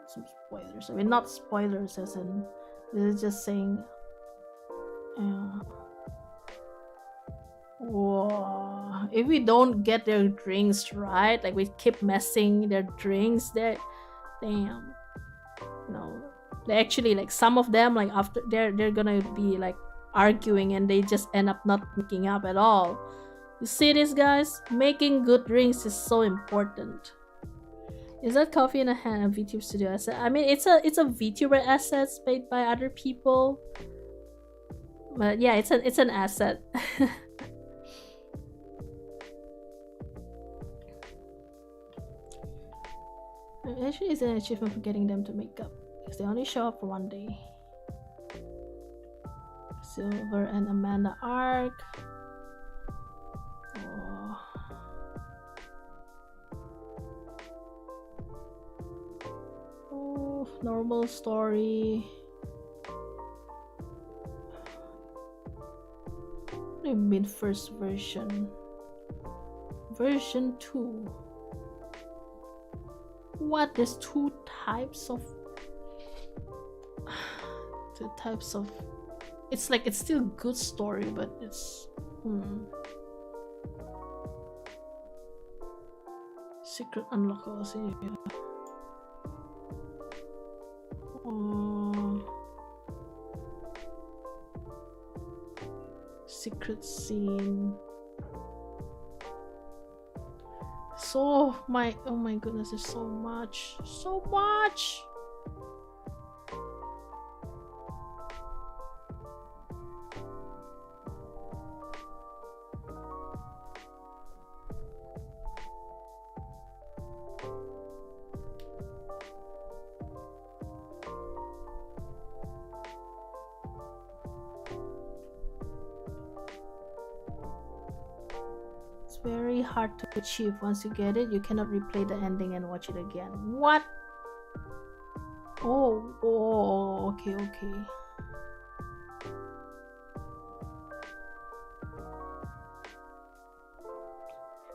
some spoilers. I mean, not spoilers as in this is just saying. Whoa. If we don't get their drinks right, like we keep messing their drinks, they're damn. No, they actually like some of them like after they're gonna be like arguing and they just end up not making up at all. You see this, guys? Making good drinks is so important. Is that coffee in a hand a VTuber studio asset? I mean, it's a VTuber asset made by other people, but yeah, it's an asset. Actually, it's an achievement for getting them to make up because they only show up for one day. Silver and Amanda arc. Oh, normal story. What do you mean first version? Version 2. What? There's two types of it's like it's still good story, but it's secret unlockables. Secret scene. Oh my goodness, there's so much. Very hard to achieve. Once you get it, you cannot replay the ending and watch it again. What? Oh, okay.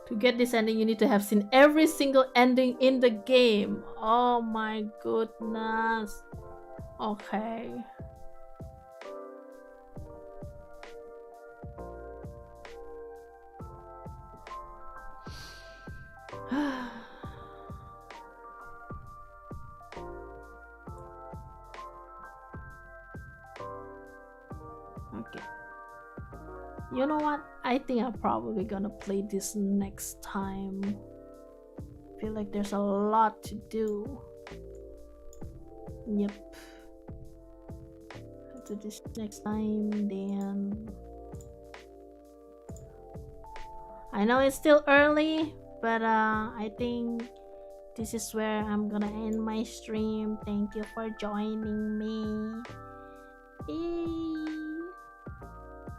To get this ending, you need to have seen every single ending in the game. Oh my goodness. Okay. Okay. You know what? I think I'm probably gonna play this next time. Feel like there's a lot to do. Yep. I'll do this next time then. I know it's still early, but I think this is where I'm gonna end my stream. Thank you for joining me.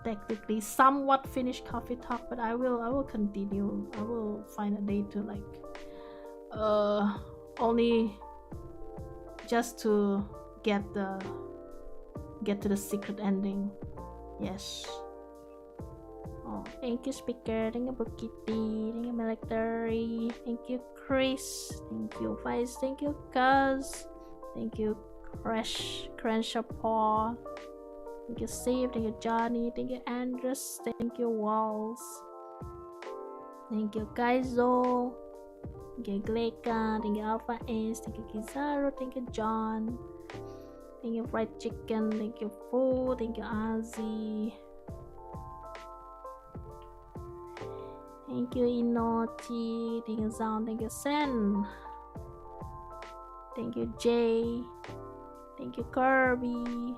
Technically somewhat finished coffee talk, but I will continue. I will find a day to like only just to get to the secret ending. Yes. Oh, thank you, Speaker. Thank you, Bukiti. Thank you, Military. Thank you, Chris. Thank you, Vice. Thank you, Cuz. Thank you, Crenshaw Paul. Thank you, Steve. Thank you, Johnny. Thank you, Andres. Thank you, Walls. Thank you, Kaizo. Thank you, Gleka. Thank you, Alpha Ace. Thank you, Kizaru. Thank you, John. Thank you, Fried Chicken. Thank you, Fu. Thank you, Ozzy. Thank you, Inoti. Thank you, Zao. Thank you, Sen. Thank you, Jay. Thank you, Kirby.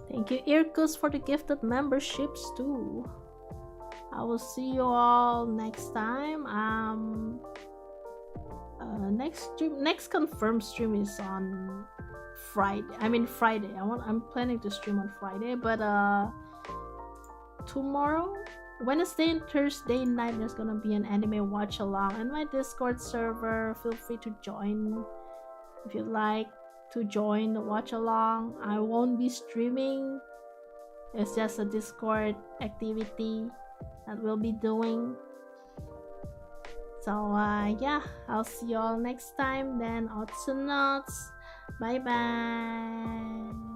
Thank you, Irkus, for the gifted memberships too. I will see you all next time. Next confirmed stream is on Friday. Friday. I'm planning to stream on Friday, but tomorrow, Wednesday and Thursday night, there's gonna be an anime watch along in my Discord server. Feel free to join if you'd like to join the watch along. I won't be streaming. It's just a Discord activity that we'll be doing. So yeah, I'll see you all next time then. Otsunauts. Bye bye.